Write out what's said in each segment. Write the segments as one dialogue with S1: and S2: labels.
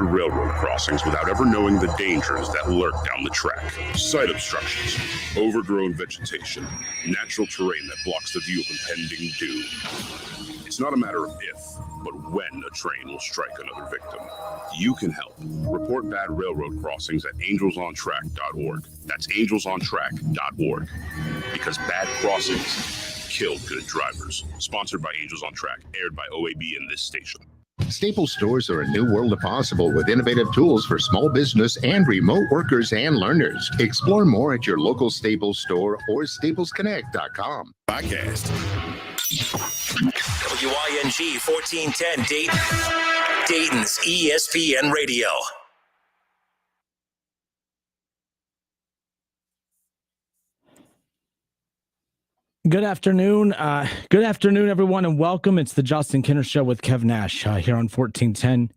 S1: railroad crossings without ever knowing the dangers that lurk down the track. Site obstructions, overgrown vegetation, natural terrain that blocks the view of impending doom. It's not a matter of if, but when a train will strike another victim. You can help. Report bad railroad crossings at angelsontrack.org. That's angelsontrack.org. Because bad crossings kill good drivers. Sponsored by Angels on Track, aired by OAB in this station.
S2: Staples stores are a new world of possible with innovative tools for small business and remote workers and learners. Explore more at your local Staples store or staplesconnect.com.
S3: Podcast. WING 1410 Dayton. Dayton's ESPN Radio.
S4: Good afternoon. Everyone, and welcome. It's the Justin Kinner Show with Kev Nash here on 1410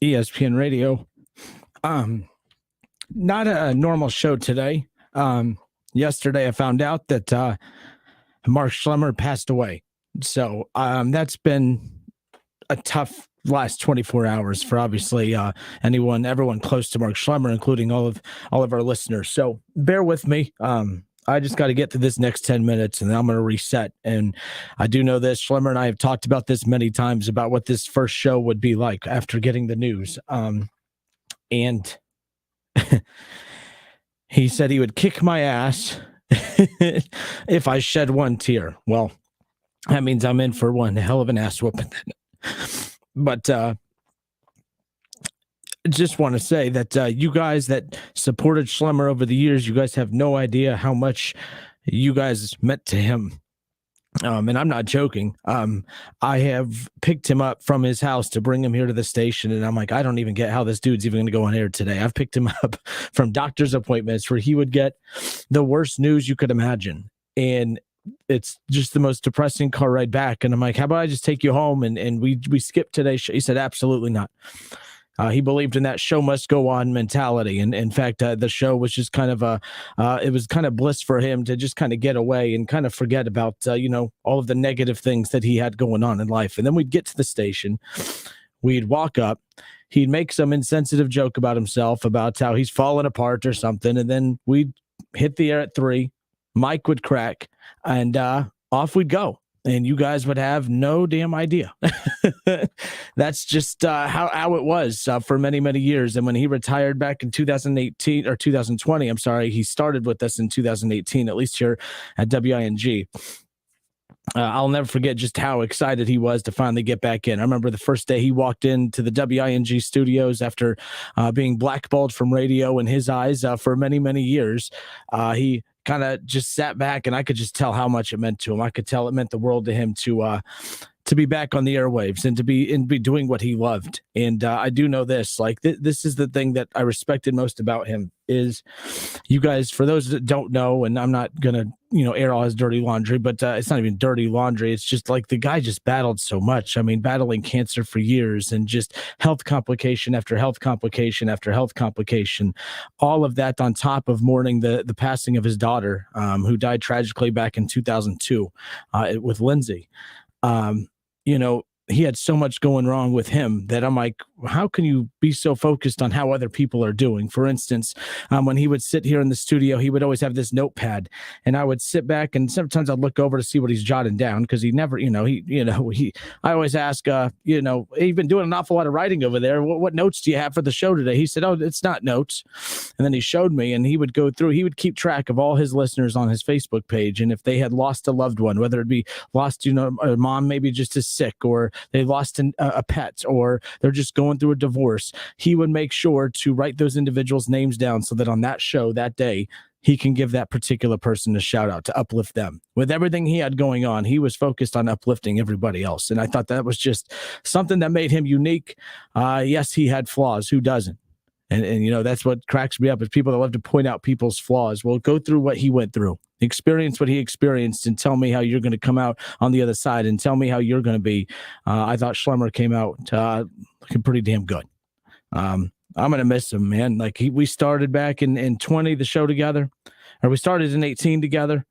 S4: ESPN Radio. Not a normal show today. Yesterday, I found out that Mark Schlemmer passed away. So that's been a tough last 24 hours for obviously everyone close to Mark Schlemmer, including all of our listeners. So bear with me. I just got to get to this next 10 minutes and then I'm going to reset. And I do know this, Schlemmer and I have talked about this many times about what this first show would be like after getting the news. And he said he would kick my ass if I shed one tear. Well, that means I'm in for one hell of an ass whooping. But just want to say that you guys that supported Schlemmer over the years, you guys have no idea how much you guys meant to him. And I'm not joking. I have picked him up from his house to bring him here to the station. And I'm like, I don't even get how this dude's even going to go on air today. I've picked him up from doctor's appointments where he would get the worst news you could imagine. And it's just the most depressing car ride back. And I'm like, how about I just take you home and we skip today's show? He said, absolutely not. He believed in that show must go on mentality. And in fact, the show was just kind of it was kind of bliss for him to just kind of get away and kind of forget about, all of the negative things that he had going on in life. And then we'd get to the station, we'd walk up, he'd make some insensitive joke about himself, about how he's falling apart or something. And then we'd hit the air at 3, mic would crack, and off we'd go. And you guys would have no damn idea. That's just how it was for many, many years. And when he retired back in 2018 or 2020, I'm sorry, he started with us in 2018, at least here at WING. I'll never forget just how excited he was to finally get back in. I remember the first day he walked into the WING studios after being blackballed from radio in his eyes for many, many years. He kind of just sat back, and I could just tell how much it meant to him. I could tell it meant the world to him to be back on the airwaves and to be doing what he loved. And I do know this, like this is the thing that I respected most about him is you guys, for those that don't know, and I'm not going to, air all his dirty laundry, but it's not even dirty laundry. It's just like the guy just battled so much. I mean, battling cancer for years and just health complication after health complication after health complication, all of that on top of mourning the passing of his daughter, who died tragically back in 2002 with Lindsay. He had so much going wrong with him that I'm like, how can you be so focused on how other people are doing? For instance, when he would sit here in the studio, he would always have this notepad, and I would sit back and sometimes I'd look over to see what he's jotting down. Cause he never, I always ask, you've been doing an awful lot of writing over there. What notes do you have for the show today? He said, oh, it's not notes. And then he showed me, and he would go through, he would keep track of all his listeners on his Facebook page. And if they had lost a loved one, whether it be lost, a mom, maybe just is sick, or they lost a pet, or they're just going through a divorce, he would make sure to write those individuals' names down so that on that show that day, he can give that particular person a shout out to uplift them. With everything he had going on, he was focused on uplifting everybody else. And I thought that was just something that made him unique. Yes, he had flaws. Who doesn't? And that's what cracks me up is people that love to point out people's flaws. Well, go through what he went through, experience what he experienced, and tell me how you're going to come out on the other side, and tell me how you're going to be. I thought Schlemmer came out looking pretty damn good. I'm going to miss him, man. Like we started back in 20, the show together, or we started in 18 together.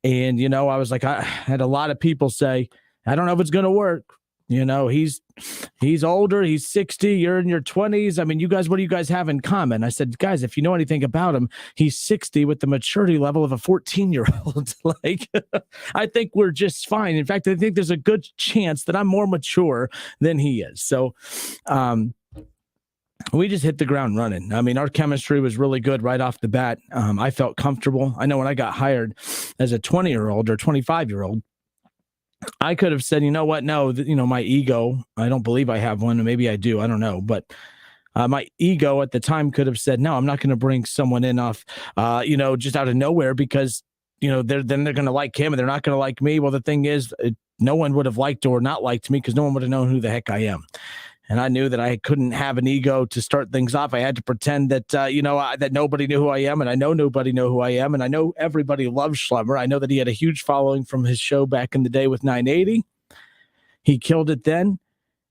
S4: And, I was like, I had a lot of people say, I don't know if it's going to work. You know, he's older. He's 60. You're in your 20s. I mean, you guys, what do you guys have in common? I said, guys, if you know anything about him, he's 60 with the maturity level of a 14-year-old. Like, I think we're just fine. In fact, I think there's a good chance that I'm more mature than he is. So, we just hit the ground running. I mean, our chemistry was really good right off the bat. I felt comfortable. I know when I got hired as a 20-year-old or 25-year-old, I could have said, you know what? No, my ego, I don't believe I have one. Maybe I do. I don't know. But my ego at the time could have said, no, I'm not going to bring someone in off, just out of nowhere because, then they're going to like him and they're not going to like me. Well, the thing is, no one would have liked or not liked me because no one would have known who the heck I am. And I knew that I couldn't have an ego to start things off. I had to pretend that, that nobody knew who I am. And I know nobody knew who I am. And I know everybody loves Schlumber. I know that he had a huge following from his show back in the day with 980. He killed it then.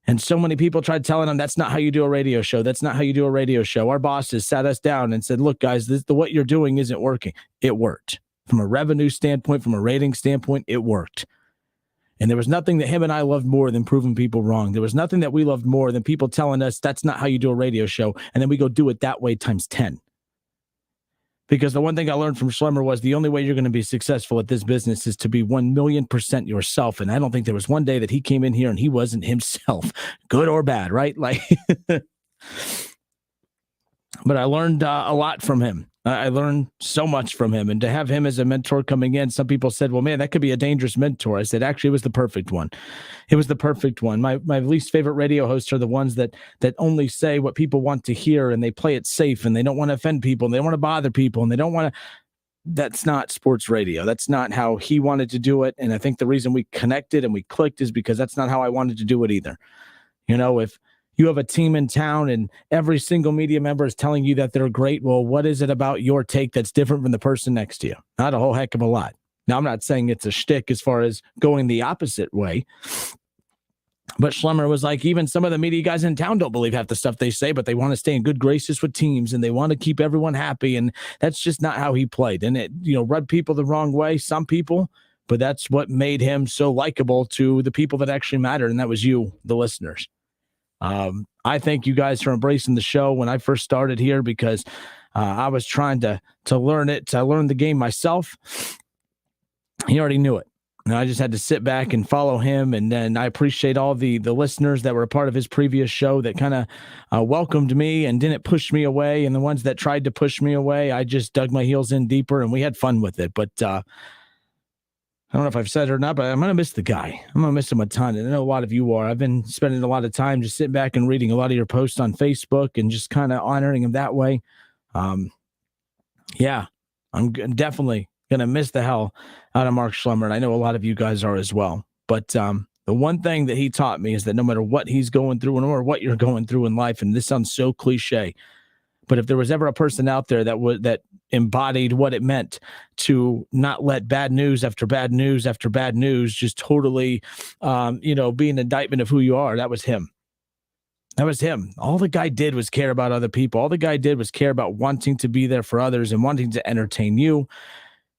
S4: And so many people tried telling him, that's not how you do a radio show. That's not how you do a radio show. Our bosses sat us down and said, look, guys, what you're doing isn't working. It worked. From a revenue standpoint, from a rating standpoint, it worked. And there was nothing that him and I loved more than proving people wrong. There was nothing that we loved more than people telling us that's not how you do a radio show. And then we go do it that way times 10. Because the one thing I learned from Schlemmer was the only way you're going to be successful at this business is to be 1,000,000% yourself. And I don't think there was one day that he came in here and he wasn't himself, good or bad, right? Like, but I learned a lot from him. I learned so much from him, and to have him as a mentor coming in, some people said, well, man, that could be a dangerous mentor. I said, actually, it was the perfect one. It was the perfect one. My least favorite radio hosts are the ones that only say what people want to hear, and they play it safe, and they don't want to offend people, and they don't want to bother people, and they don't want to. That's not sports radio. That's not how he wanted to do it. And I think the reason we connected and we clicked is because that's not how I wanted to do it either. If you have a team in town and every single media member is telling you that they're great, well, what is it about your take that's different from the person next to you? Not a whole heck of a lot. Now, I'm not saying it's a shtick as far as going the opposite way, but Schlemmer was like, even some of the media guys in town don't believe half the stuff they say, but they want to stay in good graces with teams and they want to keep everyone happy. And that's just not how he played. And it, rubbed people the wrong way, some people, but that's what made him so likable to the people that actually mattered. And that was you, the listeners. I thank you guys for embracing the show when I first started here because I was trying to learn it. To learn the game myself. He already knew it. And I just had to sit back and follow him. And then I appreciate all the listeners that were a part of his previous show that kind of welcomed me and didn't push me away. And the ones that tried to push me away, I just dug my heels in deeper and we had fun with it. But I don't know if I've said it or not, but I'm going to miss the guy. I'm going to miss him a ton. And I know a lot of you are. I've been spending a lot of time just sitting back and reading a lot of your posts on Facebook and just kind of honoring him that way. Yeah, I'm definitely going to miss the hell out of Mark Schlemmer. And I know a lot of you guys are as well. But the one thing that he taught me is that no matter what he's going through and no matter what you're going through in life, and this sounds so cliche, but if there was ever a person out there that embodied what it meant to not let bad news after bad news after bad news just totally, be an indictment of who you are, that was him. That was him. All the guy did was care about other people. All the guy did was care about wanting to be there for others and wanting to entertain you.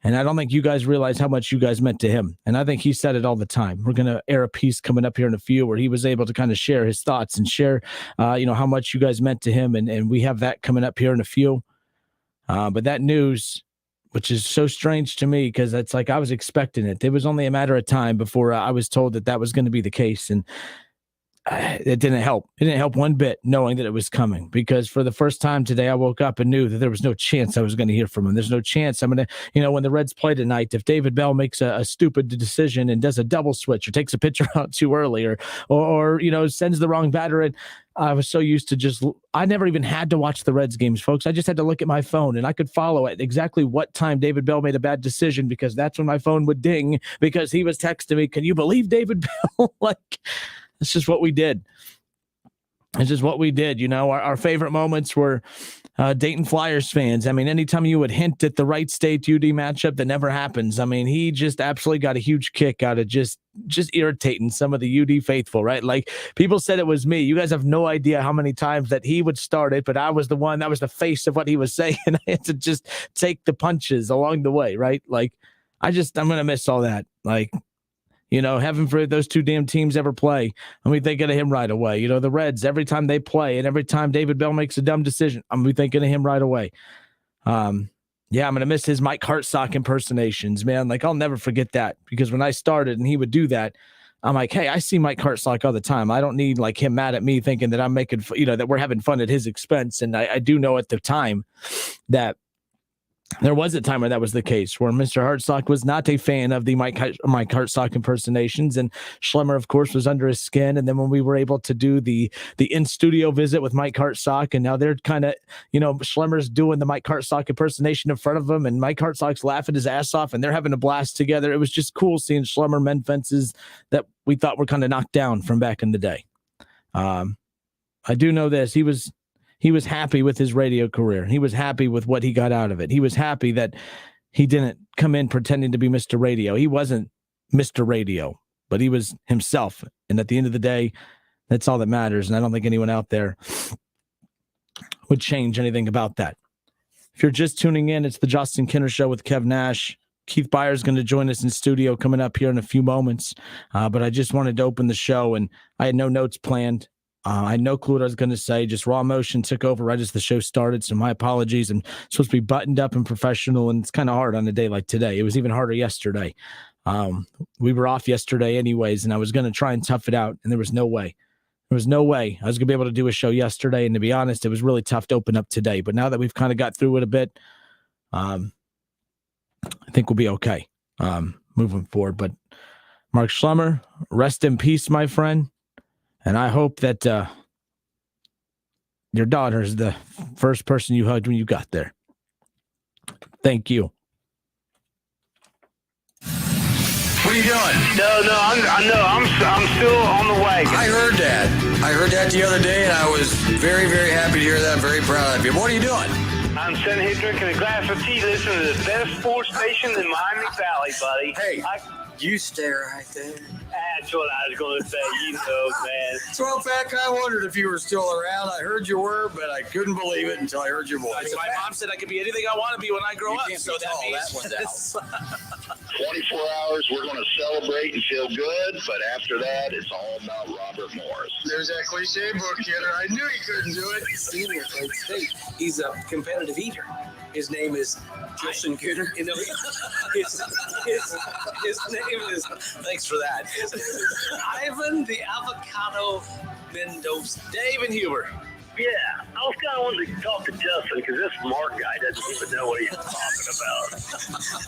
S4: And I don't think you guys realize how much you guys meant to him. And I think he said it all the time. We're going to air a piece coming up here in a few where he was able to kind of share his thoughts and share, how much you guys meant to him. And we have that coming up here in a few. But that news, which is so strange to me because it's like I was expecting it. It was only a matter of time before I was told that was going to be the case. And it didn't help. It didn't help one bit knowing that it was coming because for the first time today, I woke up and knew that there was no chance I was going to hear from him. There's no chance I'm going to, when the Reds play tonight, if David Bell makes a stupid decision and does a double switch or takes a pitcher out too early or sends the wrong batter in, I was so used to I never even had to watch the Reds games, folks. I just had to look at my phone and I could follow at exactly what time David Bell made a bad decision because that's when my phone would ding because he was texting me, can you believe David Bell? It's just what we did. It's just what we did. Our favorite moments were Dayton Flyers fans. I mean, anytime you would hint at the Wright State UD matchup, that never happens. I mean, he just absolutely got a huge kick out of just irritating some of the UD faithful, right? Like people said it was me. You guys have no idea how many times that he would start it, but I was the one that was the face of what he was saying. I had to just take the punches along the way, right? Like I'm going to miss all that. Like, Heaven for those two damn teams ever play. I'm thinking of him right away. The Reds, every time they play and every time David Bell makes a dumb decision, I'm thinking of him right away. Yeah, I'm going to miss his Mike Hartsock impersonations, man. Like, I'll never forget that, because when I started and he would do that, I'm like, hey, I see Mike Hartsock all the time. I don't need like him mad at me thinking that I'm making, that we're having fun at his expense. And I do know at the time that there was a time where that was the case, where Mr. Hartsock was not a fan of the Mike Hartsock impersonations, and Schlemmer, of course, was under his skin. And then when we were able to do the in-studio visit with Mike Hartsock, and now they're kind of, Schlemmer's doing the Mike Hartsock impersonation in front of him, and Mike Hartsock's laughing his ass off, and they're having a blast together. It was just cool seeing Schlemmer mend fences that we thought were kind of knocked down from back in the day. I do know this. He was happy with his radio career. He was happy with what he got out of it. He was happy that he didn't come in pretending to be Mr. Radio. He wasn't Mr. Radio, but he was himself. And at the end of the day, that's all that matters. And I don't think anyone out there would change anything about that. If you're just tuning in, it's the Justin Kinner Show with Kev Nash. Keith Byers going to join us in studio coming up here in a few moments. But I just wanted to open the show, and I had no notes planned. I had no clue what I was going to say. Just raw emotion took over right as the show started. So my apologies. I'm supposed to be buttoned up and professional, and it's kind of hard on a day like today. It was even harder yesterday. We were off yesterday anyways, and I was going to try and tough it out, and there was no way. There was no way I was going to be able to do a show yesterday. And to be honest, it was really tough to open up today. But now that we've kind of got through it a bit, I think we'll be okay moving forward. But Mark Schlemmer, rest in peace, my friend. And I hope that your daughter is the first person you hugged when you got there. Thank you.
S5: What are you doing?
S6: I'm still on the wagon.
S5: I heard that the other day, and I was very, very happy to hear that. I'm very proud of you. What are you doing?
S6: I'm sitting here drinking a glass of tea, listening to the best sports station in Miami Valley, buddy.
S5: Hey, you stay right there.
S6: That's what I was going to say, man.
S5: So, in fact, I wondered if you were still around. I heard you were, but I couldn't believe it until I heard your voice.
S7: My mom said I could be anything I want to be when I grow up. So that means
S8: 24 hours, we're going to celebrate and feel good, but after that, it's all about Robert Morris.
S5: There's that cliche book, kidder. I knew you couldn't do it.
S7: He's a competitive eater. His name is Justin Kinner. His name is, thanks for that, Ivan the Avocado Mendoza. Dave and Huber.
S6: Yeah, I was kind of wanting to talk to Justin because this Mark guy doesn't even know what he's talking about.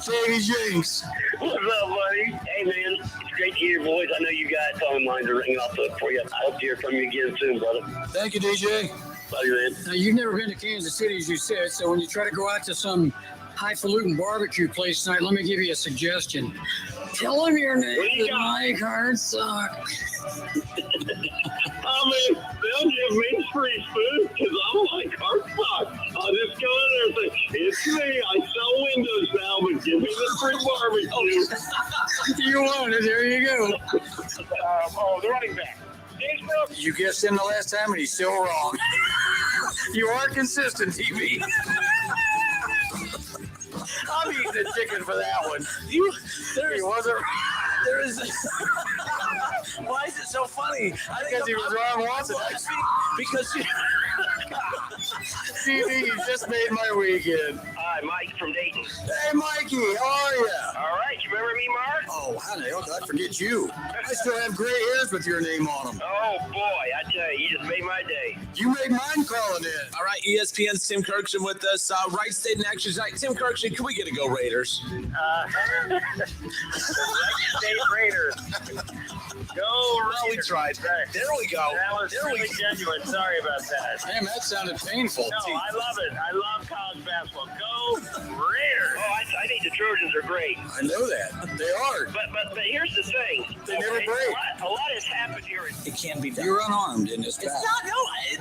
S5: Davey Jinx.
S6: What's up, buddy? Hey, man, it's great to hear your voice. I know you got phone lines are ringing off the hook for you. I hope to hear from you again soon, brother.
S5: Thank you, DJ.
S6: Love you, man.
S9: Now, you've never been to Kansas City, as you said, so when you try to go out to some highfalutin barbecue place tonight, let me give you a suggestion. Tell him your name is Mike Hartsock.
S6: They'll give me free food because I'm like Hartsock. I'll just go in there and say, it's me. I sell windows now, but give me the free barbecue.
S9: You want it. There you go.
S6: The running back.
S5: You guessed him the last time, and he's still wrong. You are consistent, TV. I'm eating the chicken for that one. He wasn't.
S7: There is. Why is it so funny?
S5: Because he was wrong once.
S7: Because you.
S5: TV, you just made my weekend.
S6: Hi, Mike from Dayton.
S5: Hey, Mikey, how are you?
S6: All right, you remember me, Mark?
S5: Oh, how the hell did I forget you? I still have gray hairs with your name on them.
S6: Oh, boy, I tell you, you just made my day.
S5: You made mine calling in.
S7: All right, ESPN's Tim Kirkshen with us. Right State in action tonight. Tim Kirkshen, can we get a go Raiders?
S6: State Raiders. Go Raiders.
S7: We tried. There we go.
S6: That was really genuine. Sorry about that.
S5: Damn, that sounded painful.
S6: No, I love it. I love college basketball. Go Raiders. Oh, I think the Trojans are great.
S5: I know that. They are.
S6: But here's the thing.
S5: They never break.
S6: A lot has happened here.
S7: It can be done.
S5: You're unarmed in this battle.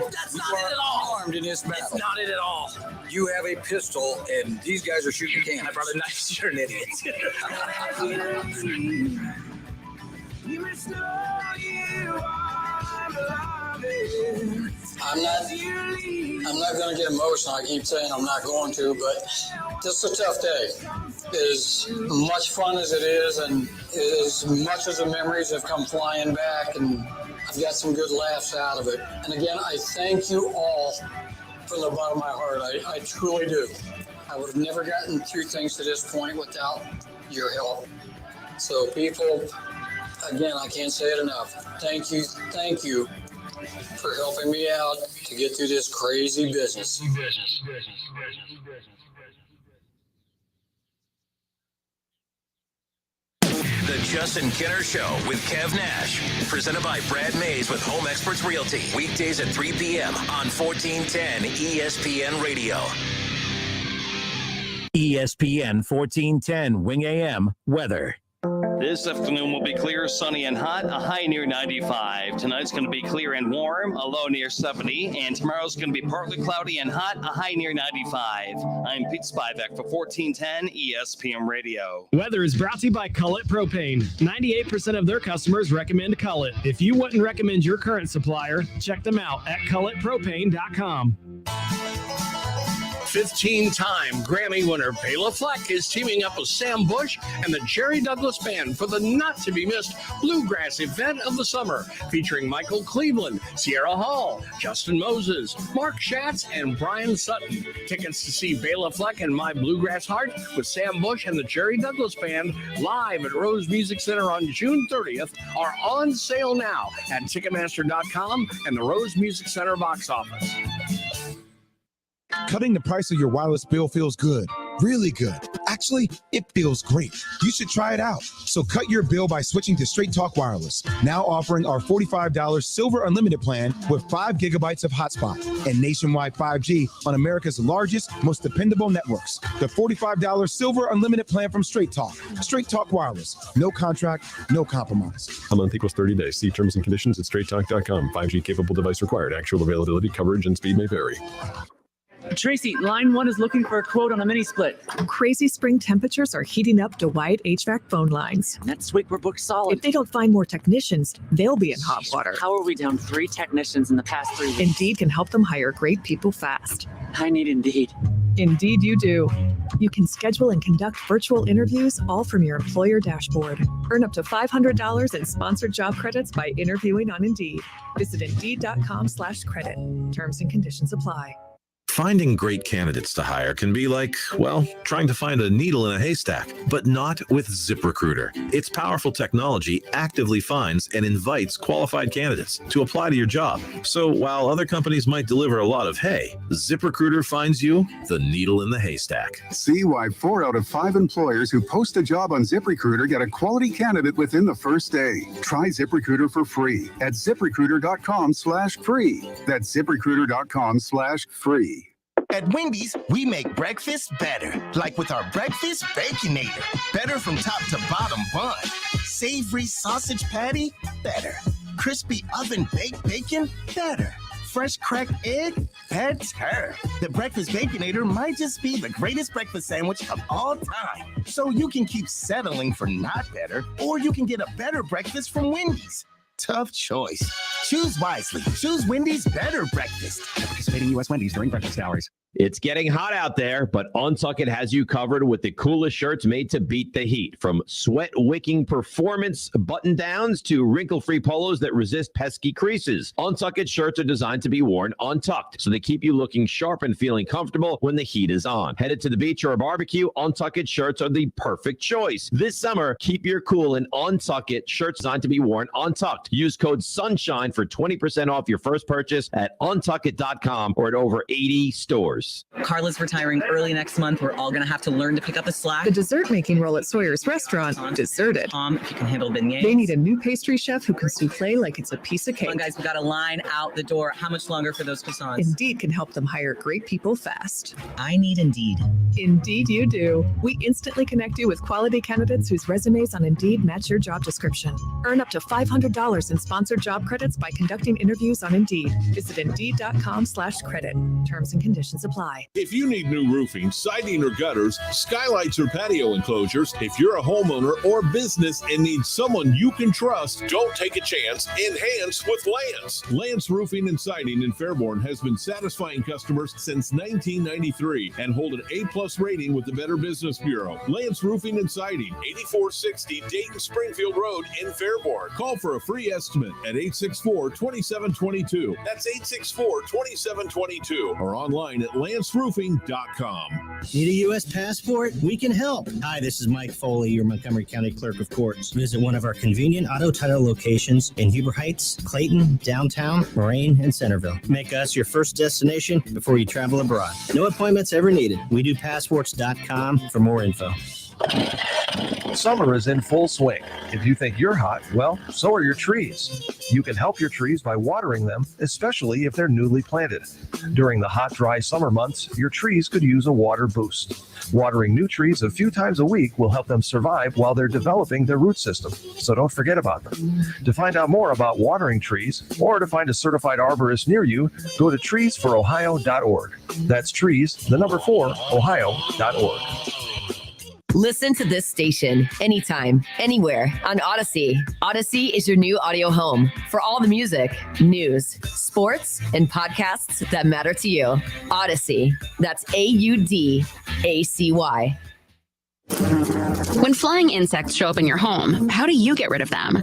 S7: That's not it at all.
S5: Unarmed in this battle.
S7: It's not it at all.
S5: You have a pistol, and these guys are shooting cannons.
S7: I brought a knife. You're an idiot.
S10: You must know you are alive
S9: I'm not going to get emotional. I keep saying I'm not going to, but this is a tough day. As much fun as it is, and as much as the memories have come flying back, and I've got some good laughs out of it. And again, I thank you all from the bottom of my heart. I truly do. I would have never gotten through things to this point without your help. So people, again, I can't say it enough. Thank you for helping me out to get through this crazy business.
S3: The Justin Kenner Show with Kev Nash. Presented by Brad Mays with Home Experts Realty. Weekdays at 3 p.m. on 1410 ESPN Radio. ESPN 1410 Wing AM weather.
S10: This afternoon will be clear, sunny, and hot, a high near 95. Tonight's going to be clear and warm, a low near 70. And tomorrow's going to be partly cloudy and hot, a high near 95. I'm Pete Spivak for 1410 ESPN Radio.
S11: Weather is brought to you by Cullet Propane. 98% of their customers recommend Cullet. If you wouldn't recommend your current supplier, check them out at culletpropane.com.
S12: 15-time Grammy winner Bela Fleck is teaming up with Sam Bush and the Jerry Douglas Band for the not-to-be-missed Bluegrass event of the summer, featuring Michael Cleveland, Sierra Hall, Justin Moses, Mark Schatz, and Brian Sutton. Tickets to see Bela Fleck and My Bluegrass Heart with Sam Bush and the Jerry Douglas Band live at Rose Music Center on June 30th are on sale now at Ticketmaster.com and the Rose Music Center box office.
S13: Cutting the price of your wireless bill feels good, really good. Actually, it feels great. You should try it out. So cut your bill by switching to Straight Talk Wireless, now offering our $45 Silver Unlimited plan with 5 gigabytes of hotspot and nationwide 5G on America's largest, most dependable networks. The $45 Silver Unlimited plan from Straight Talk. Straight Talk Wireless. No contract, no compromise.
S14: A month equals 30 days. See terms and conditions at straighttalk.com. 5G capable device required. Actual availability, coverage, and speed may vary.
S15: Tracy, line 1 is looking for a quote on a mini split.
S16: Crazy spring temperatures are heating up Dwight HVAC phone lines.
S15: Next week, we're booked solid.
S16: If they don't find more technicians, they'll be in hot water.
S15: How are we down 3 technicians in the past 3 weeks?
S16: Indeed can help them hire great people fast.
S15: I need Indeed.
S16: Indeed you do. You can schedule and conduct virtual interviews all from your employer dashboard. Earn up to $500 in sponsored job credits by interviewing on Indeed. Visit Indeed.com/credit. Terms and conditions apply.
S17: Finding great candidates to hire can be like, well, trying to find a needle in a haystack, but not with ZipRecruiter. Its powerful technology actively finds and invites qualified candidates to apply to your job. So while other companies might deliver a lot of hay, ZipRecruiter finds you the needle in the haystack.
S18: See why 4 out of 5 employers who post a job on ZipRecruiter get a quality candidate within the first day. Try ZipRecruiter for free at ZipRecruiter.com/free. That's ZipRecruiter.com/free.
S19: At Wendy's, we make breakfast better. Like with our Breakfast Baconator. Better from top to bottom bun. Savory sausage patty? Better. Crispy oven-baked bacon? Better. Fresh cracked egg? Better. The Breakfast Baconator might just be the greatest breakfast sandwich of all time. So you can keep settling for not better, or you can get a better breakfast from Wendy's. Tough choice. Choose wisely. Choose Wendy's better breakfast.
S20: Participating U.S. Wendy's during breakfast hours.
S21: It's getting hot out there, but Untuckit has you covered with the coolest shirts made to beat the heat. From sweat-wicking performance button-downs to wrinkle-free polos that resist pesky creases. Untuckit shirts are designed to be worn untucked, so they keep you looking sharp and feeling comfortable when the heat is on. Headed to the beach or a barbecue, Untuckit shirts are the perfect choice. This summer, keep your cool in Untuckit shirts designed to be worn untucked. Use code SUNSHINE for 20% off your first purchase at untuckit.com or at over 80 stores.
S22: Carla's retiring early next month. We're all going to have to learn to pick up the slack.
S16: The dessert making role at Sawyer's restaurant, deserted.
S22: If you can handle beignets.
S16: They need a new pastry chef who can souffle like it's a piece of cake.
S22: Come on, guys, we got a line out the door. How much longer for those croissants?
S16: Indeed can help them hire great people fast.
S22: I need Indeed.
S16: Indeed you do. We instantly connect you with quality candidates whose resumes on Indeed match your job description. Earn up to $500 in sponsored job credits by conducting interviews on Indeed. Visit Indeed.com/credit. Terms and conditions apply. apply.
S1: If you need new roofing, siding or gutters, skylights or patio enclosures, if you're a homeowner or business and need someone you can trust, don't take a chance. Enhance with Lance. Lance Roofing and Siding in Fairborn has been satisfying customers since 1993 and hold an A+ rating with the Better Business Bureau. Lance Roofing and Siding, 8460 Dayton Springfield Road in Fairborn. Call for a free estimate at 864-2722. That's 864-2722 or online at lanceroofing.com.
S2: Need a U.S. passport? We can help. Hi, this is Mike Foley, your Montgomery County Clerk of Courts. Visit one of our convenient auto title locations in Huber Heights, Clayton, downtown, Moraine, and Centerville. Make us your first destination before you travel abroad. No appointments ever needed. We do passports.com for more info.
S23: Summer is in full swing. If you think you're hot, well, so are your trees. You can help your trees by watering them, especially if they're newly planted. During the hot, dry summer months, your trees could use a water boost. Watering new trees a few times a week will help them survive while they're developing their root system, so don't forget about them. To find out more about watering trees or to find a certified arborist near you, go to treesforohio.org. That's trees, the number 4, ohio.org.
S24: Listen to this station anytime, anywhere on Odyssey. Odyssey is your new audio home for all the music, news, sports, and podcasts that matter to you. Odyssey. That's AUDACY.
S25: When flying insects show up in your home, how do you get rid of them?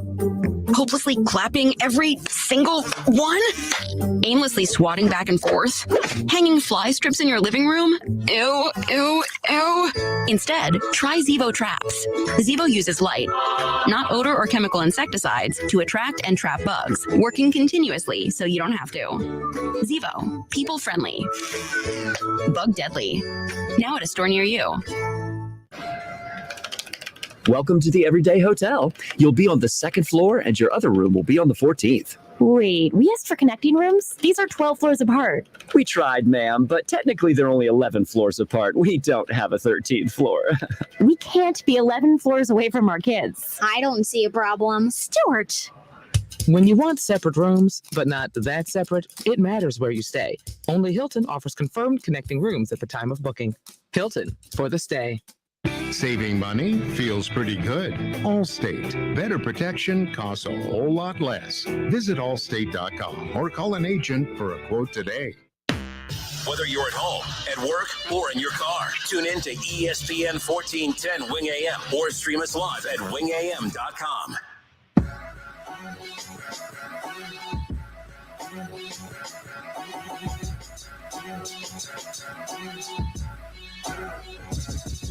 S25: Hopelessly clapping every single one? Aimlessly swatting back and forth? Hanging fly strips in your living room? Ew, ew, ew. Instead, try Zevo Traps. Zevo uses light, not odor or chemical insecticides, to attract and trap bugs, working continuously so you don't have to. Zevo, people friendly, bug deadly. Now at a store near you.
S26: Welcome to the Everyday Hotel. You'll be on the 2nd floor and your other room will be on the 14th.
S27: Wait, we asked for connecting rooms? These are 12 floors apart.
S26: We tried, ma'am, but technically they're only 11 floors apart. We don't have a 13th floor.
S27: We can't be 11 floors away from our kids.
S28: I don't see a problem. Stuart.
S29: When you want separate rooms, but not that separate, it matters where you stay. Only Hilton offers confirmed connecting rooms at the time of booking. Hilton, for the stay.
S30: Saving money feels pretty good. Allstate. Better protection costs a whole lot less. Visit allstate.com or call an agent for a quote today.
S3: Whether you're at home, at work, or in your car, tune in to ESPN 1410 Wing AM or stream us live at wingam.com.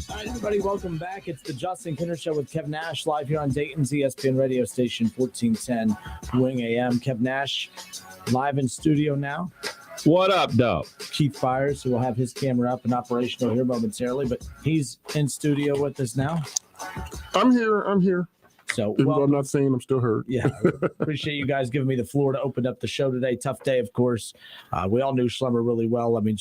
S4: All right, everybody, welcome back. It's the Justin Kinner Show with Kev Nash live here on Dayton's ESPN radio station 1410 Wing AM. Kev Nash live in studio now.
S21: What up, though?
S4: Keith Fires, who will have his camera up and operational here momentarily, but he's in studio with us now.
S31: I'm here.
S4: So,
S31: even though I'm not saying I'm still hurt.
S4: Yeah, appreciate you guys giving me the floor to open up the show today. Tough day, of course. We all knew Schlumber really well. I mean,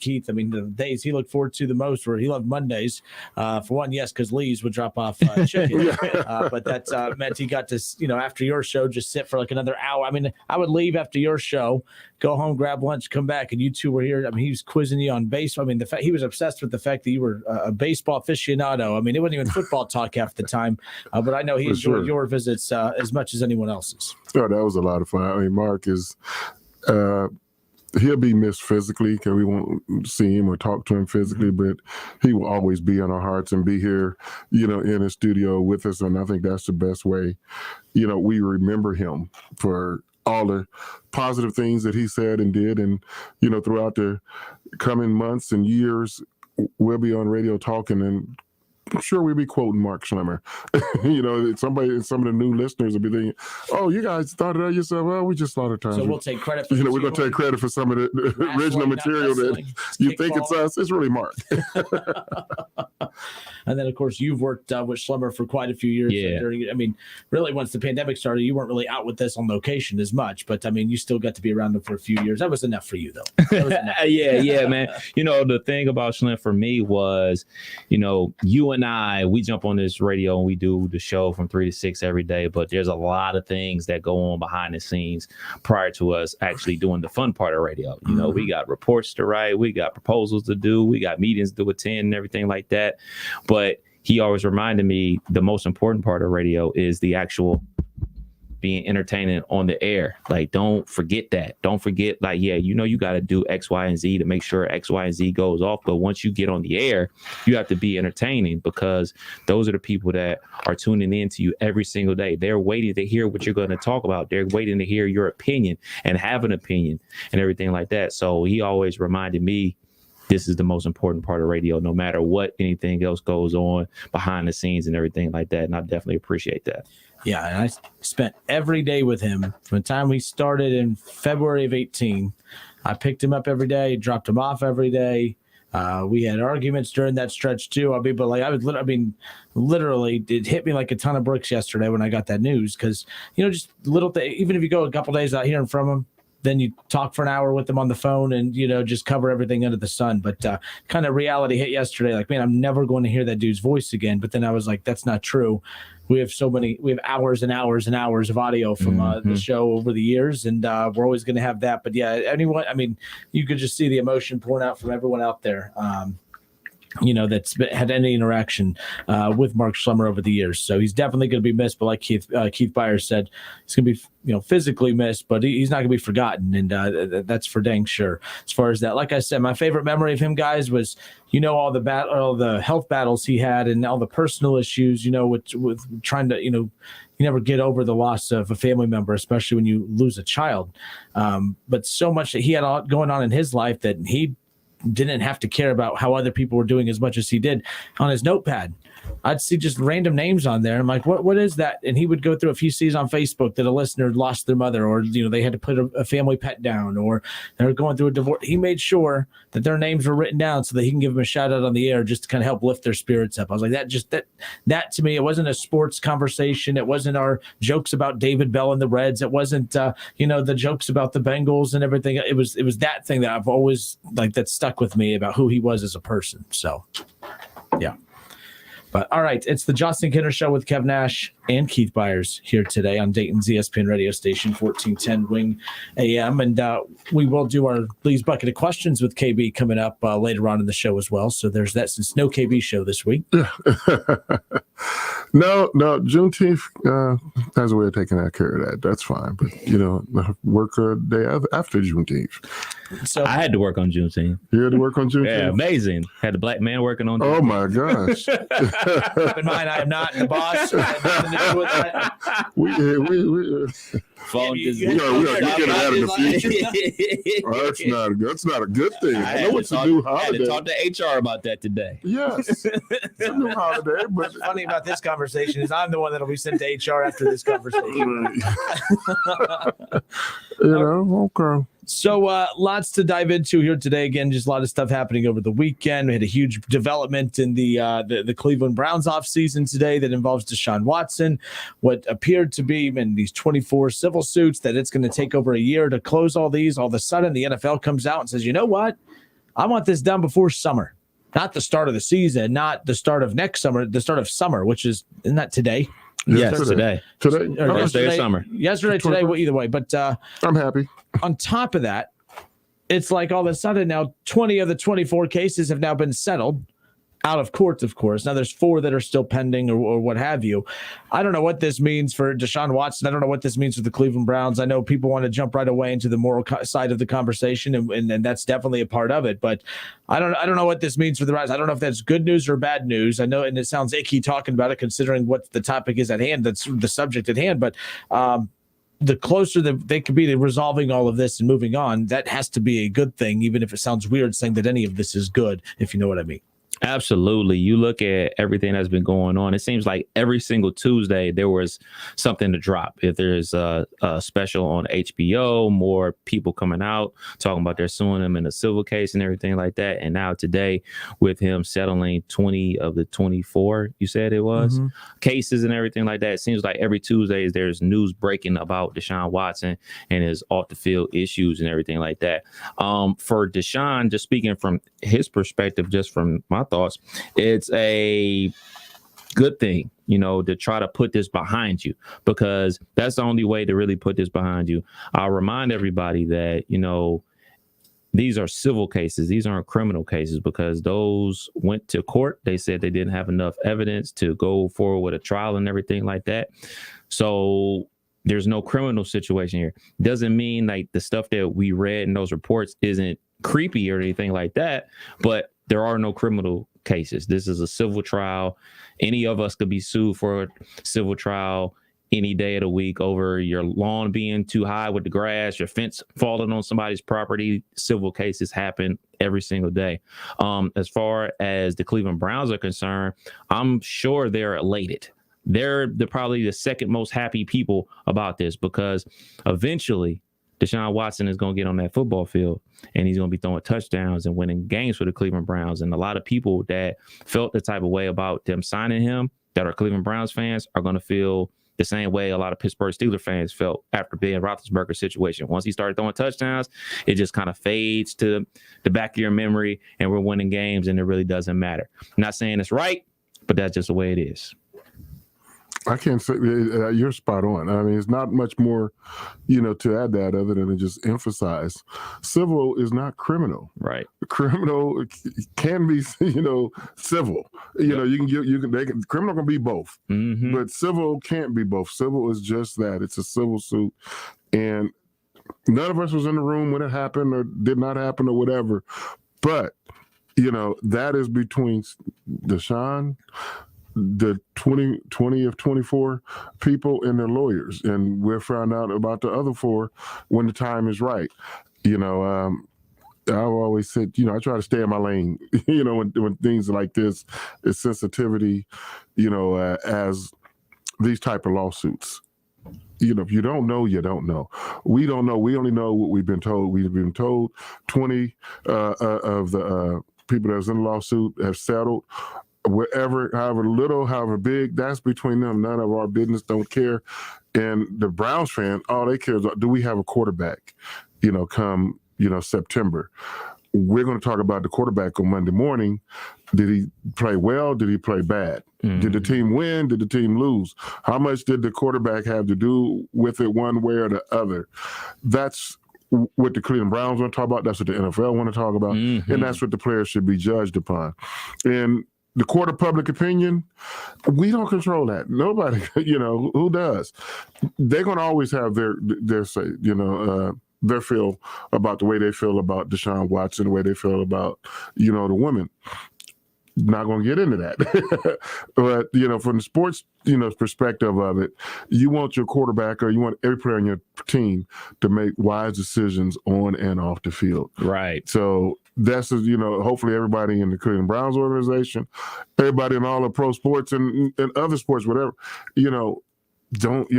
S4: Keith, the days he looked forward to the most were he loved Mondays. For one, yes, because Lee's would drop off chicken. But that meant he got to, after your show, just sit for like another hour. I mean, I would leave after your show, go home, grab lunch, come back, and you two were here. I mean, he was quizzing you on baseball. I mean, he was obsessed with the fact that you were a baseball aficionado. I mean, it wasn't even football talk half the time. But I know he enjoyed your visits as much as anyone else's.
S31: Oh, that was a lot of fun. I mean, Mark is he'll be missed physically because we won't see him or talk to him physically, but he will always be in our hearts and be here, in the studio with us. And I think that's the best way, we remember him for all the positive things that he said and did. And, throughout the coming months and years, we'll be on radio talking, and I'm sure we'll be quoting Mark Schlemmer. Some of the new listeners will be thinking, "Oh, you guys thought it out yourself." Well, we just a lot of times.
S4: So we'll take credit for
S31: we're going to take credit for some of the original material that you think it's us. It's really Mark.
S4: And then, of course, you've worked with Schlumber for quite a few years.
S5: Yeah.
S4: Really, once the pandemic started, you weren't really out with this on location as much. But, you still got to be around them for a few years. That was enough for you, though.
S5: Yeah, man. The thing about Schlemmer for me was, you and I, we jump on this radio and we do the show from 3 to 6 every day. But there's a lot of things that go on behind the scenes prior to us actually doing the fun part of radio. We got reports to write, we got proposals to do, we got meetings to attend and everything like that. But he always reminded me the most important part of radio is the actual being entertaining on the air. Like, don't forget that. Don't forget, you got to do X, Y, and Z to make sure X, Y, and Z goes off. But once you get on the air, you have to be entertaining, because those are the people that are tuning in to you every single day. They're waiting to hear what you're going to talk about. They're waiting to hear your opinion and have an opinion and everything like that. So he always reminded me, this is the most important part of radio, no matter what anything else goes on behind the scenes and everything like that. And I definitely appreciate that.
S4: Yeah, and I spent every day with him from the time we started in February of 18. I picked him up every day, dropped him off every day. We had arguments during that stretch too. Literally, it hit me like a ton of bricks yesterday when I got that news, because just little thing. Even if you go a couple days without hearing from him, then you talk for an hour with them on the phone and, just cover everything under the sun. But kind of reality hit yesterday. Like, man, I'm never going to hear that dude's voice again. But then I was like, that's not true. We have hours and hours and hours of audio from the show over the years. And we're always going to have that. But yeah, you could just see the emotion pouring out from everyone out there. That's had any interaction with Mark Schlemmer over the years. So he's definitely going to be missed. But like Keith Byers said, he's going to be physically missed, but he's not going to be forgotten. And that's for dang sure. As far as that, like I said, my favorite memory of him, guys, was all the health battles he had and all the personal issues. With trying to you never get over the loss of a family member, especially when you lose a child. But so much that he had going on in his life that he didn't have to care about how other people were doing as much as he did. On his notepad, I'd see just random names on there. I'm like, what is that? And he would go through, if he sees on Facebook that a listener lost their mother, or they had to put a family pet down, or they're going through a divorce, he made sure that their names were written down so that he can give them a shout out on the air, just to kind of help lift their spirits up. I was like, that to me, it wasn't a sports conversation. It wasn't our jokes about David Bell and the Reds. It wasn't the jokes about the Bengals and everything. It was that thing that I've always that stuck with me about who he was as a person. So yeah. But all right, it's the Justin Kinner Show with Kev Nash and Keith Byers here today on Dayton's ESPN radio station, 1410 Wing AM. And we will do our Lee's Bucket of Questions with KB coming up later on in the show as well. So there's that, since no KB show this week.
S31: No, Juneteenth has a way of taking care of that. That's fine. But, work a day after Juneteenth.
S5: So I had to work on Juneteenth.
S31: You had to work on Juneteenth?
S5: Yeah, amazing. Had a black man working on Juneteenth.
S31: Oh, my gosh.
S4: Keep in mind, I am not the boss. I have nothing to do with that.
S31: We
S5: gotta
S31: get that in the future. That's not a good thing. I know it's a new holiday.
S5: I had to talk to HR about that today.
S31: Yes, it's a new holiday. But
S4: what's funny about this conversation is I'm the one that'll be sent to HR after this conversation.
S31: Okay.
S4: So lots to dive into here today. Again, just a lot of stuff happening over the weekend. We had a huge development in the Cleveland Browns offseason today that involves Deshaun Watson. What appeared to be in these 24 civil suits, that it's going to take over a year to close all these. All of a sudden, the NFL comes out and says, you know what? I want this done before summer. Not the start of the season, not the start of next summer, the start of summer, which is, isn't that today?
S5: Yes, today. Yesterday or summer.
S4: Yesterday, today, well, either way. But
S31: I'm happy.
S4: On top of that, it's like all of a sudden now 20 of the 24 cases have now been settled out of court, of course. Now there's 4 that are still pending or what have you. I don't know what this means for Deshaun Watson. I don't know what this means for the Cleveland Browns. I know people want to jump right away into the moral side of the conversation, and that's definitely a part of it. But I don't know what this means for the Browns. I don't know if that's good news or bad news. I know, and it sounds icky talking about it considering what the topic is at hand. That's the subject at hand. But the closer that they could be to resolving all of this and moving on, that has to be a good thing, even if it sounds weird saying that any of this is good, if you know what I mean.
S5: Absolutely. You look at everything that's been going on. It seems like every single Tuesday there was something to drop. If there's a special on HBO, more people coming out talking about they're suing him in a civil case and everything like that. And now today, with him settling 20 of the 24, you said it was, cases and everything like that. It seems like every Tuesday there's news breaking about Deshaun Watson and his off the field issues and everything like that. For Deshaun, just speaking from his perspective, just from my thoughts, it's a good thing, to try to put this behind you, because that's the only way to really put this behind you. I'll remind everybody that, these are civil cases. These aren't criminal cases, because those went to court. They said they didn't have enough evidence to go forward with a trial and everything like that. So there's no criminal situation here. Doesn't mean like the stuff that we read in those reports isn't creepy or anything like that, but there are no criminal cases. This is a civil trial. Any of us could be sued for a civil trial any day of the week over your lawn being too high with the grass, your fence falling on somebody's property. Civil cases happen every single day. As far as the Cleveland Browns are concerned, I'm sure they're elated. They're probably the second most happy people about this, because eventually Deshaun Watson is going to get on that football field and he's going to be throwing touchdowns and winning games for the Cleveland Browns. And a lot of people that felt the type of way about them signing him, that are Cleveland Browns fans, are going to feel the same way a lot of Pittsburgh Steelers fans felt after Ben Roethlisberger's situation. Once he started throwing touchdowns, it just kind of fades to the back of your memory and we're winning games and it really doesn't matter. I'm not saying it's right, but that's just the way it is.
S31: I can't say you're spot on. I mean, it's not much more, to add that other than to just emphasize civil is not criminal.
S5: Right.
S31: Criminal can be, civil. Criminal can be both, but civil can't be both. Civil is just that. It's a civil suit, and none of us was in the room when it happened or did not happen or whatever. But that is between Deshaun, the 20 of 24 people and their lawyers, and we'll find out about the other 4 when the time is right. I always said, I try to stay in my lane, when things like this is sensitivity, as these type of lawsuits. If you don't know, you don't know. We don't know. We only know what we've been told. We've been told 20 of the people that was in the lawsuit have settled. Wherever, however little, however big, that's between them. None of our business, don't care. And the Browns fan, all they care is, do we have a quarterback, come, September. We're going to talk about the quarterback on Monday morning. Did he play well? Did he play bad? Did the team win? Did the team lose? How much did the quarterback have to do with it one way or the other? That's what the Cleveland Browns want to talk about. That's what the NFL want to talk about. And that's what the players should be judged upon. And the court of public opinion, we don't control that. Nobody, who does? They're going to always have their say, their feel about the way they feel about Deshaun Watson, the way they feel about, the women. Not going to get into that. But, from the sports, perspective of it, you want your quarterback or you want every player on your team to make wise decisions on and off the field.
S5: Right.
S31: So that's, hopefully everybody in the Cleveland Browns organization, everybody in all the pro sports and other sports, whatever, don't,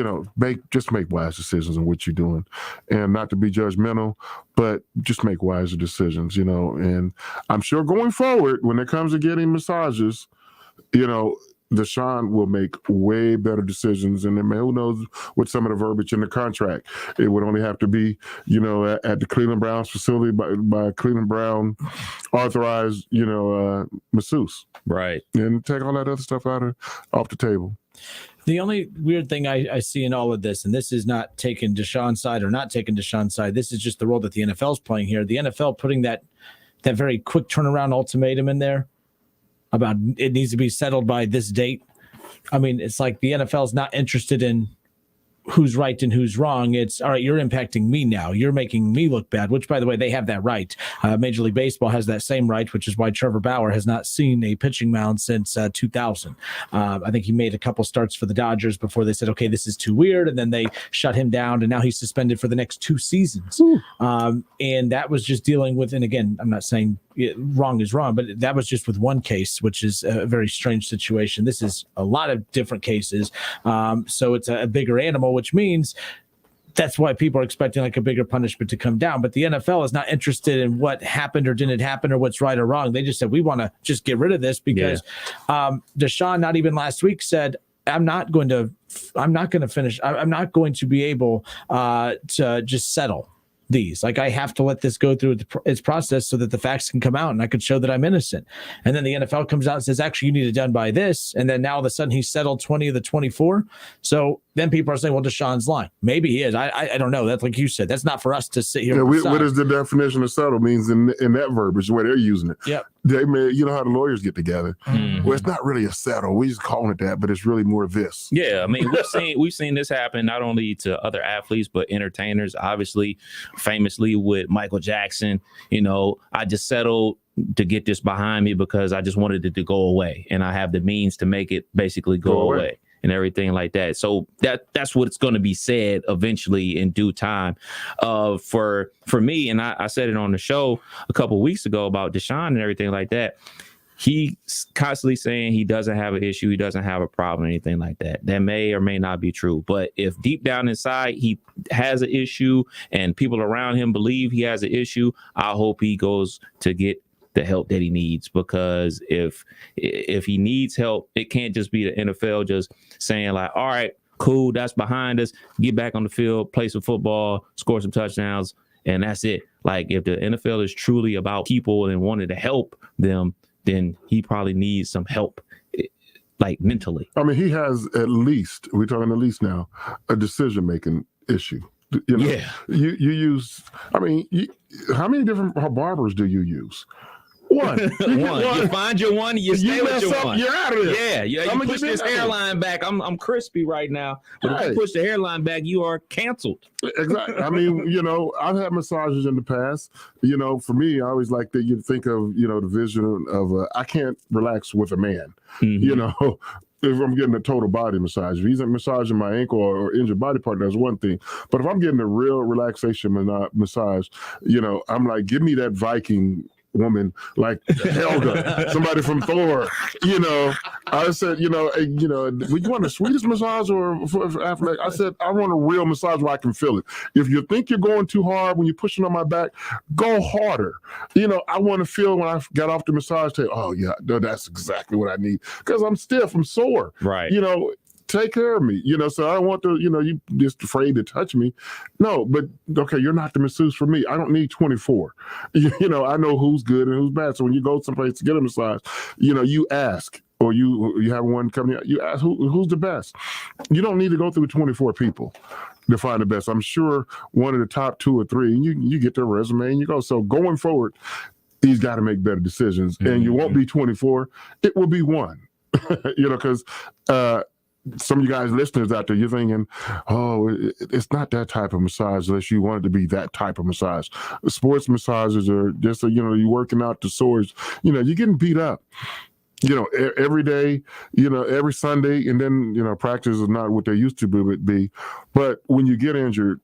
S31: make wise decisions on what you're doing, and not to be judgmental, but just make wiser decisions, and I'm sure going forward, when it comes to getting massages, Deshaun will make way better decisions, and then who knows what some of the verbiage in the contract. It would only have to be, at the Cleveland Browns facility by Cleveland Brown authorized, masseuse.
S5: Right.
S31: And take all that other stuff off the table.
S4: The only weird thing I see in all of this, and this is not taking Deshaun's side or not taking Deshaun's side, this is just the role that the NFL is playing here. The NFL putting that very quick turnaround ultimatum in there about it needs to be settled by this date. I mean, it's like the NFL is not interested in who's right and who's wrong. It's, all right, you're impacting me now. You're making me look bad, which, by the way, they have that right. Major League Baseball has that same right, which is why Trevor Bauer has not seen a pitching mound since 2000. I think he made a couple starts for the Dodgers before they said, okay, this is too weird. And then they shut him down, and now he's suspended for the next 2 seasons. And that was just dealing with, and again, I'm not saying wrong is wrong, but that was just with one case, which is a very strange situation. This is a lot of different cases. So it's a bigger animal, which means that's why people are expecting like a bigger punishment to come down. But the NFL is not interested in what happened or didn't happen or what's right or wrong. They just said, we want to just get rid of this because Deshaun, not even last week, said, I'm not going to finish. I'm not going to be able to just settle these. Like, I have to let this go through its process so that the facts can come out and I could show that I'm innocent. And then the NFL comes out and says, actually, you need it done by this. And then now all of a sudden he's settled 20 of the 24. So then people are saying, well, Deshaun's lying. Maybe he is. I don't know. That's like you said. That's not for us to sit here.
S31: Yeah, what is the definition of settle means in that verbiage where they're using it?
S4: Yeah.
S31: They may, you know how the lawyers get together. Mm-hmm. Well, it's not really a settle. We just calling it that, but it's really more this.
S5: Yeah, I mean, we've seen this happen not only to other athletes but entertainers. Obviously, famously with Michael Jackson, I just settled to get this behind me because I just wanted it to go away, and I have the means to make it basically go away. And everything like that. So that's what it's going to be said eventually in due time. For me, and I said it on the show a couple of weeks ago about Deshaun and everything like that. He's constantly saying he doesn't have an issue, he doesn't have a problem, anything like that. That may or may not be true. But if deep down inside he has an issue and people around him believe he has an issue, I hope he goes to get the help that he needs, because if he needs help, it can't just be the NFL just saying like, all right, cool, that's behind us, get back on the field, play some football, score some touchdowns, and that's it. Like, if the NFL is truly about people and wanted to help them, then he probably needs some help, like mentally.
S31: I mean, he has we're talking at least now, a decision-making issue. You use, how many different barbers do you use? One.
S5: You find your one, you stay with your one.
S31: You're out of there.
S5: Yeah. You push this hairline back. I'm crispy right now, but if you push the hairline back, you are canceled.
S31: Exactly. I mean, I've had massages in the past. For me, I always like that you think of, the vision of I can't relax with a man. Mm-hmm. If I'm getting a total body massage. If he's massaging my ankle or injured body part, that's one thing. But if I'm getting a real relaxation massage, I'm like, give me that Viking woman like Helga, somebody from Thor. I said, would you want the sweetest massage or after? I said, I want a real massage where I can feel it. If you think you're going too hard when you're pushing on my back, go harder. I want to feel when I got off the massage table, oh yeah, no, that's exactly what I need, because I'm stiff, I'm sore.
S5: Right.
S31: Take care of me, so I don't want to, you just afraid to touch me. No, but okay, you're not the masseuse for me. I don't need 24. I know who's good and who's bad. So when you go someplace to get a massage, you ask, or you have one coming out, you ask who's the best. You don't need to go through 24 people to find the best. I'm sure one of the top 2 or 3, and you get their resume and you go. So going forward, he's got to make better decisions, and you won't be 24. It will be one, because some of you guys listeners out there, you're thinking, oh, it's not that type of massage unless you want it to be that type of massage. Sports massages are just, you're working out the sores. You're getting beat up, every day, every Sunday, and then, practice is not what they used to be. But when you get injured,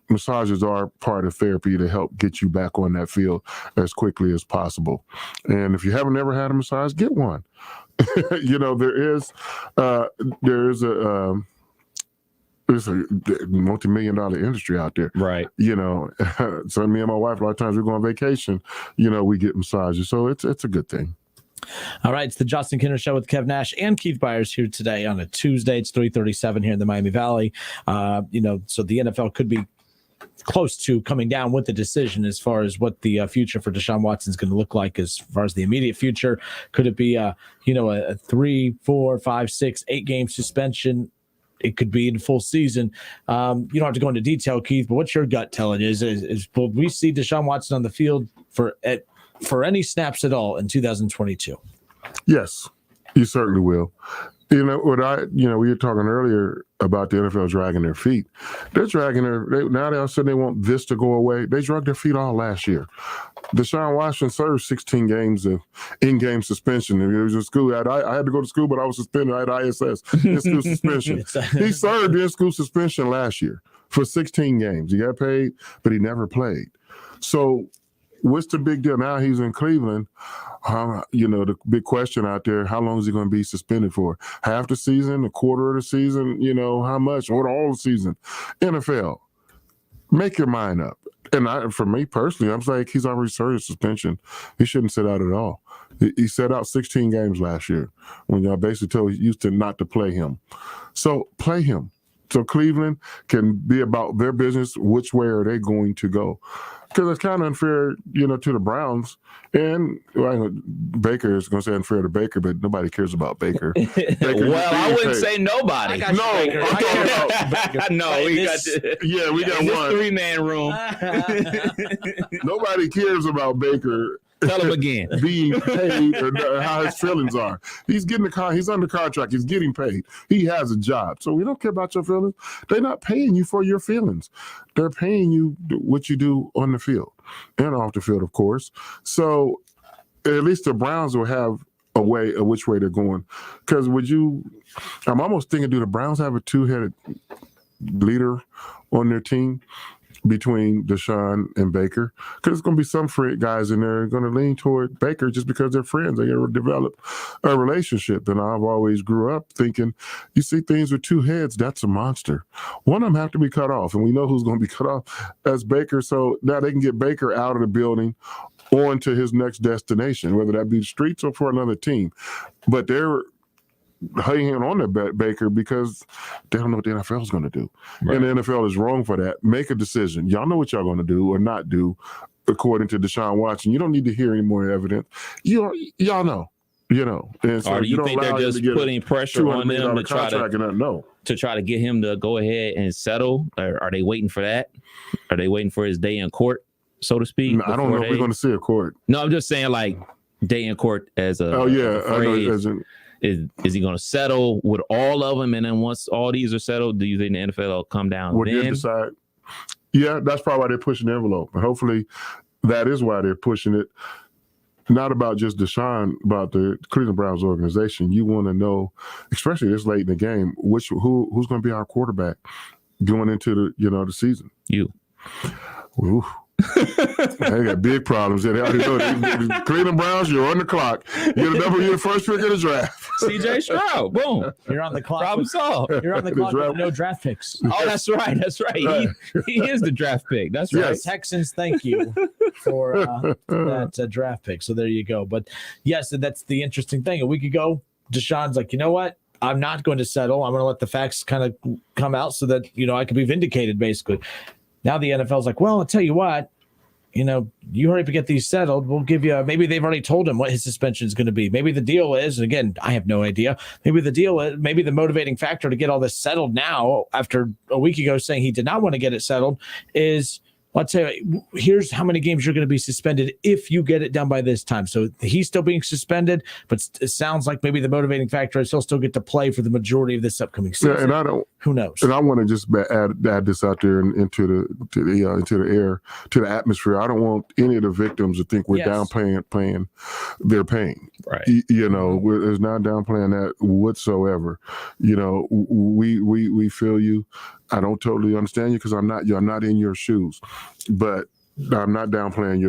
S31: massages are part of therapy to help get you back on that field as quickly as possible. And if you haven't ever had a massage, get one. There is a multi-million-dollar industry out there.
S5: Right.
S31: So me and my wife, a lot of times we go on vacation, we get massages. So it's a good thing.
S4: All right. It's the Justin Kinner Show with Kev Nash and Keith Byers here today on a Tuesday. It's 3:37 here in the Miami Valley. So the NFL could be close to coming down with the decision as far as what the future for Deshaun Watson is going to look like. As far as the immediate future, could it be a 3, 4, 5, 6, 8 game suspension? It could be in full season. You don't have to go into detail, Keith, but what's your gut telling you? Is will we see Deshaun Watson on the field for any snaps at all in 2022?
S31: Yes, you certainly will. We were talking earlier about the NFL dragging their feet. They're dragging now they all said they want this to go away. They dragged their feet all last year. Deshaun Watson served 16 games of in-game suspension. It was in school. I had to go to school, but I was suspended. I had ISS, in-school suspension. He served in-school suspension last year for 16 games. He got paid, but he never played. So what's the big deal? Now he's in Cleveland. The big question out there, how long is he going to be suspended for? Half the season, a quarter of the season, how much, or all the season? NFL, make your mind up. And for me personally, I'm like, he's already served his suspension. He shouldn't sit out at all. He sat out 16 games last year when y'all basically told Houston not to play him. So play him. So Cleveland can be about their business. Which way are they going to go? Because it's kind of unfair, to the Browns. And Baker is going to say unfair to Baker, but nobody cares about Baker.
S5: I wouldn't say nobody.
S31: I'm talking about
S5: No, we got
S31: one
S5: 3-man room.
S31: Nobody cares about Baker.
S5: Tell him again.
S31: Being paid or how his feelings are. He's he's under contract. He's getting paid. He has a job. So we don't care about your feelings. They're not paying you for your feelings. They're paying you what you do on the field and off the field, of course. So at least the Browns will have a way of which way they're going. Because I'm almost thinking, do the Browns have a two-headed leader on their team between Deshaun and Baker? Because there's going to be some guys in there going to lean toward Baker just because they're friends. They ever develop a relationship. And I've always grew up thinking, you see things with two heads, that's a monster. One of them have to be cut off, and we know who's going to be cut off. That's Baker. So now they can get Baker out of the building on to his next destination, whether that be the streets or for another team. But they're hanging on to Baker because they don't know what the NFL is going to do. Right. And the NFL is wrong for that. Make a decision. Y'all know what y'all going to do or not do according to Deshaun Watson. You don't need to hear any more evidence. Y'all know. And so
S5: or do you think they're just putting pressure on them to try to get him to go ahead and settle? Or are they waiting for that? Are they waiting for his day in court, so to speak?
S31: No, I don't know if we're going to see a court.
S5: No, I'm just saying like day in court as a phrase. Is he going to settle with all of them? And then once all these are settled, do you think the NFL will come down?
S31: Well, they decide. Yeah, that's probably why they're pushing the envelope. And hopefully that is why they're pushing it. Not about just Deshaun, about the Cleveland Browns organization. You want to know, especially this late in the game, who's going to be our quarterback going into the season.
S5: You.
S31: Ooh. They got big problems. They already know the Cleveland Browns, you're on the clock. You're the first pick in the draft.
S5: CJ Stroud, boom.
S4: You're on the clock.
S5: Problem solved.
S4: You're on the clock with no draft picks.
S5: Oh, that's right. He is the draft pick. That's right.
S4: Yes. Texans, thank you for that draft pick. So there you go. But yes, that's the interesting thing. A week ago, Deshaun's like, you know what? I'm not going to settle. I'm going to let the facts kind of come out so that, I can be vindicated, basically. Now the NFL's like, well, I'll tell you what, you hurry up and get these settled. We'll give you, maybe they've already told him what his suspension is going to be. Maybe the deal is, and again, I have no idea. Maybe the deal is, maybe the motivating factor to get all this settled now after a week ago saying he did not want to get it settled is, let's say, here's how many games you're going to be suspended if you get it done by this time. So he's still being suspended, but it sounds like maybe the motivating factor is he'll still get to play for the majority of this upcoming season.
S31: Yeah, and
S4: who knows?
S31: And I want to just add this out there into the air, to the atmosphere. I don't want any of the victims to think we're downplaying their pain.
S5: Right.
S31: There's not downplaying that whatsoever. We feel you. I don't totally understand you because I'm not in your shoes, but I'm not downplaying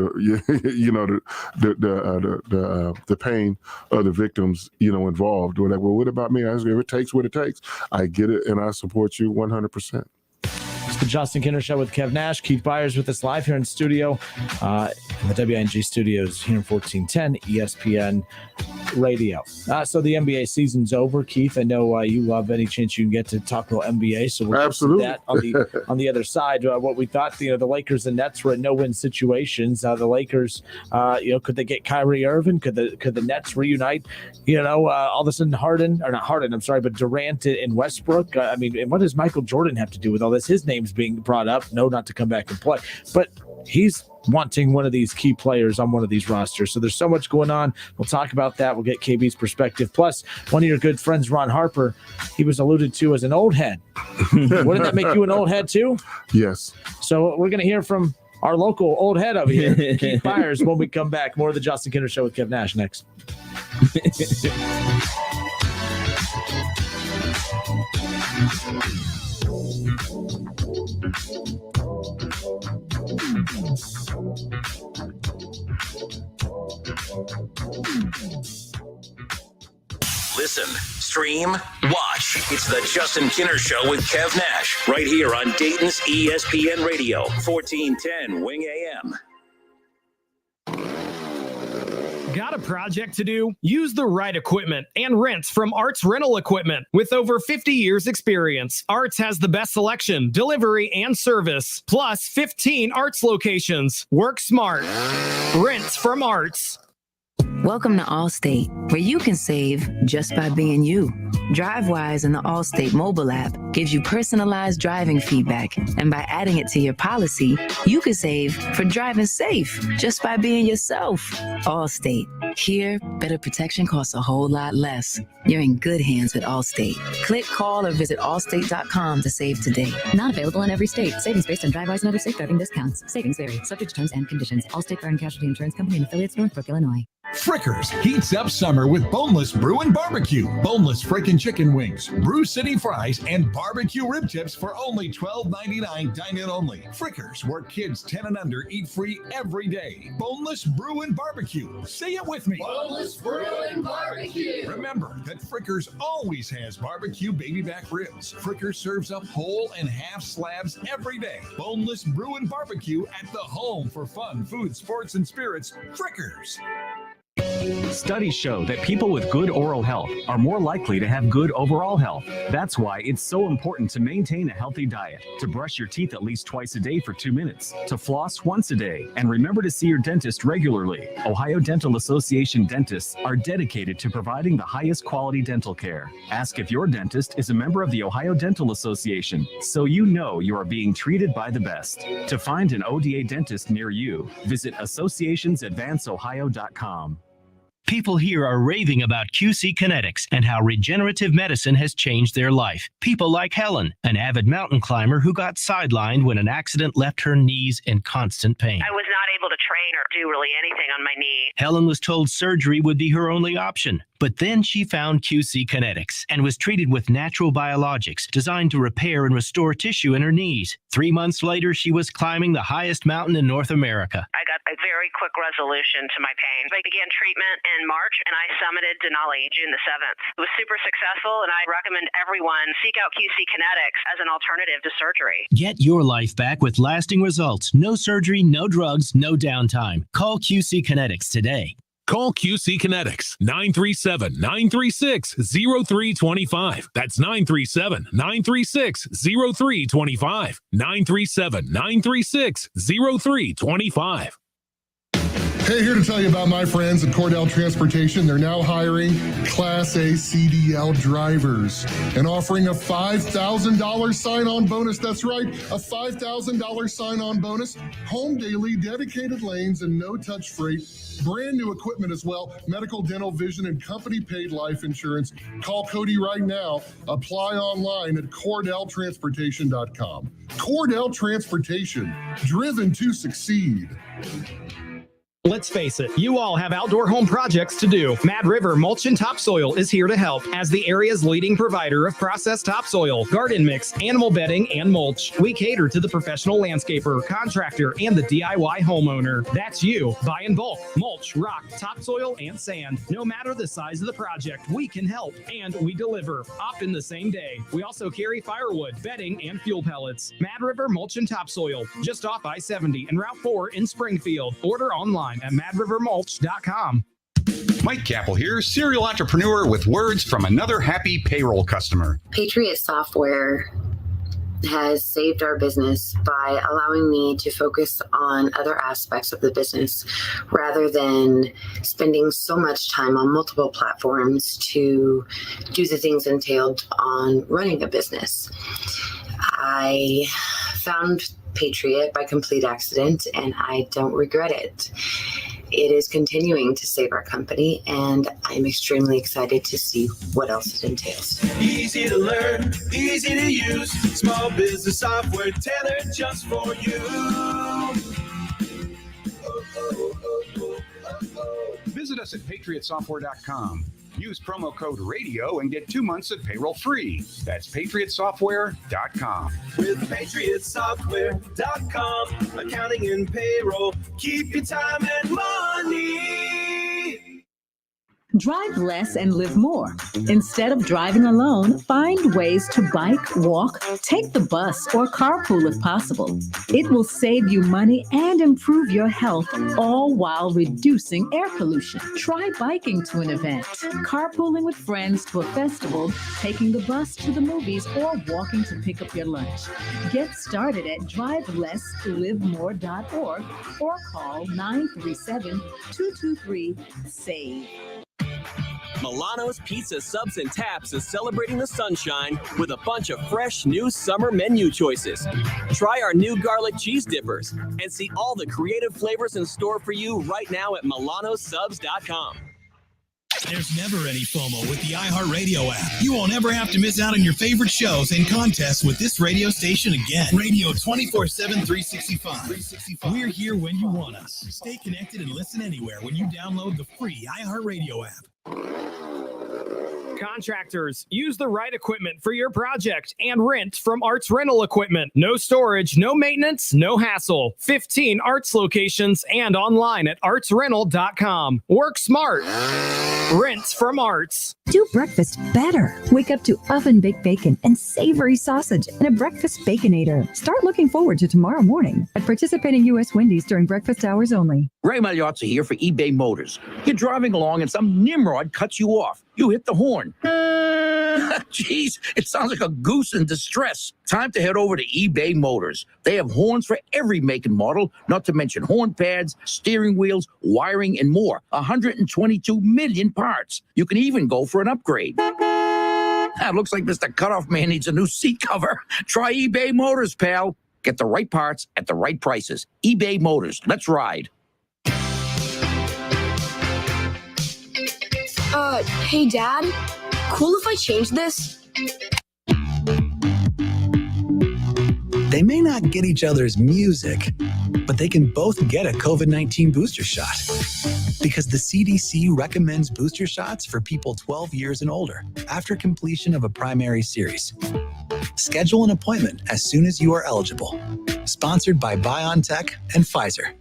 S31: the pain of the victims, involved. We're like, well, what about me? If it takes what it takes, I get it, and I support you 100%.
S4: It's the Justin Kinner Show with Kev Nash. Keith Byers with us live here in studio, in the WING studios here in 1410 ESPN Radio. So the NBA season's over. Keith, I know you love any chance you can get to talk about NBA. So we'll
S31: absolutely
S4: that on the other side. What we thought, the Lakers and Nets were in no-win situations. The Lakers, could they get Kyrie Irving? Could the Nets reunite? All of a sudden but Durant and Westbrook. And what does Michael Jordan have to do with all this? His name's being brought up. No, not to come back and play, but he's wanting one of these key players on one of these rosters. So there's so much going on. We'll talk about that. We'll get KB's perspective. Plus, one of your good friends, Ron Harper, he was alluded to as an old head. Wouldn't that make you an old head too?
S31: Yes.
S4: So we're going to hear from our local old head over here, Keith Byers, when we come back. More of the Justin Kinner Show with Kev Nash next.
S3: Listen, stream, watch. It's the Justin Kinner Show with Kev Nash, right here on Dayton's ESPN Radio, 1410 Wing AM.
S6: Got a project to do? Use the right equipment and rents from Arts Rental Equipment. With over 50 years experience, Arts has the best selection, delivery, and service, plus 15 Arts locations. Work smart. Rents from Arts.
S7: Welcome to Allstate, where you can save just by being you. DriveWise in the Allstate mobile app gives you personalized driving feedback, and by adding it to your policy, you can save for driving safe just by being yourself. Allstate. Here, better protection costs a whole lot less. You're in good hands with Allstate. Click, call, or visit allstate.com to save today.
S8: Not available in every state. Savings based on DriveWise and other safe driving discounts. Savings vary. Subject to terms and conditions. Allstate Fire and Casualty Insurance Company and affiliates, Northbrook, Illinois.
S9: Frickers heats up summer with boneless brew and barbecue, boneless frickin' chicken wings, Brew City fries, and barbecue rib tips for only $12.99 dine-in only. Frickers, where kids 10 and under eat free every day. Boneless brew and barbecue. Say it with me.
S10: Boneless brew and barbecue.
S9: Remember that Frickers always has barbecue baby back ribs. Frickers serves up whole and half slabs every day. Boneless brew and barbecue at the home for fun, food, sports, and spirits. Frickers.
S20: Studies show that people with good oral health are more likely to have good overall health. That's why it's so important to maintain a healthy diet, to brush your teeth at least twice a day for 2 minutes, to floss once a day, and remember to see your dentist regularly. Ohio Dental Association dentists are dedicated to providing the highest quality dental care. Ask if your dentist is a member of the Ohio Dental Association, so you know you are being treated by the best. To find an ODA dentist near you, visit associationsadvanceohio.com.
S11: People here are raving about QC Kinetics and how regenerative medicine has changed their life. People like Helen, an avid mountain climber who got sidelined when an accident left her knees in constant pain.
S12: I was not able to train or do really anything on my knee.
S11: Helen was told surgery would be her only option. But then she found QC Kinetics and was treated with natural biologics designed to repair and restore tissue in her knees. 3 months later, she was climbing the highest mountain in North America.
S12: I got a very quick resolution to my pain. I began treatment in March, and I summited Denali June the 7th. It was super successful, and I recommend everyone seek out QC Kinetics as an alternative to surgery.
S11: Get your life back with lasting results. No surgery, no drugs, no downtime. Call QC Kinetics today.
S1: Call QC Kinetics, 937-936-0325. That's 937-936-0325. 937-936-0325.
S31: Hey, here to tell you about my friends at Cordell Transportation. They're now hiring Class A CDL drivers and offering a $5,000 sign-on bonus. That's right, a $5,000 sign-on bonus. Home daily, dedicated lanes, and no-touch freight. Brand new equipment as well. Medical, dental, vision, and company-paid life insurance. Call Cody right now. Apply online at CordellTransportation.com. Cordell Transportation, driven to succeed.
S6: Let's face it, you all have outdoor home projects to do. Mad River Mulch and Topsoil is here to help. As the area's leading provider of processed topsoil, garden mix, animal bedding, and mulch, we cater to the professional landscaper, contractor, and the DIY homeowner. That's you. Buy in bulk, mulch, rock, topsoil, and sand. No matter the size of the project, we can help, and we deliver, often the same day. We also carry firewood, bedding, and fuel pellets. Mad River Mulch and Topsoil, just off I-70 and Route 4 in Springfield. Order online at madrivermulch.com.
S13: Mike Capel here, serial entrepreneur with words from another happy payroll customer.
S14: Patriot Software has saved our business by allowing me to focus on other aspects of the business rather than spending so much time on multiple platforms to do the things entailed on running a business. I found Patriot by complete accident, and I don't regret it. It is continuing to save our company, and I'm extremely excited to see what else it entails.
S15: Easy to learn, easy to use, small business software tailored just for you.
S13: Visit us at patriotsoftware.com. Use promo code RADIO and get 2 months of payroll free. That's patriotsoftware.com.
S15: With patriotsoftware.com, accounting and payroll, keep your time and money.
S2: Drive less and live more. Instead of driving alone, find ways to bike, walk, take the bus, or carpool if possible. It will save you money and improve your health, all while reducing air pollution. Try biking to an event, carpooling with friends to a festival, taking the bus to the movies, or walking to pick up your lunch. Get started at drivelesslivemore.org or call 937-223-SAVE.
S16: Milano's Pizza Subs and Taps is celebrating the sunshine with a bunch of fresh new summer menu choices. Try our new garlic cheese dippers and see all the creative flavors in store for you right now at milanosubs.com.
S17: There's never any FOMO with the iHeartRadio app. You won't ever have to miss out on your favorite shows and contests with this radio station again. Radio 24/7, 365. We're here when you want us. Stay connected and listen anywhere when you download the free iHeartRadio app.
S6: Contractors, use the right equipment for your project and rent from Arts Rental Equipment. No storage, no maintenance, no hassle. 15 Arts locations and online at artsrental.com. Work smart. Rent from Arts.
S18: Do breakfast better. Wake up to oven-baked bacon and savory sausage in a breakfast Baconator. Start looking forward to tomorrow morning at participating U.S. Wendy's during breakfast hours only.
S19: Ray Magliozzi here for eBay Motors. You're driving along and some nimrod cuts you off. You hit the horn. Jeez, it sounds like a goose in distress. Time to head over to eBay Motors. They have horns for every make and model, not to mention horn pads, steering wheels, wiring, and more. 122 million parts. You can even go for an upgrade. Looks like Mr. Cutoff Man needs a new seat cover. Try eBay Motors, pal. Get the right parts at the right prices. eBay Motors. Let's ride.
S22: Hey, Dad. Cool if I change this?
S23: They may not get each other's music, but they can both get a COVID-19 booster shot. Because the CDC recommends booster shots for people 12 years and older after completion of a primary series. Schedule an appointment as soon as you are eligible. Sponsored by BioNTech and Pfizer.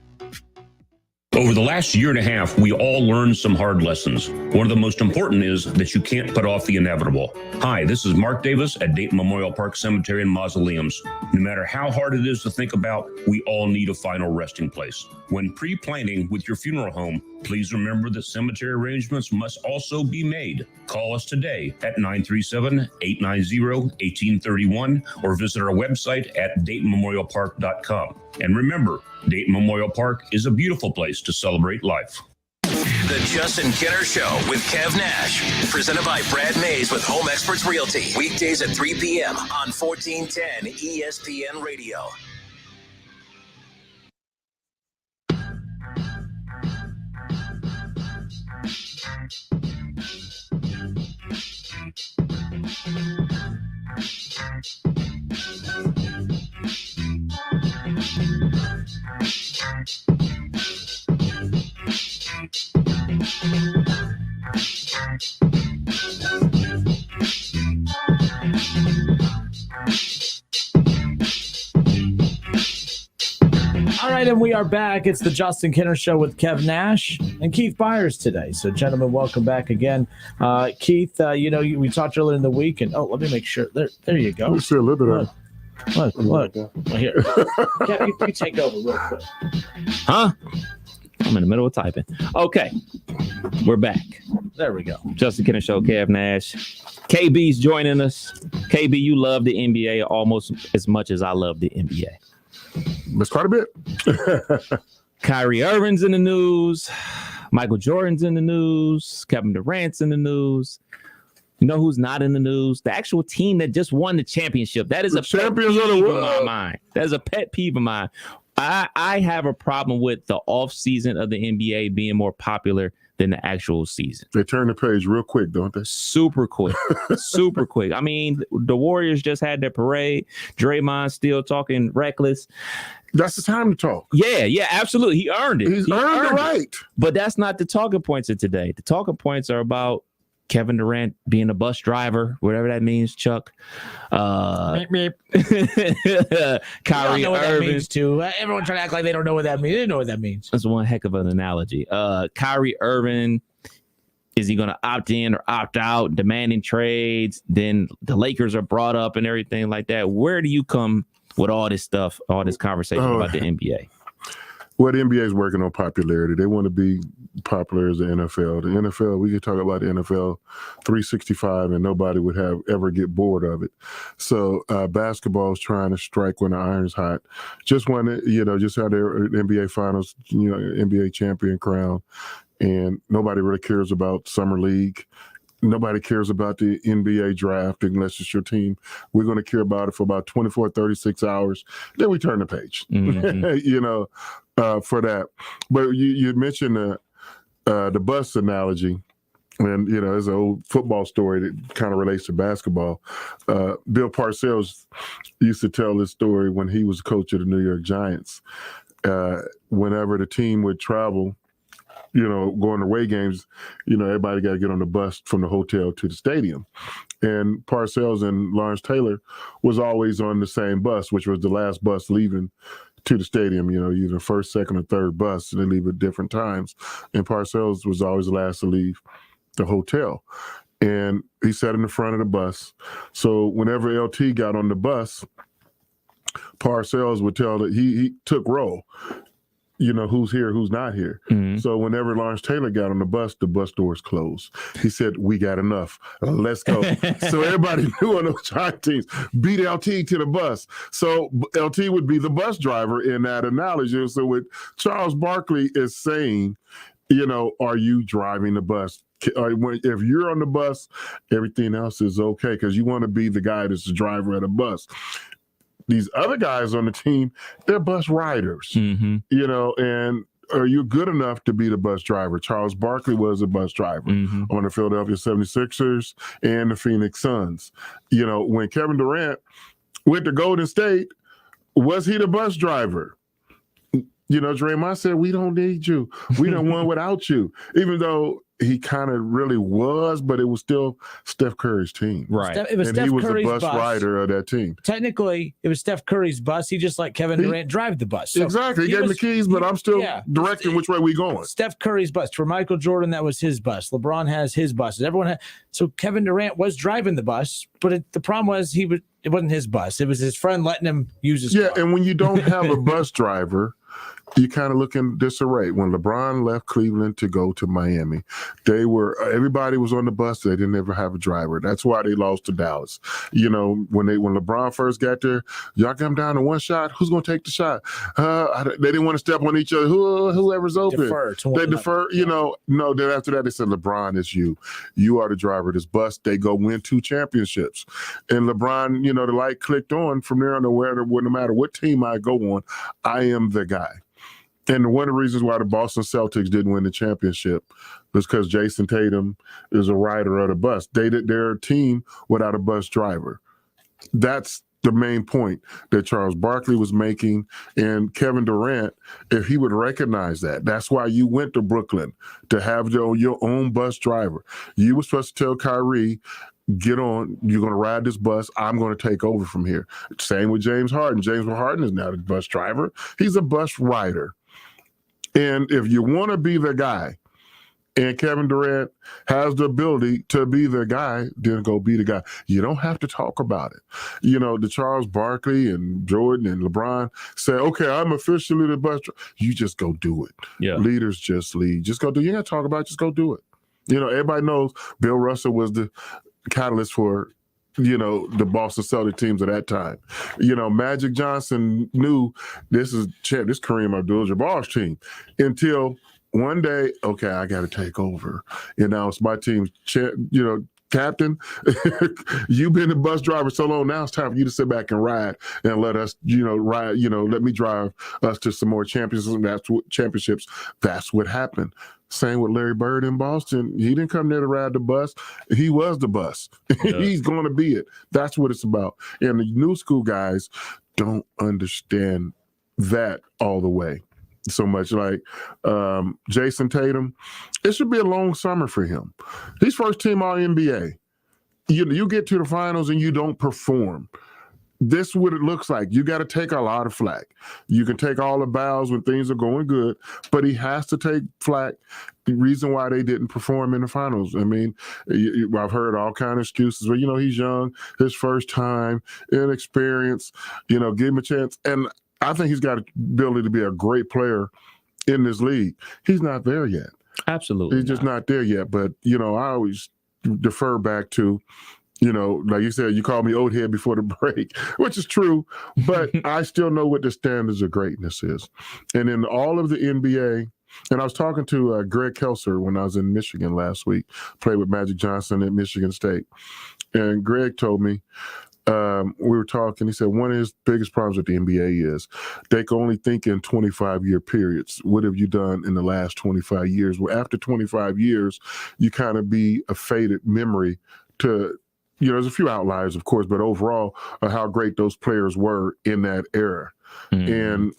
S24: Over the last year and a half, we all learned some hard lessons. One of the most important is that you can't put off the inevitable. Hi, this is Mark Davis at Dayton Memorial Park Cemetery and Mausoleums. No matter how hard it is to think about, we all need a final resting place. When pre-planning with your funeral home, please remember that cemetery arrangements must also be made. Call us today at 937-890-1831 or visit our website at DaytonMemorialPark.com. And remember, Dayton Memorial Park is a beautiful place to celebrate life.
S3: The Justin Kinner Show with Kev Nash. Presented by Brad Mays with Home Experts Realty. Weekdays at 3 p.m. on 1410 ESPN Radio.
S4: All right, and we are back. It's the Justin Kinner Show with Kev Nash and Keith Byers today. So, gentlemen, welcome back again. Keith, we talked earlier in the week, and let me make sure. There you go.
S31: Let's see a little bit of
S4: Look. Here. Kev, you take over real quick.
S5: Huh? I'm in the middle of typing. Okay, we're back.
S4: There we go.
S5: Justin Kinner Show, Kev Nash. KB's joining us. KB, you love the NBA almost as much as I love the NBA.
S31: That's quite a bit.
S5: Kyrie Irving's in the news. Michael Jordan's in the news. Kevin Durant's in the news. You know who's not in the news? The actual team that just won the championship. That is a pet peeve in my mind. That is a pet peeve of mine. I have a problem with the offseason of the NBA being more popular than the actual season.
S31: They turn the page real quick, don't they?
S5: Super quick. Super quick. I mean, the Warriors just had their parade. Draymond still talking reckless.
S31: That's the time to talk.
S5: Yeah, absolutely. He earned it.
S31: He earned it right.
S5: But that's not the talking points of today. The talking points are about Kevin Durant being a bus driver, whatever that means, Chuck. Kyrie Irving
S4: too. Everyone trying to act like they don't know what that means. They know what that means.
S5: That's one heck of an analogy. Kyrie Irving Is he going to opt in or opt out, demanding trades? Then the Lakers are brought up and everything like that. Where do you come with all this stuff, all this conversation about the NBA?
S31: Well, the NBA is working on popularity. They want to be popular as the NFL. The NFL, we could talk about the NFL 365 and nobody would ever get bored of it. So basketball is trying to strike when the iron's hot. Just had their NBA Finals, NBA champion crown. And nobody really cares about Summer League. Nobody cares about the NBA draft unless it's your team. We're going to care about it for about 24, 36 hours. Then we turn the page, for that. But you mentioned the bus analogy. And, there's an old football story that kind of relates to basketball. Bill Parcells used to tell this story when he was coach of the New York Giants. Whenever the team would travel, going to away games, everybody got to get on the bus from the hotel to the stadium. And Parcells and Lawrence Taylor was always on the same bus, which was the last bus leaving to the stadium, either first, second, or third bus, and they leave at different times. And Parcells was always the last to leave the hotel. And he sat in the front of the bus. So whenever LT got on the bus, Parcells would tell that he took roll. Who's here, who's not here. Mm-hmm. So whenever Lawrence Taylor got on the bus doors closed. He said, we got enough. Let's go. So everybody knew on those Giant teams, beat LT to the bus. So LT would be the bus driver in that analogy. So what Charles Barkley is saying, are you driving the bus? If you're on the bus, everything else is okay because you want to be the guy that's the driver of the bus. These other guys on the team, they're bus riders, and are you good enough to be the bus driver? Charles Barkley was a bus driver on the Philadelphia 76ers and the Phoenix Suns. When Kevin Durant went to Golden State, was he the bus driver? Draymond said, we don't need you. We don't want without you. Even though he kind of really was, but it was still Steph Curry's team.
S5: Right.
S4: It was
S31: and
S4: Steph
S31: he was
S4: Curry's
S31: the bus rider of that team.
S4: Technically, it was Steph Curry's bus. He just let Kevin Durant drive the bus. So
S31: exactly. He gave him the keys, but I'm still directing which way we going.
S4: Steph Curry's bus. For Michael Jordan, that was his bus. LeBron has his buses. Everyone had. So Kevin Durant was driving the bus, but the problem was it wasn't his bus. It was his friend letting him use his car.
S31: And when you don't have a bus driver, you kind of look in disarray. When LeBron left Cleveland to go to Miami, everybody was on the bus. They didn't ever have a driver. That's why they lost to Dallas. When LeBron first got there, y'all come down to one shot. Who's going to take the shot? They didn't want to step on each other. Whoever's open. They defer. No. Then after that, they said, LeBron, it's you. You are the driver of this bus. They go win 2 championships. And LeBron, the light clicked on from there on no matter what team I go on, I am the guy. And one of the reasons why the Boston Celtics didn't win the championship was because Jason Tatum is a rider of the bus. They're a team without a bus driver. That's the main point that Charles Barkley was making. And Kevin Durant, if he would recognize that, that's why you went to Brooklyn, to have your own bus driver. You were supposed to tell Kyrie, get on, you're going to ride this bus, I'm going to take over from here. Same with James Harden. James Harden is now the bus driver. He's a bus rider. And if you want to be the guy, and Kevin Durant has the ability to be the guy, then go be the guy. You don't have to talk about it. The Charles Barkley and Jordan and LeBron say, okay, I'm officially the bus driver. You just go do it.
S5: Yeah.
S31: Leaders just lead. Just go do it. You ain't got to talk about it. Just go do it. Everybody knows Bill Russell was the catalyst for the Boston Celtics teams at that time. Magic Johnson knew this Kareem Abdul-Jabbar's team until one day, okay, I got to take over. It's my team's, captain. You've been the bus driver so long. Now it's time for you to sit back and ride and let us, ride. Let me drive us to some more championships. That's what happened. Same with Larry Bird in Boston. He didn't come there to ride the bus. He was the bus. Yeah. He's going to be it. That's what it's about. And the new school guys don't understand that all the way so much. Like Jason Tatum, it should be a long summer for him. He's first team All-NBA. You get to the finals and you don't perform. this is what it looks like. You got to take a lot of flack. You can take all the bows when things are going good, but he has to take flack. The reason why they didn't perform in the finals. I mean, I've heard all kind of excuses. Well, he's young, his first time, inexperienced, give him a chance. And I think he's got the ability to be a great player in this league. He's not there yet.
S5: Absolutely.
S31: He's just not there yet. But, I always defer back to, like you said, you called me old head before the break, which is true, but I still know what the standards of greatness is. And in all of the NBA, and I was talking to Greg Kelser when I was in Michigan last week, played with Magic Johnson at Michigan State. And Greg told me, we were talking, he said one of his biggest problems with the NBA is they can only think in 25-year periods. What have you done in the last 25 years? Well, after 25 years, you kind of be a faded memory to, there's a few outliers, of course, but overall, how great those players were in that era. And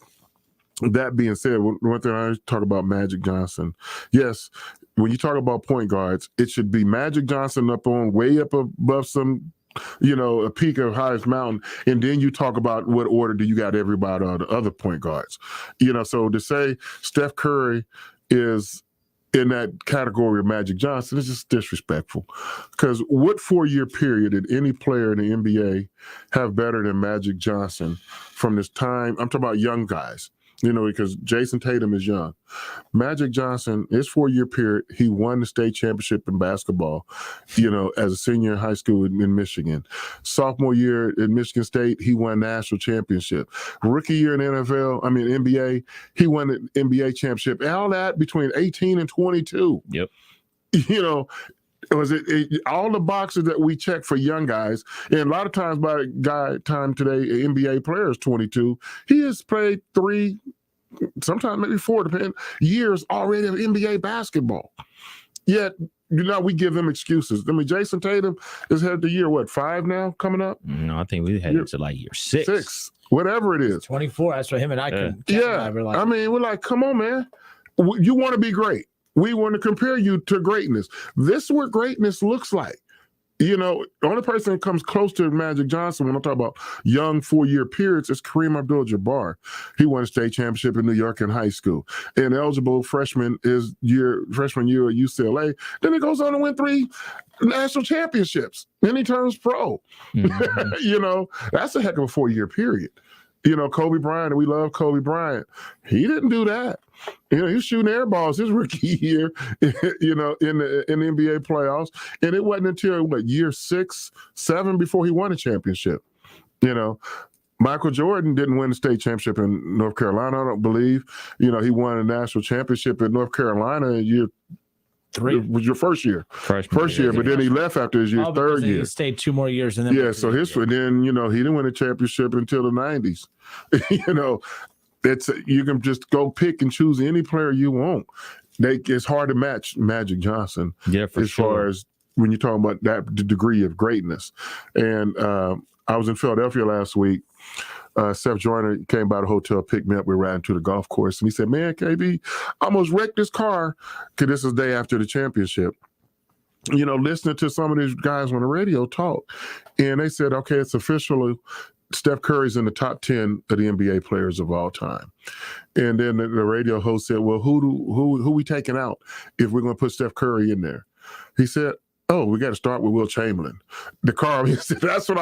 S31: that being said, one thing I talk about Magic Johnson. Yes, when you talk about point guards, it should be Magic Johnson way up above some, a peak of highest mountain, and then you talk about what order do you got everybody on the other point guards. So to say Steph Curry is in that category of Magic Johnson is just disrespectful. Because what 4-year period did any player in the NBA have better than Magic Johnson from this time? I'm talking about young guys. Because Jason Tatum is young. Magic Johnson, his 4-year period, he won the state championship in basketball, as a senior in high school in Michigan. Sophomore year in Michigan State, he won national championship. Rookie year in NBA, he won the NBA championship. And all that between 18 and 22.
S5: Yep.
S31: Was it all the boxes that we check for young guys? And a lot of times by time today, an NBA player is 22. He has played 3, sometimes maybe 4, depending, years already of NBA basketball. Yet, we give them excuses. Jason Tatum is headed to year, 5 now coming up?
S5: No, I think we headed to like year 6.
S31: 6, whatever it is.
S4: 24, that's what him and I can.
S31: Yeah, we're like, come on, man. You want to be great. We want to compare you to greatness. This is what greatness looks like. The only person that comes close to Magic Johnson when I talk about young 4-year periods is Kareem Abdul-Jabbar. He won a state championship in New York in high school. And eligible freshman year at UCLA. Then he goes on to win 3 national championships. Then he turns pro. That's a heck of a 4-year period. Kobe Bryant, and we love Kobe Bryant. He didn't do that. He was shooting air balls his rookie year, in the NBA playoffs. And it wasn't until, year 6, 7 before he won a championship. Michael Jordan didn't win the state championship in North Carolina, I don't believe. He won a national championship in North Carolina in year 3. It was your first year. First year, but then he left after his third year.
S4: He stayed 2 more years. And then
S31: so then, he didn't win a championship until the 90s. You can just go pick and choose any player you want. It's hard to match Magic Johnson.
S5: Yeah, for
S31: as
S5: sure.
S31: Far as when you're talking about that degree of greatness. And I was in Philadelphia last week. Seth Joyner came by the hotel, picked me up. We ran to the golf course, and he said, "Man, KB, I almost wrecked this car." Because this is the day after the championship. Listening to some of these guys on the radio talk, and they said, "Okay, it's official. Steph Curry's in the top 10 of the NBA players of all time." And then the radio host said, "Well, who we taking out if we're going to put Steph Curry in there?" He said, "Oh, we got to start with Will Chamberlain." The car, he said, "That's what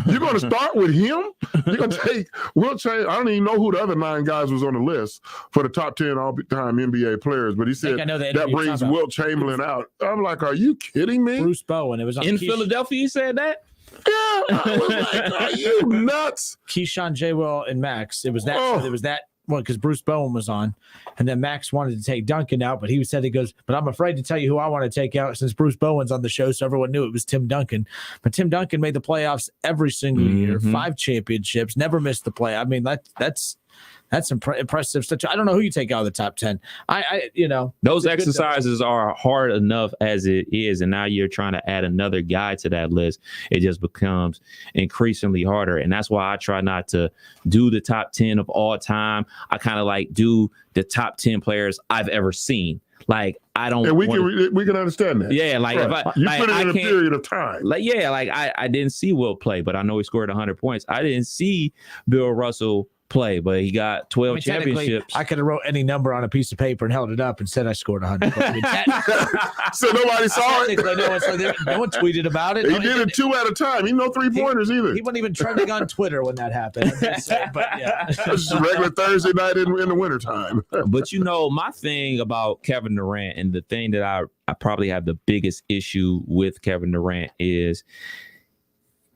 S31: you're going to start with him? You're going to take Will Chamberlain?" I don't even know who the other 9 guys was on the list for the top 10 all-time NBA players, but he said that brings Will Chamberlain out. I'm like, are you kidding me?
S4: Bruce Bowen. It was on
S5: in Philadelphia, you said that?
S31: Yeah, I was like, are you nuts?
S4: Keyshawn, J. Will, and Max. It was that. It was that one because Bruce Bowen was on, and then Max wanted to take Duncan out, but he said but I'm afraid to tell you who I want to take out since Bruce Bowen's on the show, so everyone knew it was Tim Duncan. But Tim Duncan made the playoffs every single year, 5 championships, never missed the play. I mean, that's impressive stuff. I don't know who you take out of the top 10.
S5: Those exercises are hard enough as it is, and now you're trying to add another guy to that list. It just becomes increasingly harder, and that's why I try not to do the top 10 of all time. I kind of do the top 10 players I've ever seen. Like, I don't.
S31: And we can understand that.
S5: Yeah, like
S31: right.
S5: if
S31: you put it in a period of time.
S5: Like, yeah, like I didn't see Will play, but I know he scored 100 points. I didn't see Bill Russell play, but he got 12 championships.
S4: I could have wrote any number on a piece of paper and held it up and said I scored 100.
S31: So nobody saw it.
S4: No one tweeted about it.
S31: He did it 2 at a time. He no 3-pointers either.
S4: He wasn't even trending on Twitter when that happened. But yeah,
S31: it's a regular Thursday night in the wintertime.
S5: But my thing about Kevin Durant, and the thing that I probably have the biggest issue with Kevin Durant is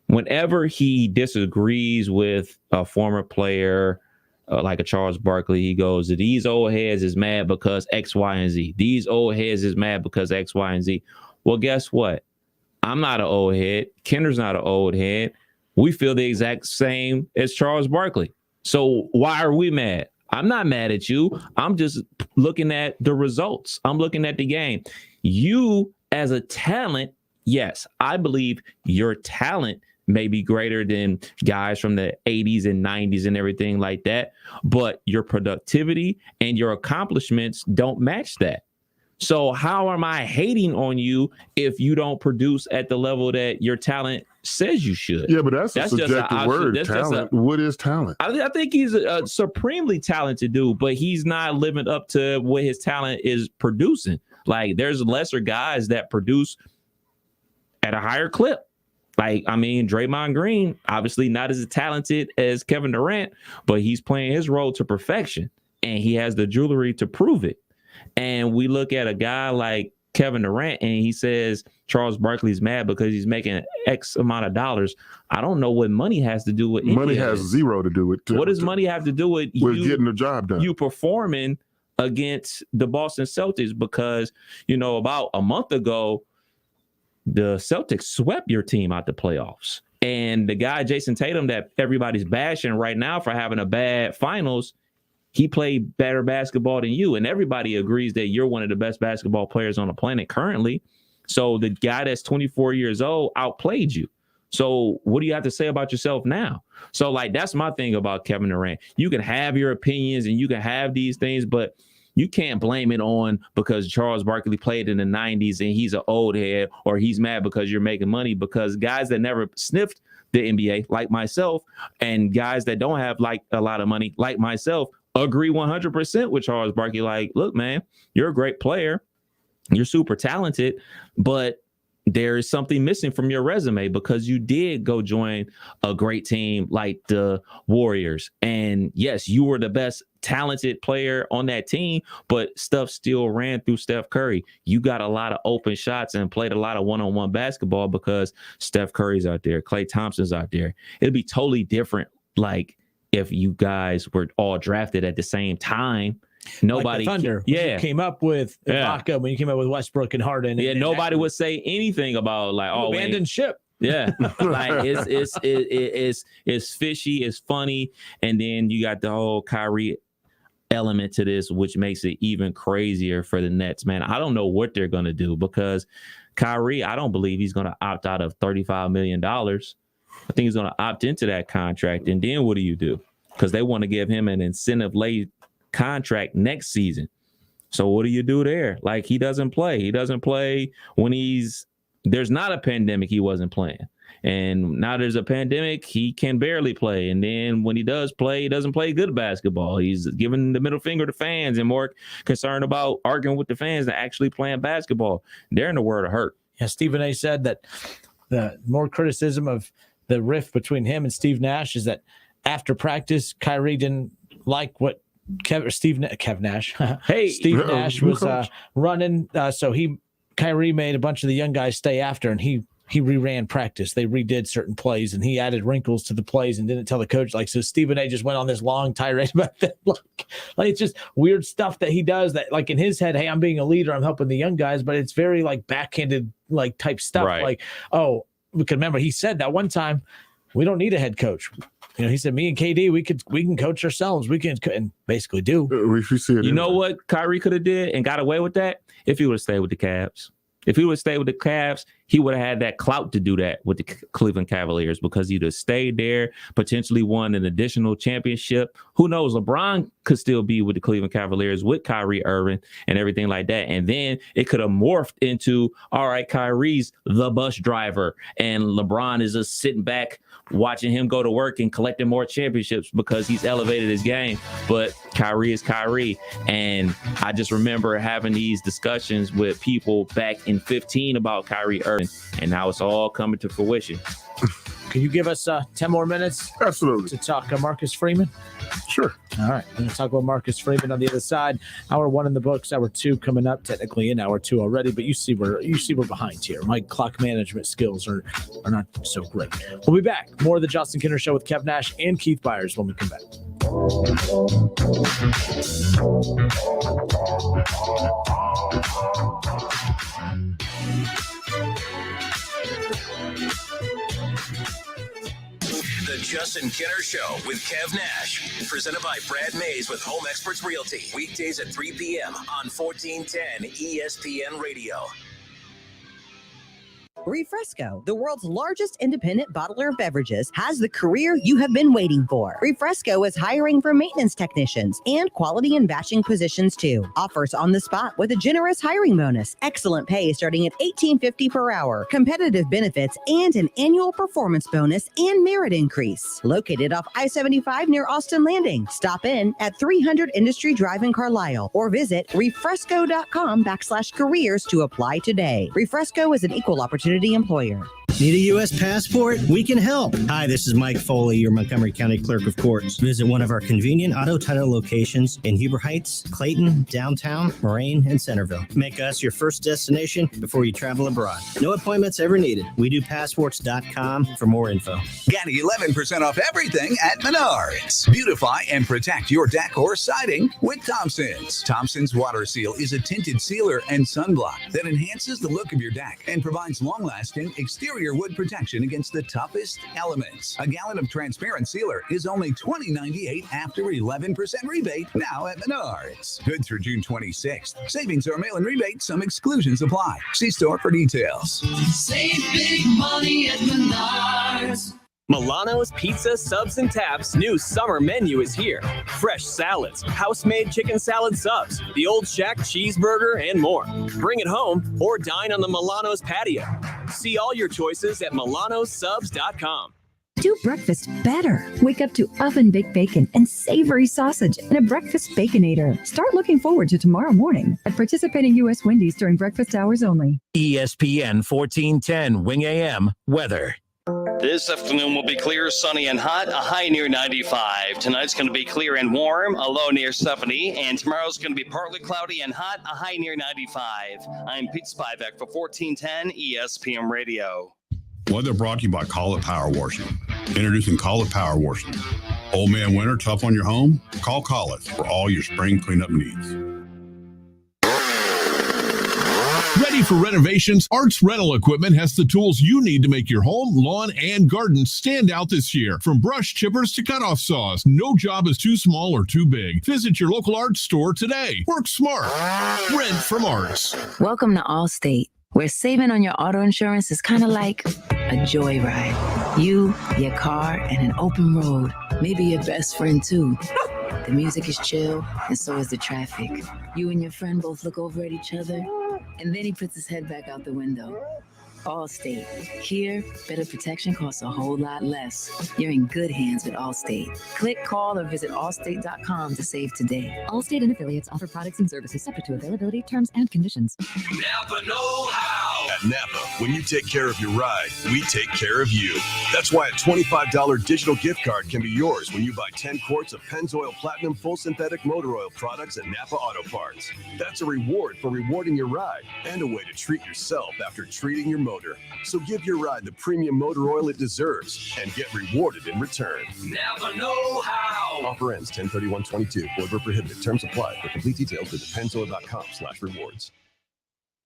S5: whenever he disagrees with a former player like a Charles Barkley, he goes, these old heads is mad because X, Y, and Z. These old heads is mad because X, Y, and Z. Well, guess what? I'm not an old head. Kenner's not an old head. We feel the exact same as Charles Barkley. So why are we mad? I'm not mad at you. I'm just looking at the results. I'm looking at the game. You as a talent, yes, I believe your talent may be greater than guys from the 80s and 90s and everything like that, but your productivity and your accomplishments don't match that. So how am I hating on you if you don't produce at the level that your talent says you should?
S31: Yeah, but that's a subjective word, talent. What is talent?
S5: I think he's a supremely talented dude, but he's not living up to what his talent is producing. Like, there's lesser guys that produce at a higher clip. Like, I mean, Draymond Green, obviously not as talented as Kevin Durant, but he's playing his role to perfection, and he has the jewelry to prove it. And we look at a guy like Kevin Durant, and he says Charles Barkley's mad because he's making X amount of dollars. I don't know what money has to do with it.
S31: Money has zero to do with it.
S5: What does money have to do with you
S31: getting the job done? You
S5: performing against the Boston Celtics, because, about a month ago, the Celtics swept your team out the playoffs. And the guy, Jason Tatum, that everybody's bashing right now for having a bad finals, he played better basketball than you. And everybody agrees that you're one of the best basketball players on the planet currently. So the guy that's 24 years old outplayed you. So what do you have to say about yourself now? So, like, that's my thing about Kevin Durant. You can have your opinions and you can have these things, but you can't blame it on because Charles Barkley played in the 90s and he's an old head, or he's mad because you're making money, because guys that never sniffed the NBA, like myself, and guys that don't have like a lot of money, like myself, agree 100% with Charles Barkley. Like, look, man, you're a great player. You're super talented, but there is something missing from your resume because you did go join a great team like the Warriors. And yes, you were the best talented player on that team, but stuff still ran through Steph Curry. You got a lot of open shots and played a lot of one-on-one basketball because Steph Curry's out there, Klay Thompson's out there. It'd be totally different, like, if you guys were all drafted at the same time. Nobody,
S4: like the Thunder,
S5: yeah,
S4: came up with Ibaka, when you came up with Westbrook and Harden.
S5: Yeah, nobody would say anything about like,
S4: abandoned ship.
S5: Yeah, like it's fishy, it's funny, and then you got the whole Kyrie element to this, which makes it even crazier for the Nets. Man, I don't know what they're gonna do, because Kyrie, I don't believe he's gonna opt out of $35 million. I think he's gonna opt into that contract, and then what do you do? Because they want to give him an incentive-laden contract next season. So what do you do there? Like, he doesn't play. He doesn't play when there's not a pandemic, he wasn't playing. And now there's a pandemic, he can barely play. And then when he does play, he doesn't play good basketball. He's giving the middle finger to fans and more concerned about arguing with the fans than actually playing basketball. They're in the world of hurt.
S4: Yeah, Stephen A. said that the more criticism of the rift between him and Steve Nash is that after practice, Kyrie didn't like what Kev Nash. Steve Nash was running. So Kyrie made a bunch of the young guys stay after, and he reran practice. They redid certain plays, and he added wrinkles to the plays and didn't tell the coach. Like, so Stephen A. just went on this long tirade about that. Like it's just weird stuff that he does that, like, in his head, hey, I'm being a leader, I'm helping the young guys, but it's very like backhanded, like, type stuff. Right. Like, oh, we can remember he said that one time, we don't need a head coach. He said, me and KD, we can coach ourselves. We can, and basically do.
S5: You know what Kyrie could have did and got away with that? If he would have stayed with the Cavs. If he would have stayed with the Cavs, he would have had that clout to do that with the Cleveland Cavaliers because he'd have stayed there, potentially won an additional championship. Who knows? LeBron could still be with the Cleveland Cavaliers with Kyrie Irving and everything like that. And then it could have morphed into, all right, Kyrie's the bus driver and LeBron is just sitting back watching him go to work and collecting more championships because he's elevated his game. But Kyrie is Kyrie. And I just remember having these discussions with people back in 15 about Kyrie Irving, and now it's all coming to fruition.
S4: Can you give us 10 more minutes?
S31: Absolutely.
S4: To talk Marcus Freeman?
S31: Sure.
S4: All right. I'm going to talk about Marcus Freeman on the other side. Hour 1 in the books, hour 2 coming up, technically in hour 2 already, but you see we're behind here. My clock management skills are not so great. We'll be back. More of the Justin Kinner Show with Kev Nash and Keith Byers when we come back.
S3: The Justin Kinner Show with Kev Nash, presented by Brad Mays with Home Experts Realty. Weekdays at 3 p.m. on 1410 ESPN Radio.
S7: Refresco, the world's largest independent bottler of beverages, has the career you have been waiting for. Refresco is hiring for maintenance technicians and quality and batching positions too. Offers on the spot with a generous hiring bonus. Excellent pay starting at $18.50 per hour. Competitive benefits and an annual performance bonus and merit increase. Located off I-75 near Austin Landing. Stop in at 300 Industry Drive in Carlisle or visit refresco.com/careers to apply today. Refresco is an equal opportunity employer.
S8: Need a U.S. passport? We can help. Hi, this is Mike Foley, your Montgomery County Clerk of Courts. Visit one of our convenient auto title locations in Huber Heights, Clayton, downtown, Moraine, and Centerville. Make us your first destination before you travel abroad. No appointments ever needed. We do passports.com for more info.
S9: Get 11% off everything at Menards. Beautify and protect your deck or siding with Thompson's. Thompson's Water Seal is a tinted sealer and sunblock that enhances the look of your deck and provides long-lasting exterior wood protection against the toughest elements. A gallon of transparent sealer is only $20.98 after 11% rebate now at Menards. Good through June 26th. Savings are mail-in rebate. Some exclusions apply. See store for details.
S15: Save big money at Menards.
S16: Milano's Pizza, Subs, and Taps' new summer menu is here. Fresh salads, house-made chicken salad subs, the Old Shack cheeseburger, and more. Bring it home or dine on the Milano's patio. See all your choices at milanosubs.com.
S18: Do breakfast better. Wake up to oven-baked bacon and savory sausage in a breakfast Baconator. Start looking forward to tomorrow morning at participating U.S. Wendy's during breakfast hours only.
S3: ESPN 1410 Wing AM weather.
S10: This afternoon will be clear, sunny, and hot, a high near 95. Tonight's going to be clear and warm, a low near 70. And tomorrow's going to be partly cloudy and hot, a high near 95. I'm Pete Spivak for 1410 ESPN Radio.
S21: Weather brought to you by Call It Power Washing. Introducing Call It Power Washing. Old man winter tough on your home? Call It for all your spring cleanup needs.
S1: Ready for renovations? Arts Rental Equipment has the tools you need to make your home, lawn, and garden stand out this year. From brush chippers to cutoff saws, no job is too small or too big. Visit your local Arts store today. Work smart. Rent from Arts.
S25: Welcome to Allstate, where saving on your auto insurance is kind of like a joyride. You, your car, and an open road. Maybe your best friend, too. The music is chill, and so is the traffic. You and your friend both look over at each other, and then he puts his head back out the window. Allstate. Here, better protection costs a whole lot less. You're in good hands with Allstate. Click, call, or visit allstate.com to save today.
S18: Allstate and affiliates offer products and services subject to availability, terms, and conditions.
S15: Napa know-how.
S26: At Napa, when you take care of your ride, we take care of you. That's why a $25 digital gift card can be yours when you buy 10 quarts of Pennzoil Platinum Full Synthetic Motor Oil products at Napa Auto Parts. That's a reward for rewarding your ride and a way to treat yourself after treating your motor. So give your ride the premium motor oil it deserves and get rewarded in return.
S15: Napa know-how.
S26: Offer ends 10/31/22. Void where prohibited. Terms apply. For complete details, visit pennzoil.com/rewards.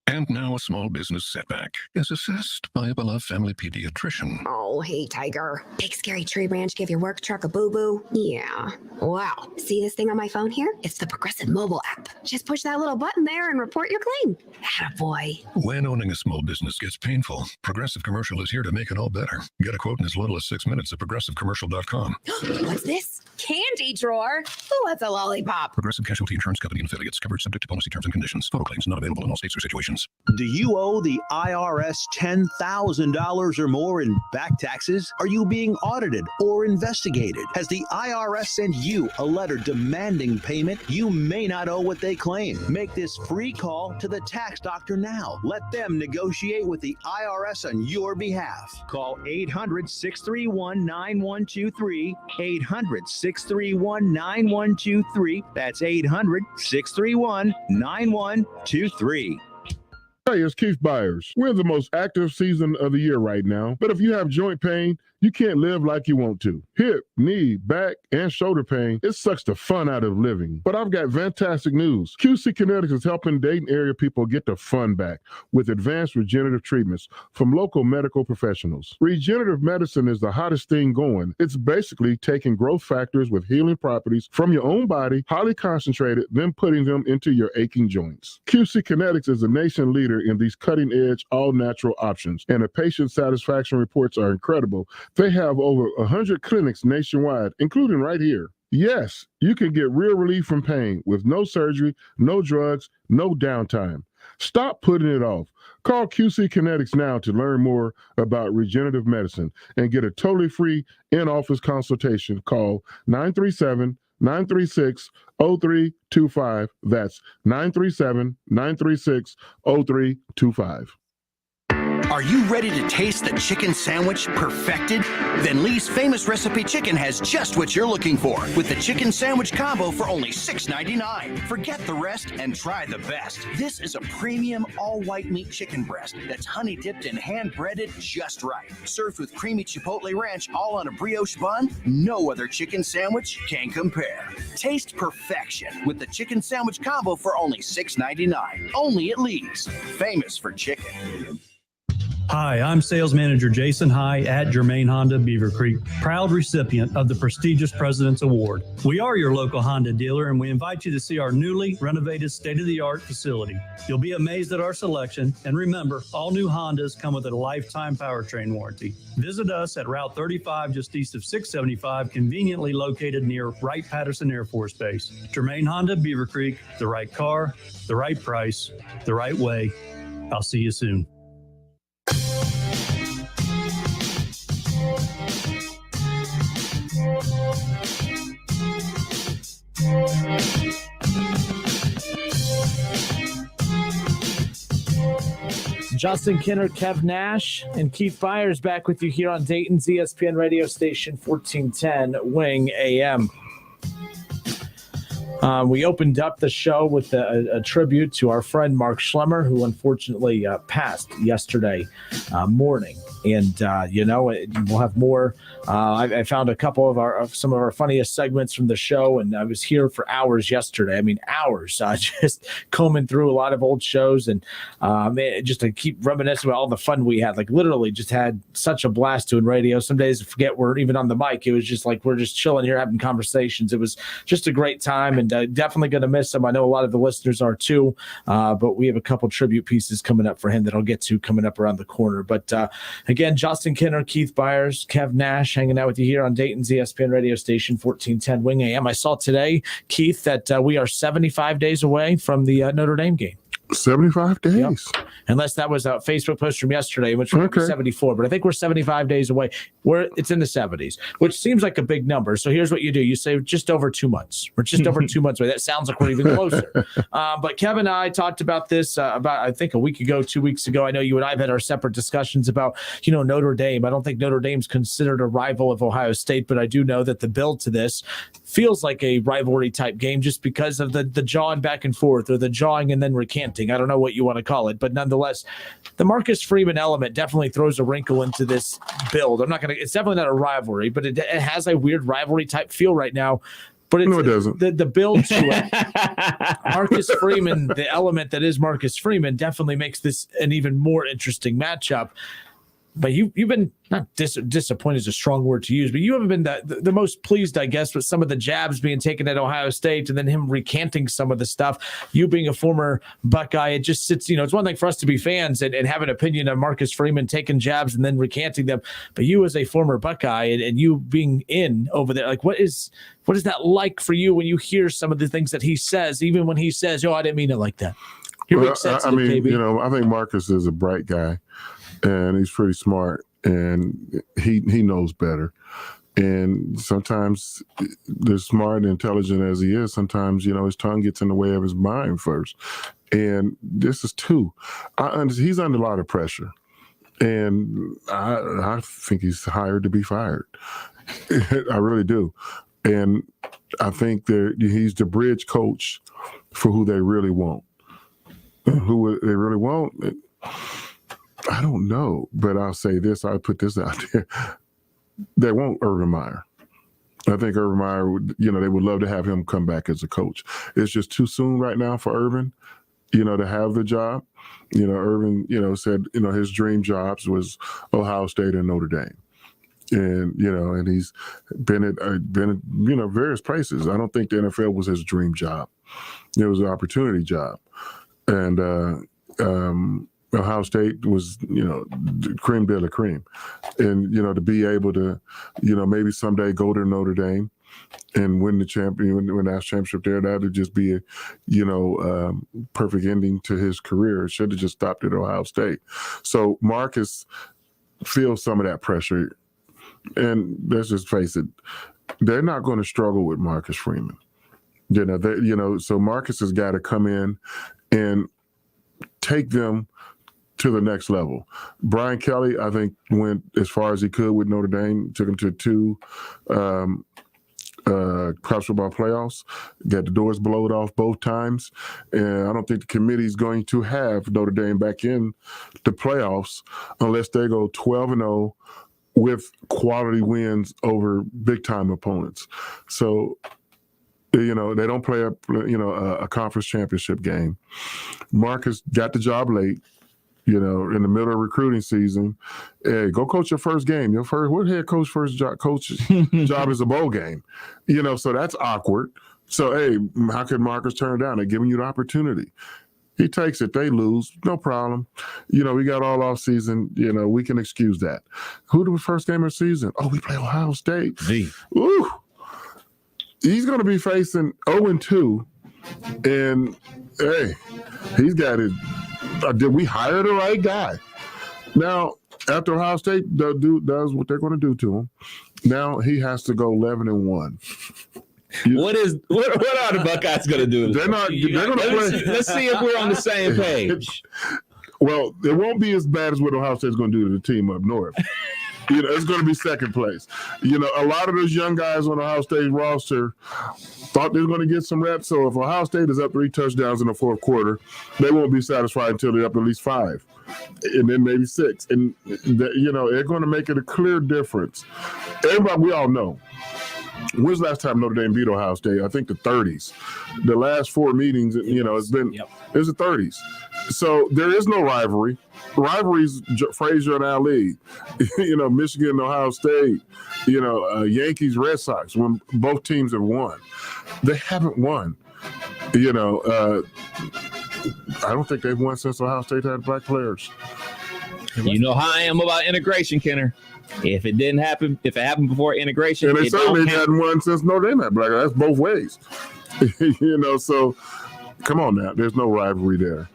S2: And now a small business setback is assessed by a beloved family pediatrician.
S22: Oh, hey, Tiger. Big scary tree branch give your work truck a boo-boo? Yeah. Wow. See this thing on my phone here? It's the Progressive mobile app. Just push that little button there and report your claim. Attaboy.
S2: When owning a small business gets painful, Progressive Commercial is here to make it all better. Get a quote in as little as 6 minutes at progressivecommercial.com.
S22: What's this? Candy drawer? Who wants a lollipop?
S2: Progressive Casualty Insurance Company and affiliates. Covered subject to policy terms and conditions. Photo claims not available in all states or situations.
S11: Do you owe the IRS $10,000 or more in back taxes? Are you being audited or investigated? Has the IRS sent you a letter demanding payment? You may not owe what they claim. Make this free call to the tax doctor now. Let them negotiate with the IRS on your behalf. Call 800-631-9123. 800-631-9123. That's 800-631-9123.
S31: Hey, it's Keith Byers. We're in the most active season of the year right now, but if you have joint pain, you can't live like you want to. Hip, knee, back, and shoulder pain, it sucks the fun out of living. But I've got fantastic news. QC Kinetics is helping Dayton area people get the fun back with advanced regenerative treatments from local medical professionals. Regenerative medicine is the hottest thing going. It's basically taking growth factors with healing properties from your own body, highly concentrated, then putting them into your aching joints. QC Kinetics is a nation leader in these cutting-edge, all-natural options, and the patient satisfaction reports are incredible. They have over 100 clinics nationwide, including right here. Yes, you can get real relief from pain with no surgery, no drugs, no downtime. Stop putting it off. Call QC Kinetics now to learn more about regenerative medicine and get a totally free in-office consultation. Call 937-936-0325. That's 937-936-0325.
S12: Are you ready to taste the chicken sandwich perfected? Then Lee's Famous Recipe Chicken has just what you're looking for with the chicken sandwich combo for only $6.99. Forget the rest and try the best. This is a premium all-white meat chicken breast that's honey dipped and hand breaded just right. Served with creamy chipotle ranch all on a brioche bun, no other chicken sandwich can compare. Taste perfection with the chicken sandwich combo for only $6.99. Only at Lee's. Famous for chicken.
S13: Hi, I'm Sales Manager Jason High at Germain Honda Beaver Creek, proud recipient of the prestigious President's Award. We are your local Honda dealer, and we invite you to see our newly renovated state-of-the-art facility. You'll be amazed at our selection, and remember, all new Hondas come with a lifetime powertrain warranty. Visit us at Route 35, just east of 675, conveniently located near Wright-Patterson Air Force Base. Germain Honda Beaver Creek, the right car, the right price, the right way. I'll see you soon.
S4: Justin Kinner, Kev Nash, and Keith Byers back with you here on Dayton's ESPN radio station 1410 Wing AM. We opened up the show with a tribute to our friend Mark Schlemmer, who unfortunately passed yesterday morning. And, we'll have more. I found a couple of some of our funniest segments from the show, and I was here for hours yesterday. I mean, hours, just combing through a lot of old shows and just to keep reminiscing about all the fun we had. Like, literally just had such a blast doing radio. Some days I forget we're even on the mic. It was just like we're just chilling here having conversations. It was just a great time, and definitely going to miss him. I know a lot of the listeners are too, but we have a couple tribute pieces coming up for him that I'll get to coming up around the corner. But again, Justin Kinner, Keith Byers, Kev Nash hanging out with you here on Dayton's ESPN radio station 1410 Wing AM. I saw today, Keith, that we are 75 days away from the Notre Dame game.
S31: 75 days.
S4: Yep. Unless that was a Facebook post from yesterday, which was 74, but I think we're 75 days away. It's in the 70s, which seems like a big number. So here's what you do. You say just over 2 months. We're just over 2 months away. That sounds like we're even closer. But Kevin and I talked about this about, I think, a week ago, 2 weeks ago. I know you and I have had our separate discussions about, Notre Dame. I don't think Notre Dame's considered a rival of Ohio State, but I do know that the build to this feels like a rivalry type game just because of the jawing back and forth, or the jawing and then recanting. I don't know what you want to call it, but nonetheless, the Marcus Freeman element definitely throws a wrinkle into this build. It's definitely not a rivalry, but it has a weird rivalry type feel right now. But it's,
S31: no, it doesn't.
S4: The build to it. Marcus Freeman, the element that is Marcus Freeman, definitely makes this an even more interesting matchup. But you've been not disappointed is a strong word to use, but you haven't been the most pleased, I guess, with some of the jabs being taken at Ohio State and then him recanting some of the stuff. You being a former Buckeye, it just sits, it's one thing for us to be fans and have an opinion on Marcus Freeman taking jabs and then recanting them. But you as a former Buckeye and you being in over there, like what is that like for you when you hear some of the things that he says, even when he says, "Oh, I didn't mean it like that." You're being sensitive, baby.
S31: I think Marcus is a bright guy. And he's pretty smart, and he knows better. And sometimes, as smart and intelligent as he is, sometimes his tongue gets in the way of his mind first. And this is two. He's under a lot of pressure, and I think he's hired to be fired. I really do. And I think that he's the bridge coach for who they really want. Who they really want. I don't know, but I'll say this. I'll put this out there. They want Urban Meyer. I think Urban Meyer would, they would love to have him come back as a coach. It's just too soon right now for Urban, to have the job. Urban, said, his dream jobs was Ohio State and Notre Dame. And, and he's been at various places. I don't think the NFL was his dream job. It was an opportunity job. And, Ohio State was, cream de la cream. And, to be able to, maybe someday go to Notre Dame and win the national championship there, that would just be a, perfect ending to his career. It should have just stopped at Ohio State. So Marcus feels some of that pressure. And let's just face it, they're not going to struggle with Marcus Freeman. So Marcus has got to come in and take them to the next level. Brian Kelly, I think, went as far as he could with Notre Dame, took him to 2 college football playoffs, got the doors blown off both times. And I don't think the committee is going to have Notre Dame back in the playoffs unless they go 12-0 with quality wins over big-time opponents. So, they don't play a conference championship game. Marcus got the job late. In the middle of recruiting season, hey, go coach your first game. What head coach first job is a bowl game, so that's awkward. So, hey, how could Marcus turn down? They're giving you the opportunity. He takes it. They lose. No problem. We got all off season. We can excuse that. Who do we first game of the season? Oh, we play Ohio State. Ooh. He's going to be facing 0-2. And, hey, he's got it. Did we hire the right guy? Now, after Ohio State does what they're going to do to him, now he has to go 11-1.
S5: What are the Buckeyes going to do?
S31: They're going to play.
S5: Let's see if we're on the same page.
S31: Well, it won't be as bad as what Ohio State's going to do to the team up north. It's going to be second place. A lot of those young guys on Ohio State's roster thought they were going to get some reps. So if Ohio State is up 3 touchdowns in the fourth quarter, they won't be satisfied until they're up at least 5, and then maybe 6. And they're going to make it a clear difference. Everybody, we all know. When's the last time Notre Dame beat Ohio State? I think the 30s. The last 4 meetings, it's the 30s. So there is no rivalry. Rivalries, Frazier and Ali, Michigan, Ohio State, Yankees, Red Sox, when both teams have won. They haven't won. I don't think they've won since Ohio State had black players.
S5: You know how I am about integration, Kenner. If it didn't happen, if it happened before integration,
S31: and they certainly hadn't won since Notre Dame had black. That's both ways. So come on now. There's no rivalry there.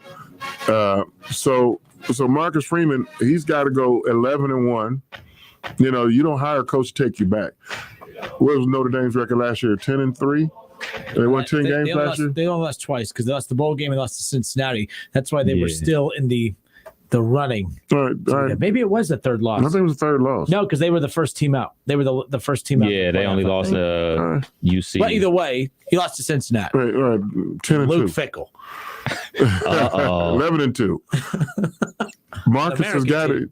S31: So Marcus Freeman, he's got to go 11-1. You don't hire a coach to take you back. What was Notre Dame's record last year? 10-3. They won 10 games last year.
S4: They only lost twice because they lost the bowl game and lost to Cincinnati. That's why they were still in the running.
S31: All right.
S4: Maybe it was the third loss.
S31: I think it was the third loss.
S4: No, because they were the first team out. They were the first team out.
S5: Yeah, they only lost UC.
S4: But either way, he lost to Cincinnati.
S31: Right. 10-2.
S4: Luke Fickell.
S31: 11-2. Marcus has got it.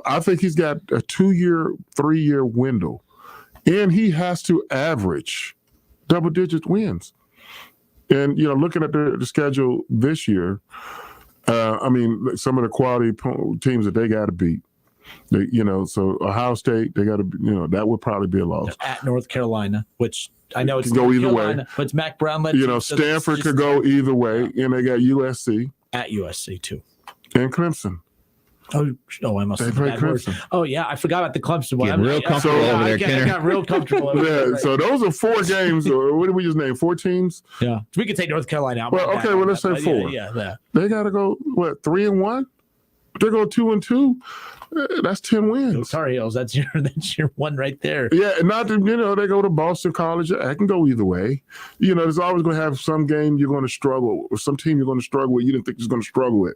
S31: I think he's got a 2-year, 3-year window, and he has to average double-digit wins. And, looking at the schedule this year, some of the quality teams that they got to beat. So Ohio State, they got to, that would probably be a loss.
S4: At North Carolina, which I know it's
S31: go
S4: North
S31: either
S4: Carolina,
S31: way.
S4: but it's Mac Brown.
S31: Stanford could go either way, and they got USC.
S4: At USC, too.
S31: And Clemson.
S4: Oh, I must
S31: They
S4: have
S31: play
S4: bad words.
S31: Clemson.
S4: Oh, yeah, I forgot about the Clemson one.
S6: Getting real comfortable over there, Kenner.
S4: I got real comfortable over there.
S31: Yeah, so those are 4 games, or what did we just name? 4 teams?
S4: Yeah. We could take North Carolina out.
S31: Well, okay, let's say 4.
S4: Yeah.
S31: They got to go, 3-1? They go 2-2. That's 10 wins.
S4: Tar Heels, that's your one right there.
S31: Yeah, and not to, they go to Boston College. I can go either way. There's always going to have some game you're going to struggle, or some team you're going to struggle with you didn't think you're going to struggle with.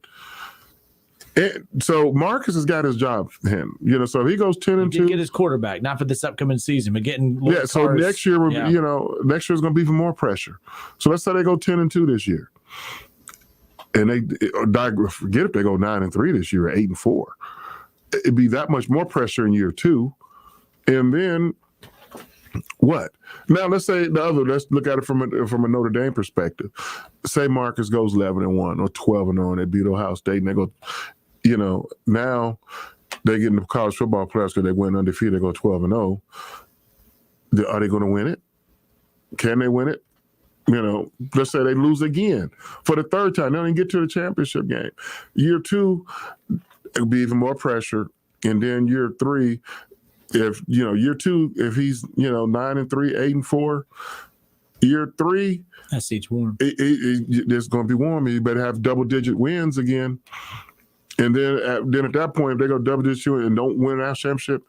S31: And so Marcus has got his job for him. So if he goes 10-2,
S4: get his quarterback, not for this upcoming season, but getting
S31: so next year, next year's going to be even more pressure. So let's say they go 10-2 this year, and forget if they go 9-3 this year, or 8-4. It'd be that much more pressure in year 2, and then what? Now let's say let's look at it from a Notre Dame perspective. Say Marcus goes 11-1 or 12-0, and they beat Ohio State, and they go, now they get into college football playoffs because they went undefeated. They go 12-0. Are they going to win it? Can they win it? Let's say they lose again for the 3rd time. They don't even get to the championship game. Year 2, it'll be even more pressure. And then year 3, year 2, if he's, 9-3, 8-4, year 3,
S4: that seat's warm.
S31: It's going to be warm. You better have double-digit wins again. And then at that point, if they go double-digit and don't win our championship,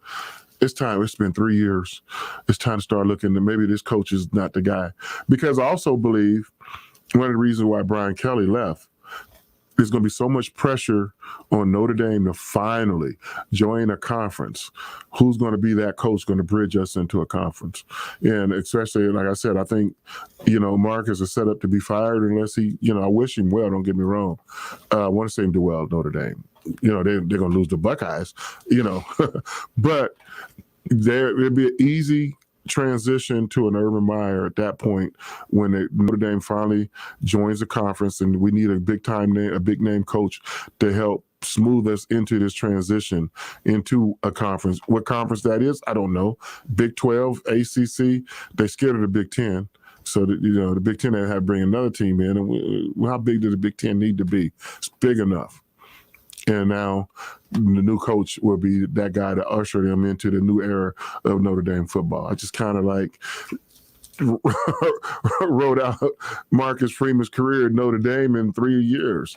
S31: it's time. It's been 3 years. It's time to start looking at maybe this coach is not the guy. Because I also believe one of the reasons why Brian Kelly left, there's going to be so much pressure on Notre Dame to finally join a conference. Who's going to be that coach going to bridge us into a conference? And especially, like I said, I think, Marcus is set up to be fired unless he, I wish him well, don't get me wrong. I want to see him do well at Notre Dame. They're going to lose the Buckeyes, but it'd be an easy transition to an Urban Meyer at that point when Notre Dame finally joins the conference, and we need a big name coach to help smooth us into this transition into a conference. What conference that is, I don't know. Big 12, ACC, they're scared of the Big 10. So the Big 10 they have to bring another team in. And how big does the Big 10 need to be? It's big enough. And now the new coach will be that guy to usher them into the new era of Notre Dame football. I just kind of wrote out Marcus Freeman's career at Notre Dame in 3 years.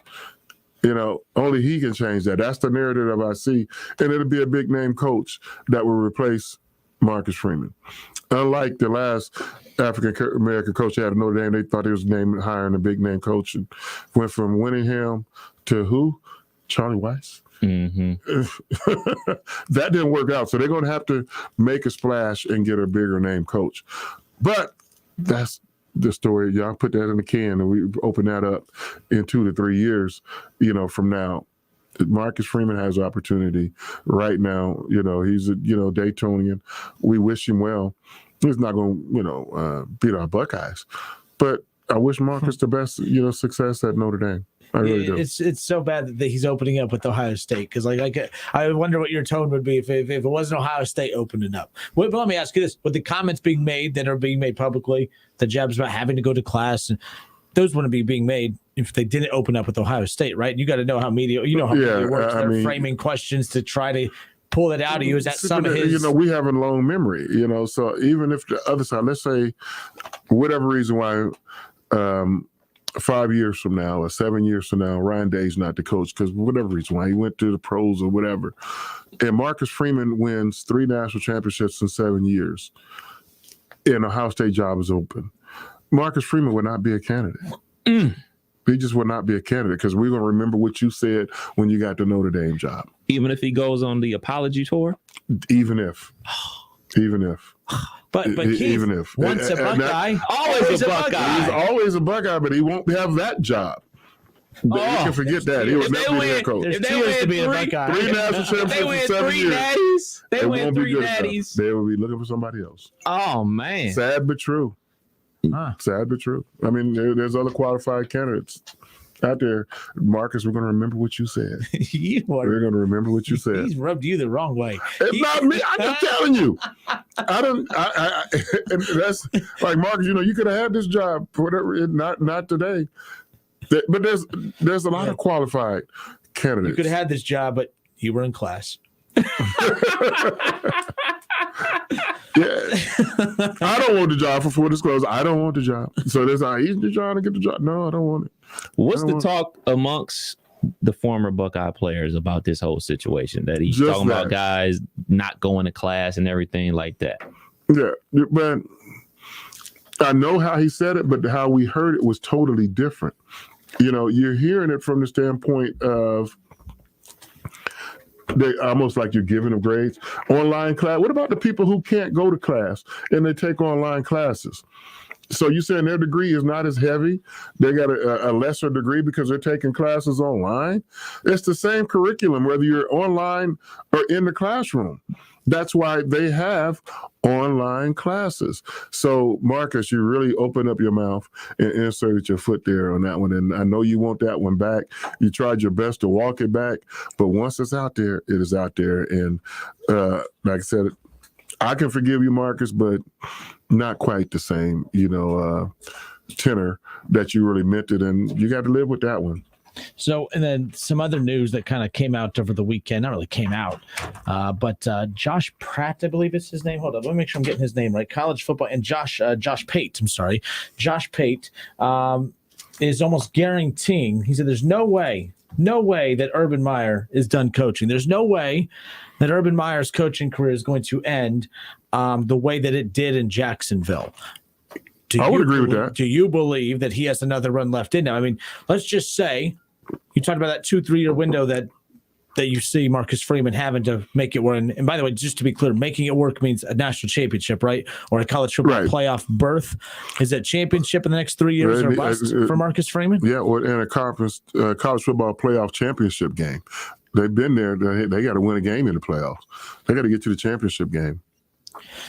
S31: Only he can change that. That's the narrative I see. And it'll be a big name coach that will replace Marcus Freeman. Unlike the last African-American coach they had at Notre Dame, they thought he was hiring a big name coach and went from Winningham to who? Charlie Weiss.
S5: Mm-hmm.
S31: That didn't work out. So they're going to have to make a splash and get a bigger name coach. But that's the story. Y'all put that in the can and we open that up in 2 to 3 years, from now. Marcus Freeman has opportunity right now. He's a, Daytonian. We wish him well. He's not going to, beat our Buckeyes. But I wish Marcus the best, success at Notre Dame. I really do.
S4: It's so bad that he's opening up with Ohio State because I wonder what your tone would be if it wasn't Ohio State opening up. But let me ask you this: with the comments being made that are being made publicly, the jabs about having to go to class, and those wouldn't be being made if they didn't open up with Ohio State, right? You got to know how media, how media works. They're framing questions to try to pull it out of you. Is that some of his?
S31: We have a long memory, So even if the other side, let's say, whatever reason why. 5 years from now or 7 years from now, Ryan Day's not the coach because whatever reason why he went to the pros or whatever, and Marcus Freeman wins 3 national championships in 7 years, and Ohio State job is open, Marcus Freeman would not be a candidate. He just would not be a candidate because we're going to remember what you said when you got the Notre Dame job.
S5: Even if he goes on the apology tour?
S31: Even if.
S4: But Keith,
S31: even if
S4: once a Buckeye, always a Buckeye.
S31: He's always a Buckeye, but he won't have that job. You can forget that. He was never be head coach.
S4: If they win
S31: 3 national championships in 7 years.
S4: They win 3 natties.
S31: They will be looking for somebody else.
S5: Oh man,
S31: sad but true. Sad but true. I mean, there's other qualified candidates out there. Marcus, we're going to remember what you said. We're going to remember what you said.
S4: He's rubbed you the wrong way.
S31: It's not me. I'm just telling you. And that's like, Marcus, you could have had this job, whatever. Not today. But there's a lot of qualified candidates.
S4: You could have had this job, but you were in class.
S31: Yeah, I don't want the job for full disclosure. I don't want the job. So there's he's trying to get the job. No, I don't want it.
S5: What's the talk amongst the former Buckeye players about this whole situation? That he's talking about guys not going to class and everything like that.
S31: Yeah, but I know how he said it, but how we heard it was totally different. You're hearing it from the standpoint of they almost like you're giving them grades. Online class. What about the people who can't go to class and they take online classes? So you saying their degree is not as heavy? They got a lesser degree because they're taking classes online? It's the same curriculum, whether you're online or in the classroom. That's why they have online classes. So, Marcus, you really opened up your mouth and inserted your foot there on that one. And I know you want that one back. You tried your best to walk it back. But once it's out there, it is out there. And like I said, I can forgive you, Marcus, but not quite the same, tenor that you really meant it. And you got to live with that one.
S4: So, and then some other news that kind of came out over the weekend, not really came out, but Josh Pratt, I believe is his name. Hold on, let me make sure I'm getting his name right. College football, and Josh Pate, Josh Pate is almost guaranteeing, he said there's no way that Urban Meyer is done coaching. There's no way that Urban Meyer's coaching career is going to end the way that it did in Jacksonville.
S31: I would agree with that.
S4: Do you believe that he has another run left in him? I mean, let's just say you talked about that 2-3 year window that you see Marcus Freeman having to make it work. And by the way, just to be clear, making it work means a national championship, right? Or a college football playoff berth. Is that championship in the next 3 years or bust for Marcus Freeman?
S31: Yeah, or in a college football playoff championship game. They've been there. They got to win a game in the playoffs. They got to get to the championship game.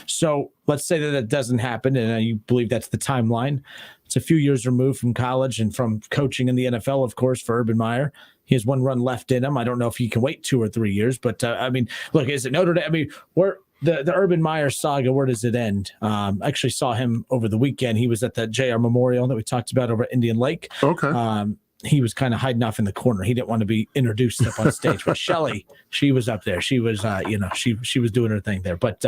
S4: So let's say that doesn't happen, and you believe that's the timeline. It's a few years removed from college and from coaching in the NFL, of course, for Urban Meyer. He has one run left in him. I don't know if he can wait 2 or 3 years, but I mean, look, is it Notre Dame? I mean, where the Urban Meyer saga, where does it end? I actually saw him over the weekend. He was at the JR Memorial that we talked about over at Indian Lake.
S31: Okay.
S4: He was kind of hiding off in the corner. He didn't want to be introduced up on stage. But Shelly, she was up there. She was, she was doing her thing there. But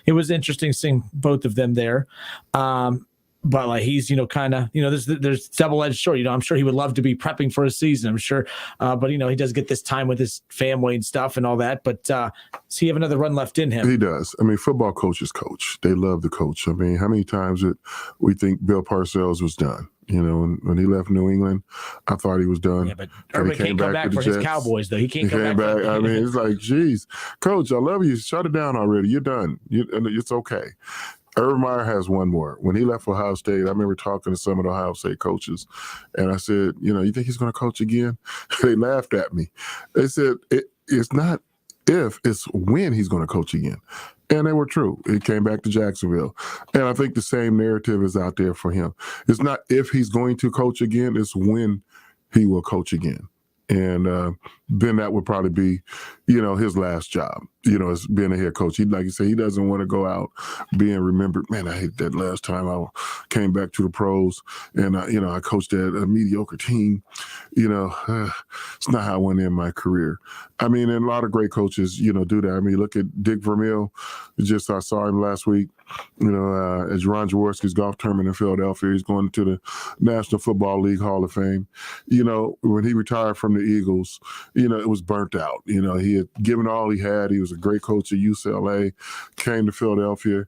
S4: it was interesting seeing both of them there. But like he's, kind of, there's double-edged sword. I'm sure he would love to be prepping for a season. I'm sure, but he does get this time with his family and stuff and all that. But does he have another run left in him?
S31: He does. I mean, football coaches coach. They love the coach. I mean, how many times did we think Bill Parcells was done? When he left New England, I thought he was done.
S4: Yeah, but Urban can't come back for his Cowboys, though. He can't come back.
S31: I mean, it's like, geez, Coach, I love you. Shut it down already. You're done. It's okay. Urban Meyer has one more. When he left Ohio State, I remember talking to some of the Ohio State coaches, and I said, you think he's going to coach again? They laughed at me. They said, it's not if, it's when he's going to coach again. And they were true. It came back to Jacksonville. And I think the same narrative is out there for him. It's not if he's going to coach again, it's when he will coach again. And then that would probably be, his last job, as being a head coach. Like you say, he doesn't want to go out being remembered. Man, I hate that last time I came back to the pros and, I coached a mediocre team. It's not how I went in my career. I mean, and a lot of great coaches, do that. I mean, look at Dick Vermeil. I saw him last week, at Ron Jaworski's golf tournament in Philadelphia. He's going to the National Football League Hall of Fame. When he retired from the Eagles, it was burnt out. He had given all he had. He was a great coach at UCLA, came to Philadelphia,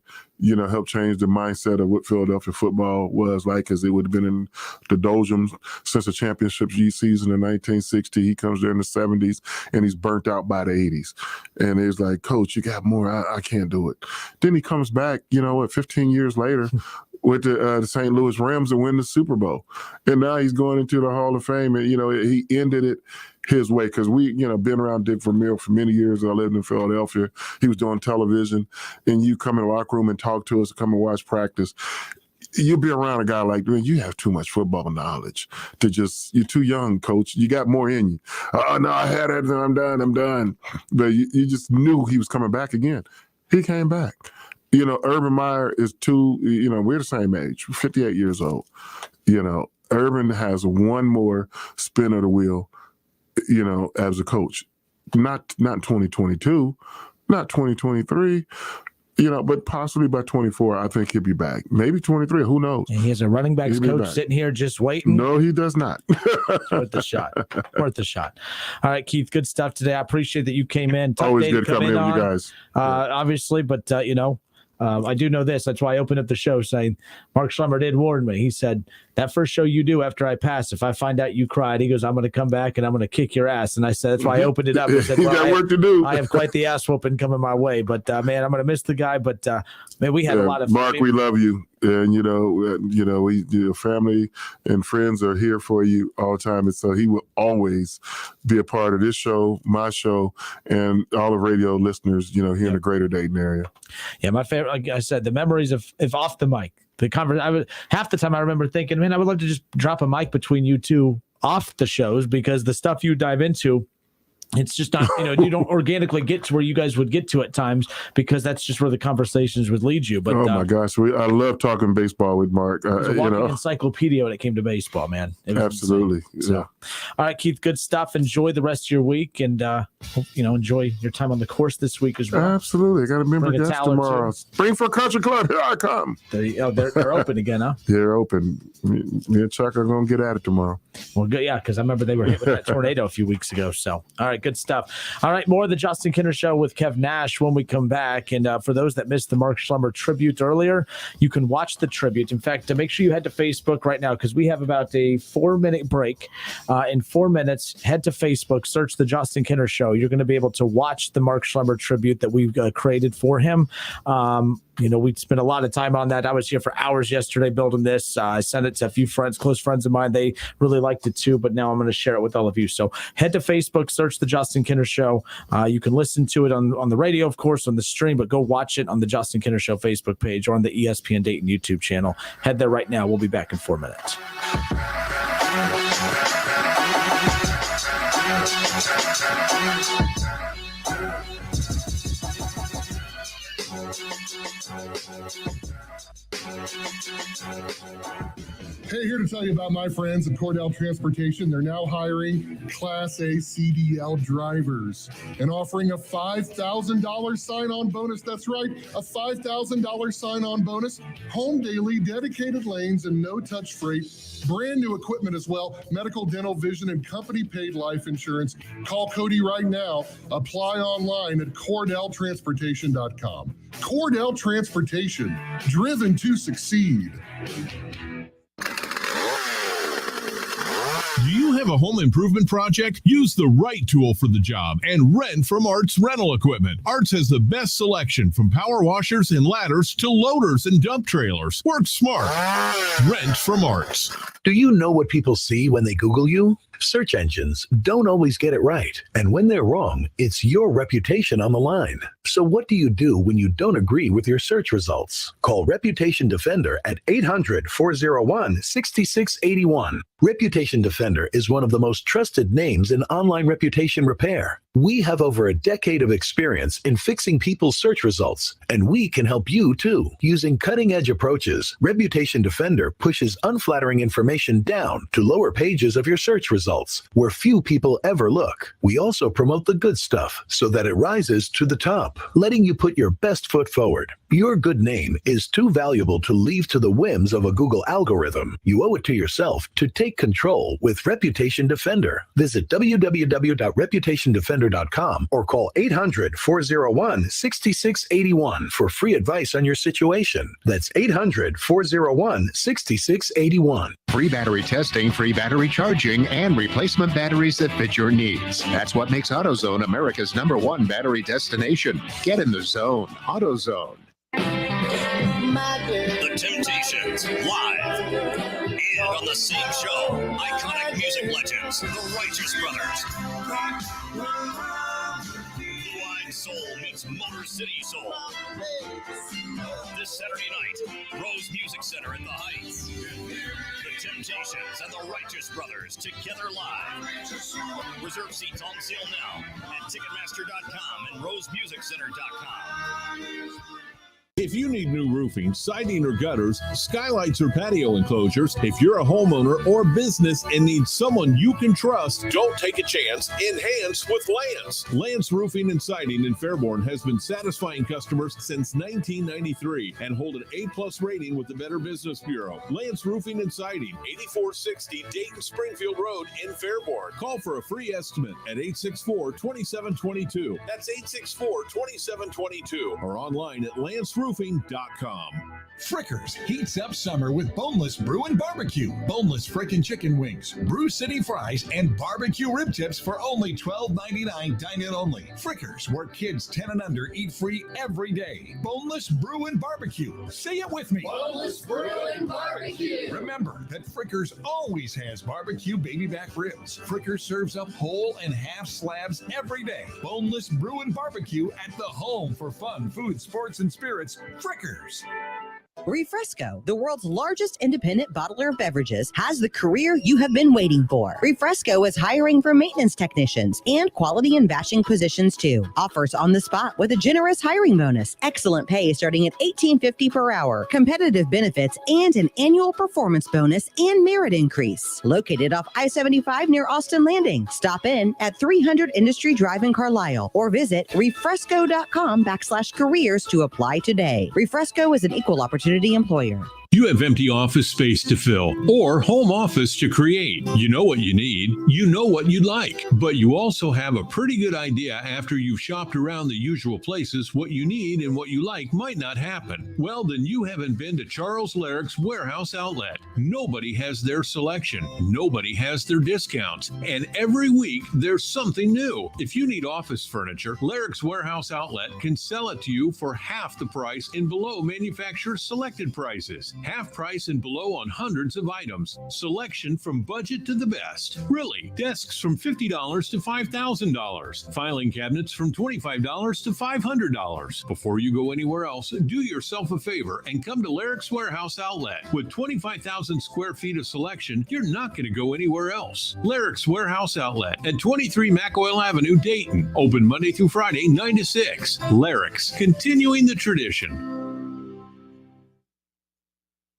S31: helped change the mindset of what Philadelphia football was like, because it would have been in the doldrums since the championship season in 1960. He comes there in the 70s, and he's burnt out by the 80s. And he's like, Coach, you got more. I can't do it. Then he comes back, 15 years later, with the St. Louis Rams and win the Super Bowl. And now he's going into the Hall of Fame, and, he ended it his way, because we, been around Dick Vermeil for many years. I lived in Philadelphia. He was doing television, and you come in the locker room and talk to us, come and watch practice. you'll be around a guy like, man, you have too much football knowledge to just, you're too young, coach. You got more in you. Oh, no, I had it, and I'm done. But you just knew he was coming back again. He came back. Urban Meyer is we're the same age, 58 years old. Urban has one more spin of the wheel, as a coach. Not 2022, not 2023. But possibly by 24, I think he'll be back. Maybe 23, who knows?
S4: And he has a running backs coach sitting here just waiting.
S31: No, he does not.
S4: Worth the shot. All right, Keith, good stuff today. I appreciate that you came in.
S31: Always good coming in with you guys.
S4: Obviously, but, I do know this. That's why I opened up the show saying Mark Schlemmer did warn me. He said, that first show you do after I pass, if I find out you cried, he goes, I'm going to come back and I'm going to kick your ass. And I said, that's why I opened it up. I said,
S31: you got work to do.
S4: I have quite the ass whooping coming my way. But, man, I'm going to miss the guy. But, man, we had a lot of
S31: Mark, we love you. And, we family and friends are here for you all the time. And so he will always be a part of this show, my show, and all the radio listeners, here in the greater Dayton area.
S4: Yeah, my favorite, like I said, the memories of off the mic. The conversation. Half the time I remember thinking, man, I would love to just drop a mic between you two off the shows, because the stuff you dive into, it's just not, you don't organically get to where you guys would get to at times, because that's just where the conversations would lead you. But
S31: oh my gosh, I love talking baseball with Mark.
S4: It was a walking encyclopedia when it came to baseball, man.
S31: Absolutely.
S4: So, all right, Keith, good stuff. Enjoy the rest of your week, and enjoy your time on the course this week as well.
S31: Absolutely. I got a member guest tomorrow. Spring for Country Club. Here I come.
S4: They're open again, huh?
S31: They're open. Me and Chuck are going to get at it tomorrow.
S4: Well, good. Yeah, because I remember they were hit with that tornado a few weeks ago. So, all right, good stuff. All right, more of the Justin Kinner Show with Kev Nash when we come back. And for those that missed the Mark Schlemmer tribute earlier, you can watch the tribute. In fact, make sure you head to Facebook right now, because we have about a 4-minute break. In 4 minutes, head to Facebook, search the Justin Kinner Show. You're going to be able to watch the Mark Schlemmer tribute that we've created for him. We spent a lot of time on that. I was here for hours yesterday building this. I sent it to a few friends, close friends of mine. They really liked it too, but now I'm going to share it with all of you. So head to Facebook, search the Justin Kinner Show. You can listen to it on the radio, of course, on the stream, but go watch it on the Justin Kinner Show Facebook page or on the ESPN Dayton YouTube channel. Head there right now. We'll be back in 4 minutes.
S6: Hey, here to tell you about my friends at Cordell Transportation. They're now hiring Class A CDL drivers and offering a $5,000 sign-on bonus. That's right, a $5,000 sign-on bonus. Home daily, dedicated lanes, and no-touch freight. Brand new equipment as well. Medical, dental, vision, and company-paid life insurance. Call Cody right now. Apply online at CordellTransportation.com. Cordell Transportation, driven to succeed.
S1: Do you have a home improvement project? Use the right tool for the job and rent from Arts Rental Equipment. Arts has the best selection, from power washers and ladders to loaders and dump trailers. Work smart. Rent from Arts.
S14: Do you know what people see when they Google you? Search engines don't always get it right. And when they're wrong, it's your reputation on the line. So what do you do when you don't agree with your search results? Call Reputation Defender at 800-401-6681. Reputation Defender is one of the most trusted names in online reputation repair. We have over a decade of experience in fixing people's search results, and we can help you too. Using cutting-edge approaches, Reputation Defender pushes unflattering information down to lower pages of your search results, where few people ever look. We also promote the good stuff so that it rises to the top, letting you put your best foot forward. Your good name is too valuable to leave to the whims of a Google algorithm. You owe it to yourself to take control with Reputation Defender. Visit www.reputationdefender.com or call 800-401-6681 for free advice on your situation. That's 800-401-6681.
S17: Free battery testing, free battery charging, and replacement batteries that fit your needs. That's what makes AutoZone America's #1 battery destination. Get in the zone. AutoZone.
S3: The Temptations, live. And on the same show, iconic music legends, the Righteous Brothers. Blind Soul meets
S7: is Motor City Soul. This Saturday night, Rose Music Center at the Heights. The Temptations and the Righteous Brothers together live. Reserve seats on sale now at Ticketmaster.com and RoseMusicCenter.com.
S1: If you need new roofing, siding, or gutters, skylights, or patio enclosures, if you're a homeowner or business and need someone you can trust, don't take a chance. Enhance with Lance. Lance Roofing and Siding in Fairborn has been satisfying customers since 1993 and hold an A+ rating with the Better Business Bureau. Lance Roofing and Siding, 8460 Dayton Springfield Road in Fairborn. Call for a free estimate at 864-2722. That's 864-2722 or online at lanceroofing.com.
S8: Frickers heats up summer with boneless brew and barbecue, boneless frickin' chicken wings, Brew City fries, and barbecue rib tips for only $12.99. Dine-in only. Frickers, where kids 10 and under eat free every day. Boneless brew and barbecue. Say it with me.
S15: Boneless brew and barbecue.
S8: Remember that Frickers always has barbecue baby back ribs. Frickers serves up whole and half slabs every day. Boneless brew and barbecue at the home for fun, food, sports, and spirits. Frickers.
S9: Refresco, the world's largest independent bottler of beverages, has the career you have been waiting for. Refresco is hiring for maintenance technicians and quality and batching positions too. Offers on the spot with a generous hiring bonus. Excellent pay starting at $18.50 per hour. Competitive benefits and an annual performance bonus and merit increase. Located off I-75 near Austin Landing. Stop in at 300 Industry Drive in Carlisle or visit refresco.com/careers to apply today. Refresco is an equal opportunity employer.
S1: You have empty office space to fill or home office to create. You know what you need. You know what you'd like. But you also have a pretty good idea after you've shopped around the usual places what you need and what you like might not happen. Well, then you haven't been to Charles Larrick's Warehouse Outlet. Nobody has their selection. Nobody has their discounts. And every week there's something new. If you need office furniture, Larrick's Warehouse Outlet can sell it to you for half the price and below manufacturer's selected prices. Half price and below on hundreds of items. Selection from budget to the best. Really, desks from $50 to $5,000. Filing cabinets from $25 to $500. Before you go anywhere else, do yourself a favor and come to Larrick's Warehouse Outlet. With 25,000 square feet of selection, you're not going to go anywhere else. Larrick's Warehouse Outlet at 23 McOil Avenue, Dayton. Open Monday through Friday, 9 to 6. Larrick's, continuing the tradition.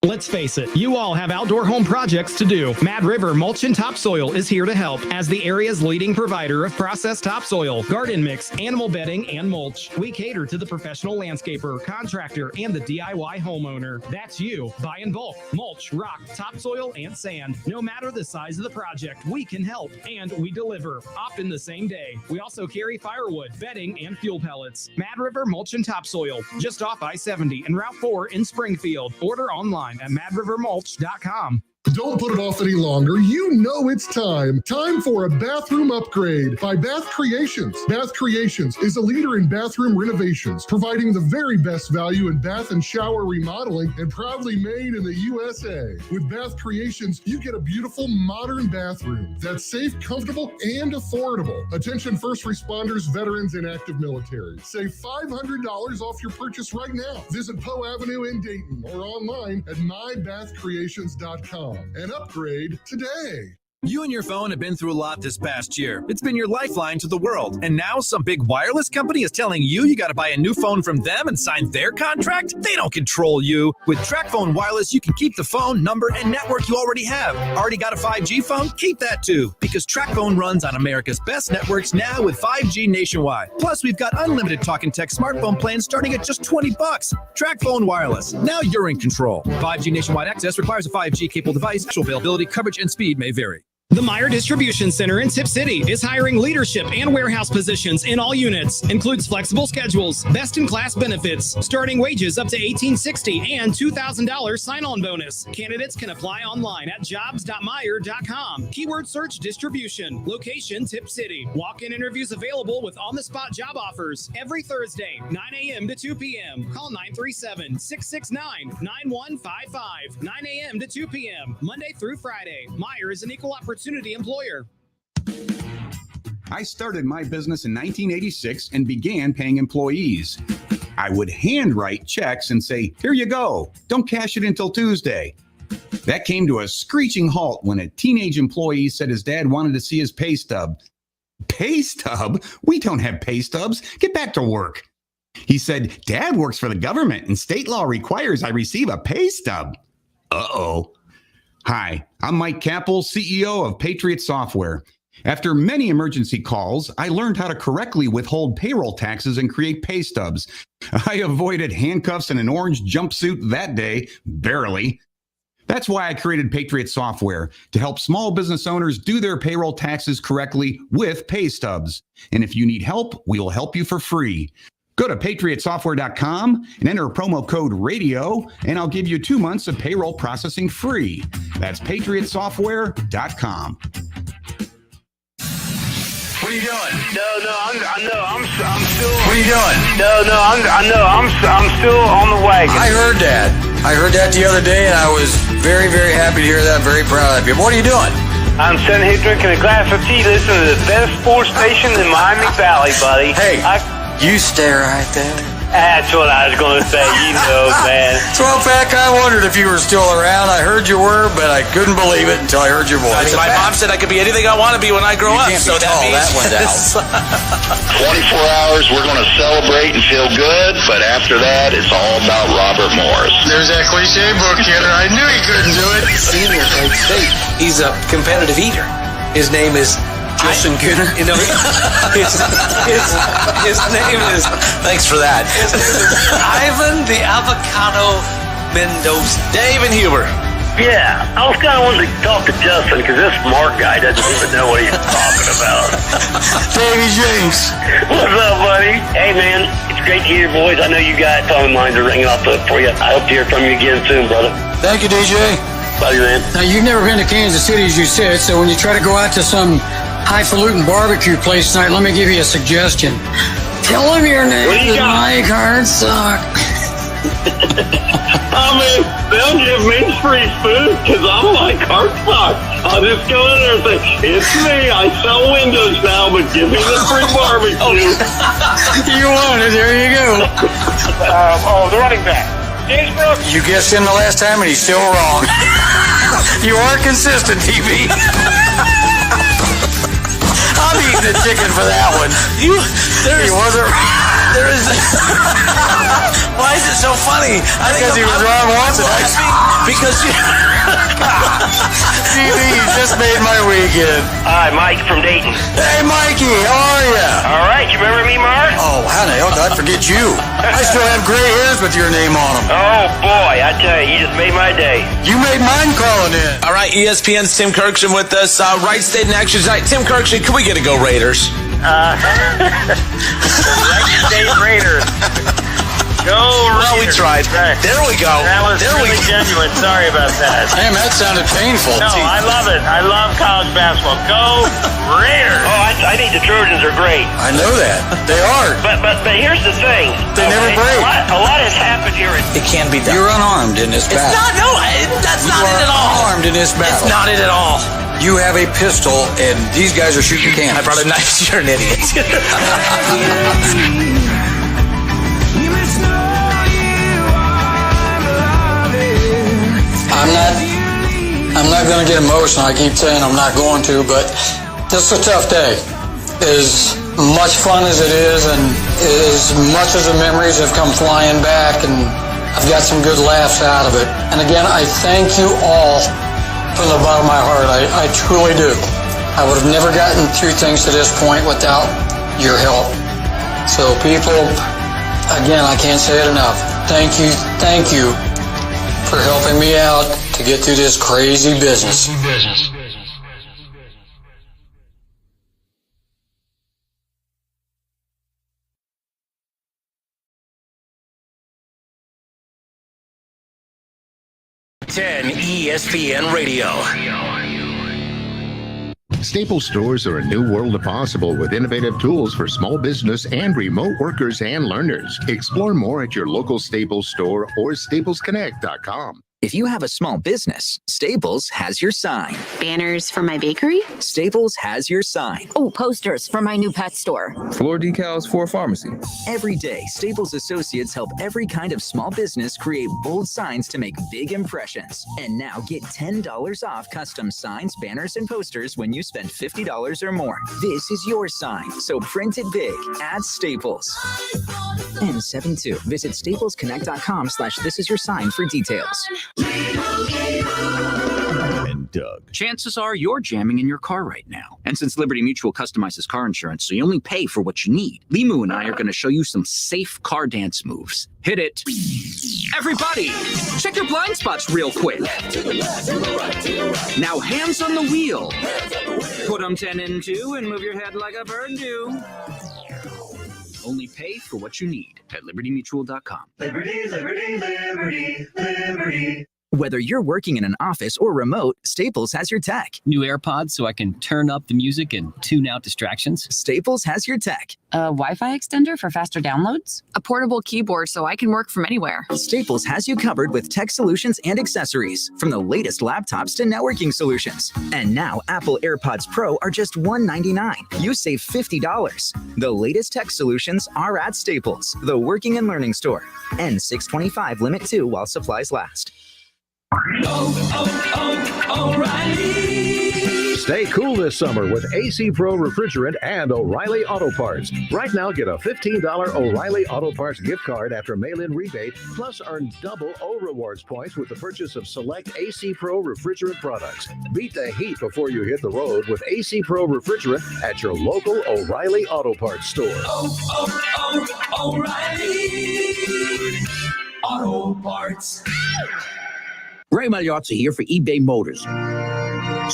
S19: Let's face it, you all have outdoor home projects to do. Mad River Mulch and Topsoil is here to help as the area's leading provider of processed topsoil, garden mix, animal bedding, and mulch. We cater to the professional landscaper, contractor, and the DIY homeowner. That's you. Buy in bulk, mulch, rock, topsoil, and sand. No matter the size of the project, we can help, and we deliver, often the same day. We also carry firewood, bedding, and fuel pellets. Mad River Mulch and Topsoil, just off I-70 and Route 4 in Springfield. Order online at madrivermulch.com.
S6: Don't put it off any longer. You know it's time. Time for a bathroom upgrade by Bath Creations. Bath Creations is a leader in bathroom renovations, providing the very best value in bath and shower remodeling and proudly made in the USA. With Bath Creations, you get a beautiful modern bathroom that's safe, comfortable, and affordable. Attention first responders, veterans, and active military. Save $500 off your purchase right now. Visit Poe Avenue in Dayton or online at mybathcreations.com. And upgrade today.
S20: You and your phone have been through a lot this past year. It's been your lifeline to the world. And now some big wireless company is telling you got to buy a new phone from them and sign their contract? They don't control you. With TracFone Wireless, you can keep the phone, number, and network you already have. Already got a 5G phone? Keep that too. Because TracFone runs on America's best networks now with 5G nationwide. Plus, we've got unlimited talk and text smartphone plans starting at just $20. TracFone Wireless. Now you're in control. 5G nationwide access requires a 5G capable device. Actual availability, coverage, and speed may vary.
S19: The Meyer Distribution Center in Tip City is hiring leadership and warehouse positions in all units. Includes flexible schedules, best-in-class benefits, starting wages up to $18.60, and $2,000 sign-on bonus. Candidates can apply online at jobs.meyer.com. Keyword search distribution. Location Tip City. Walk-in interviews available with on-the-spot job offers every Thursday, 9 a.m. to 2 p.m. Call 937-669-9155. 9 a.m. to 2 p.m. Monday through Friday. Meyer is an equal opportunity employer.
S10: I started my business in 1986 and began paying employees. I would handwrite checks and say, "Here you go. Don't cash it until Tuesday." That came to a screeching halt when a teenage employee said his dad wanted to see his pay stub. Pay stub? We don't have pay stubs. Get back to work. He said, "Dad works for the government and state law requires I receive a pay stub." Uh-oh. Hi, I'm Mike Capel, CEO of Patriot Software. After many emergency calls, I learned how to correctly withhold payroll taxes and create pay stubs. I avoided handcuffs and an orange jumpsuit that day, barely. That's why I created Patriot Software, to help small business owners do their payroll taxes correctly with pay stubs. And if you need help, we will help you for free. Go to patriotsoftware.com and enter promo code RADIO, and I'll give you 2 months of payroll processing free. That's patriotsoftware.com.
S16: What are you doing? I'm still. What are you doing? I'm still on the wagon. I heard that the other day, and I was very, very happy to hear that. I'm very proud of you. What are you doing? I'm sitting here drinking a glass of tea, listening to the best sports station in Miami Valley, buddy. Hey, you stay right there. That's what I was going to say, man. So, Pat, I wondered if you were still around. I heard you were, but I couldn't believe it until I heard your voice.
S18: My mom said I could be anything I want to be when I grow up.
S16: So that means that went down.
S21: 24 hours, we're going to celebrate and feel good, but after that, it's all about Robert Morris.
S16: There's that cliche book, kidder. I knew he couldn't do it. Senior State State. He's a competitive eater. His name is Justin Kinner. His name is. Thanks for that. His name is Ivan the Avocado Mendoza.
S18: Dave and Huber.
S16: Yeah, I was kind of wanting to talk to Justin because this Mark guy doesn't even know what he's talking about.
S18: Davey James.
S16: What's up, buddy? Hey, man, it's great to hear your voice. I know you got phone lines are ringing off the hook for you. I hope to hear from you again soon, brother.
S18: Thank you, DJ.
S16: Love you, man.
S23: Now, you've never been to Kansas City, as you said, so when you try to go out to some highfalutin barbecue place tonight, let me give you a suggestion. Tell them your name is Mike Hardsock.
S16: They'll give me free food because I'm Mike Hardsock. I'll just go in there and say, "It's me. I sell windows now, but give me the free barbecue."
S23: You want it. There you go.
S16: The running back. James Brooks.
S18: You guessed him the last time and he's still wrong. You are consistent, TV. I'm eating the chicken for that one. He wasn't. There is. Why is it so funny? Because he was wrong once. Because you. TV, you just made my weekend.
S16: Hi, Mike from Dayton.
S18: Hey, Mikey, how are you?
S16: All right, you remember me, Mark?
S18: Oh, how the hell did I forget you? I still have gray hairs with your name on them.
S16: Oh, boy, I tell you, you just made my day.
S18: You made mine calling in. All right, ESPN's Tim Kirkshen with us. Right State in Action tonight. Tim Kirkshen, can we get a Go Raiders?
S16: Right State Raiders. Go Raiders.
S18: Well, we tried. There we go.
S16: That was really genuine. Sorry about that.
S18: Damn, that sounded painful.
S16: No, I love it. I love college basketball. Go Raiders. Oh, I think the Trojans are great.
S18: I know that. They are.
S16: But here's the thing.
S18: They never break.
S16: A lot has happened here.
S18: It can be done.
S23: You're unarmed in this battle.
S18: It's not. No, that's not it at all.
S23: Unarmed in this battle.
S18: It's not it at all.
S23: You have a pistol, and these guys are shooting cannons.
S18: I brought a knife. You're an idiot.
S23: I'm not going to get emotional. I keep saying I'm not going to, but this is a tough day. As much fun as it is, and as much as the memories have come flying back, and I've got some good laughs out of it. And again, I thank you all from the bottom of my heart. I truly do. I would have never gotten through things to this point without your help. So people, again, I can't say it enough. Thank you for helping me out to get through this crazy business.
S3: 10 ESPN Radio.
S17: Staples stores are a new world of possible with innovative tools for small business and remote workers and learners. Explore more at your local Staples store or staplesconnect.com.
S2: If you have a small business, Staples has your sign.
S11: Banners for my bakery?
S2: Staples has your sign.
S11: Oh, posters for my new pet store.
S12: Floor decals for a pharmacy.
S2: Every day, Staples associates help every kind of small business create bold signs to make big impressions. And now get $10 off custom signs, banners, and posters when you spend $50 or more. This is your sign, so print it big at Staples. N72. Visit staplesconnect.com/thisisyoursign for details.
S22: And Doug. Chances are you're jamming in your car right now. And since Liberty Mutual customizes car insurance so you only pay for what you need, Limu and I are going to show you some safe car dance moves. Hit it. Everybody, check your blind spots real quick. Now hands on the wheel. Put them 10 and 2 and move your head like a bird do. Only pay for what you need at libertymutual.com.
S15: Liberty, liberty, liberty, liberty.
S2: Whether you're working in an office or remote, Staples has your tech.
S24: New AirPods so I can turn up the music and tune out distractions.
S2: Staples has your tech.
S11: A Wi-Fi extender for faster downloads? A portable keyboard so I can work from anywhere.
S2: Staples has you covered with tech solutions and accessories, from the latest laptops to networking solutions. And now Apple AirPods Pro are just $199. You save $50. The latest tech solutions are at Staples, the working and learning store. N625 limit 2 while supplies last.
S14: O'Reilly. Stay cool this summer with AC Pro Refrigerant and O'Reilly Auto Parts. Right now, get a $15 O'Reilly Auto Parts gift card after mail-in rebate, plus earn double O Rewards points with the purchase of select AC Pro Refrigerant products. Beat the heat before you hit the road with AC Pro Refrigerant at your local O'Reilly Auto Parts store.
S15: O'Reilly Auto Parts.
S25: Ray Magliozzi here for eBay Motors.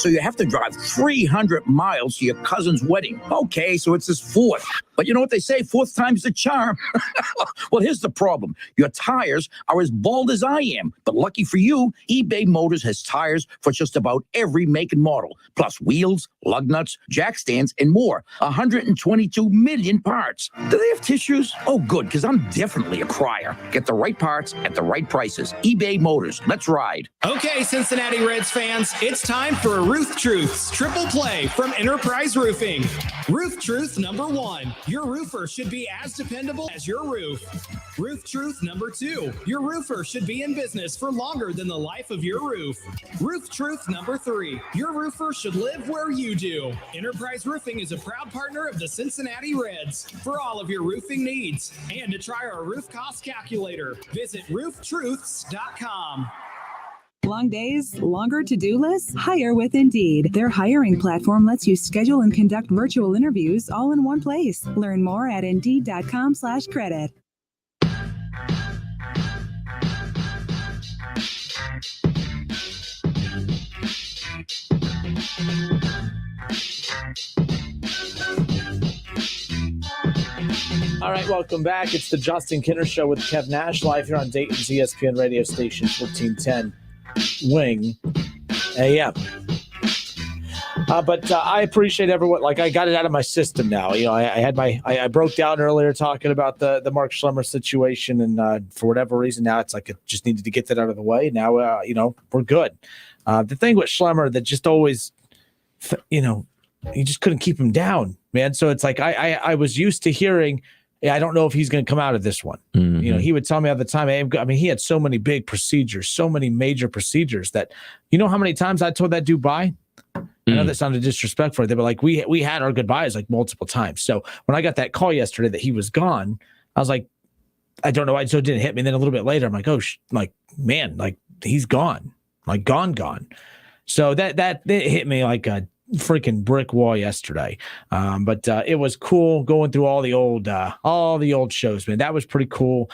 S25: So you have to drive 300 miles to your cousin's wedding. Okay, so it's his fourth. But you know what they say, fourth time's the charm. Well, here's the problem. Your tires are as bald as I am. But lucky for you, eBay Motors has tires for just about every make and model. Plus wheels, lug nuts, jack stands, and more. 122 million parts. Do they have tissues? Oh, good, because I'm definitely a crier. Get the right parts at the right prices. eBay Motors. Let's ride.
S19: Okay, Cincinnati Reds fans, it's time for Roof Truth's Triple Play from Enterprise Roofing. Roof Truth number 1, your roofer should be as dependable as your roof. Roof Truth number 2, your roofer should be in business for longer than the life of your roof. Roof Truth number 3, your roofer should live where you do. Enterprise Roofing is a proud partner of the Cincinnati Reds. For all of your roofing needs and to try our roof cost calculator, visit rooftruths.com.
S26: Long days, longer to-do lists? Hire with Indeed. Their hiring platform lets you schedule and conduct virtual interviews all in one place. Learn more at Indeed.com/credit.
S4: All right, welcome back. It's the Justin Kinner Show with Kev Nash, live here on Dayton's ESPN radio station, 1410 Wing AM. But I appreciate everyone. Like, I got it out of my system now. You know, I broke down earlier talking about the Mark Schlemmer situation, and for whatever reason, now it's like I just needed to get that out of the way. Now, we're good. The thing with Schlemmer that just always, you just couldn't keep him down, man. So it's like I was used to hearing, I don't know if he's going to come out of this one. Mm-hmm. He would tell me all the time. I mean, he had so many big procedures, so many major procedures that, how many times I told that dude bye? I know that sounded disrespectful. They were like, we had our goodbyes like multiple times. So when I got that call yesterday that he was gone, I was like, I don't know why it so didn't hit me. And then a little bit later, I'm like, man, he's gone, gone. So that hit me like a freaking brick wall yesterday. But it was cool going through all the old shows, man. That was pretty cool.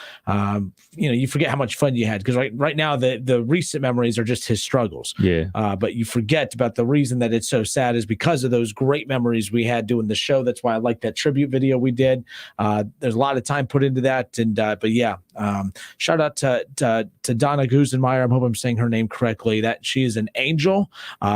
S4: You forget how much fun you had, because right now the recent memories are just his struggles. Yeah. But you forget about the reason that it's so sad is because of those great memories we had doing the show. That's why I like that tribute video we did. There's a lot of time put into that. And but yeah, shout out to Donna Gusenmeyer. I hope I'm saying her name correctly. That she is an angel.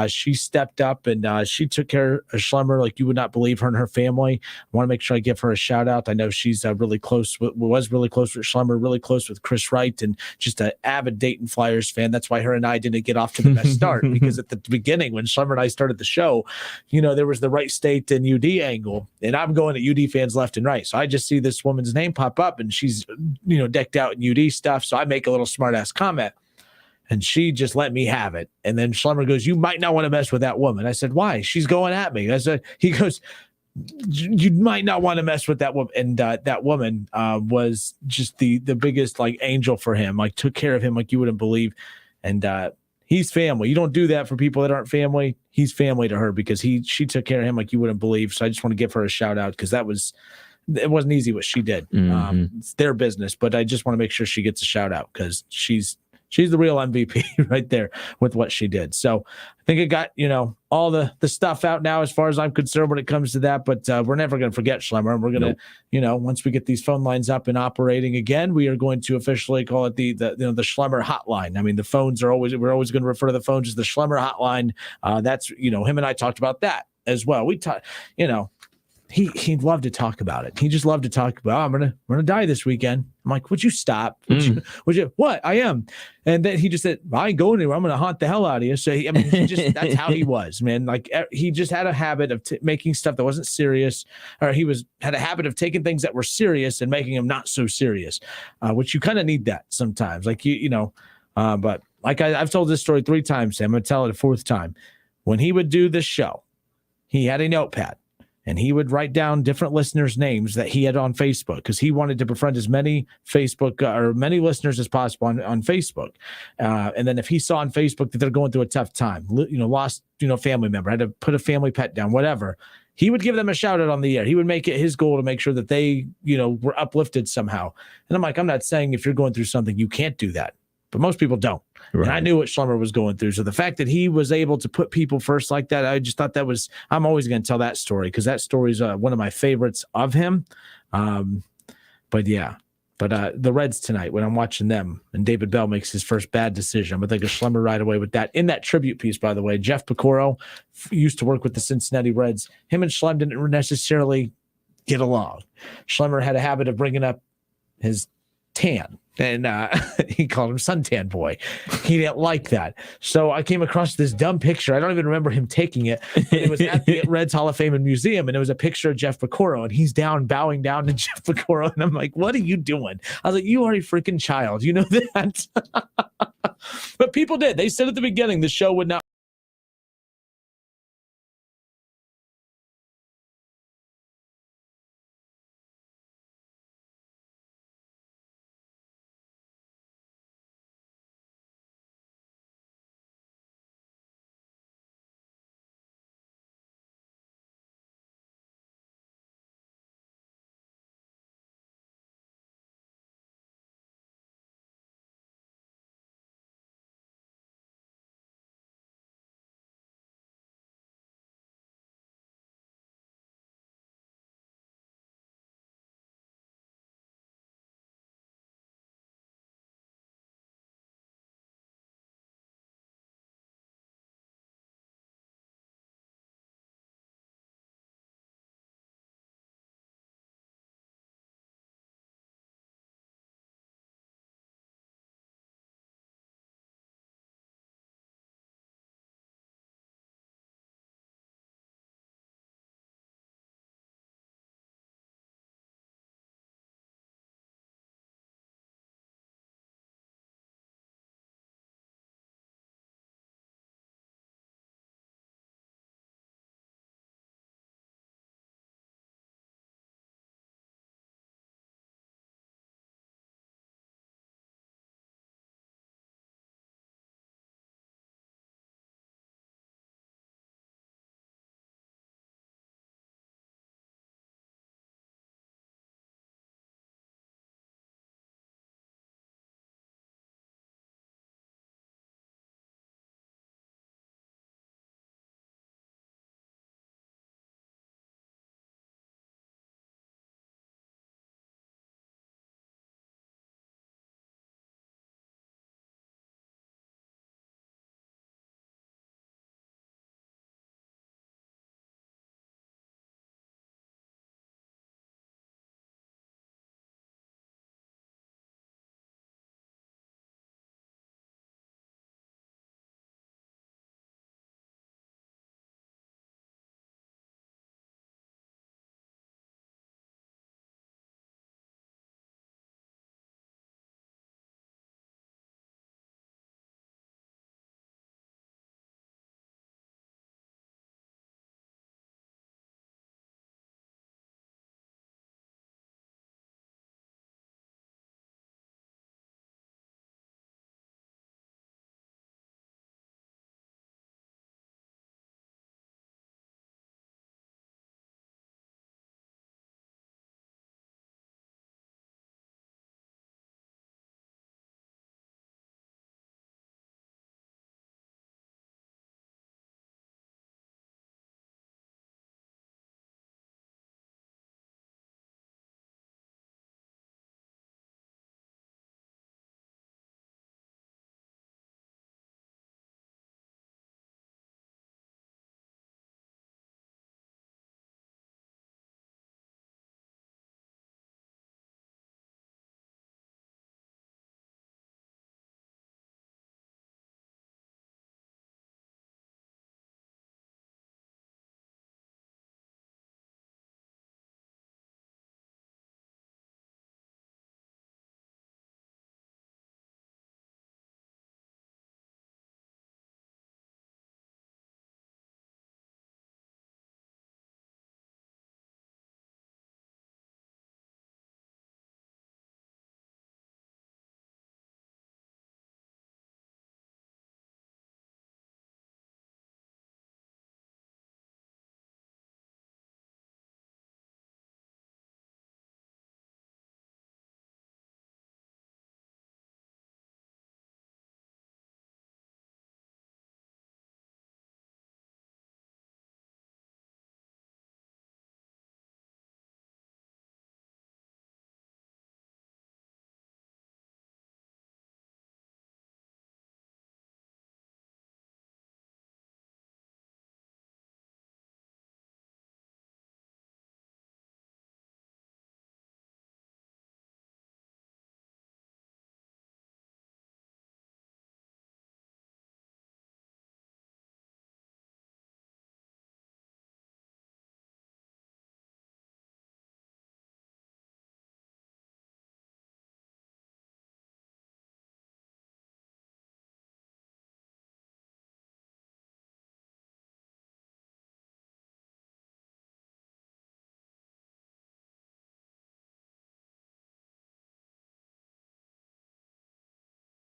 S4: She stepped up and she took care of Schlumber like you would not believe. Her and her family. I want to make sure I give her a shout out. I know she's was really close with Schlumber, really close with Chris Wright, and just an avid Dayton Flyers fan. That's why her and I didn't get off to the best start, because at the beginning when Schlumber and I started the show, there was the Wright State and UD angle, and I'm going at UD fans left and right. So I just see this woman's name pop up, and she's decked out in UD stuff. So I make a little smart ass comment. And she just let me have it. And then Schlumber goes, "You might not want to mess with that woman." I said, "Why? She's going at me." I said, he goes, "You might not want to mess with that woman." And that woman was just the biggest angel for him. Took care of him like you wouldn't believe. And he's family. You don't do that for people that aren't family. He's family to her because she took care of him like you wouldn't believe. So I just want to give her a shout out because it wasn't easy what she did. It's their business, but I just want to make sure she gets a shout out because she's the real MVP right there with what she did. So I think it got, all the stuff out now as far as I'm concerned when it comes to that. But we're never going to forget Schlemmer. And we're going to, once we get these phone lines up and operating again, we are going to officially call it the Schlemmer hotline. I mean, we're always going to refer to the phones as the Schlemmer hotline. That's, him and I talked about that as well. We talked, he loved to talk about it. He just loved to talk about, I'm gonna die this weekend. I'm like, would you stop? Would you? What? I am. And then he just said, I ain't going anywhere. I'm gonna haunt the hell out of you. So that's how he was, man. He just had a habit of making stuff that wasn't serious, or had a habit of taking things that were serious and making them not so serious, which you kind of need that sometimes. But I've told this story 3 times. I'm gonna tell it a 4th time. When he would do this show, he had a notepad. And he would write down different listeners' names that he had on Facebook because he wanted to befriend as many many listeners as possible on Facebook. And then if he saw on Facebook that they're going through a tough time, lost, family member, had to put a family pet down, whatever, he would give them a shout out on the air. He would make it his goal to make sure that they, were uplifted somehow. And I'm like, I'm not saying if you're going through something, you can't do that. But most people don't. Right. And I knew what Schlumber was going through. So the fact that he was able to put people first like that, I just thought I'm always going to tell that story because that story is one of my favorites of him. But the Reds tonight, when I'm watching them and David Bell makes his first bad decision, I'm going to think of Schlumber right away with that. In that tribute piece, by the way, Jeff Pecoro used to work with the Cincinnati Reds. Him and Schlem didn't necessarily get along. Schlumber had a habit of bringing up his tan. And he called him Suntan Boy. He didn't like that. So I came across this dumb picture. I don't even remember him taking it. It was at the Reds Hall of Fame and Museum, and it was a picture of Jeff Pecoro, and he's bowing down to Jeff Pecoro. And I'm like, what are you doing? I was like, you are a freaking child. You know that? But people did. They said at the beginning the show would not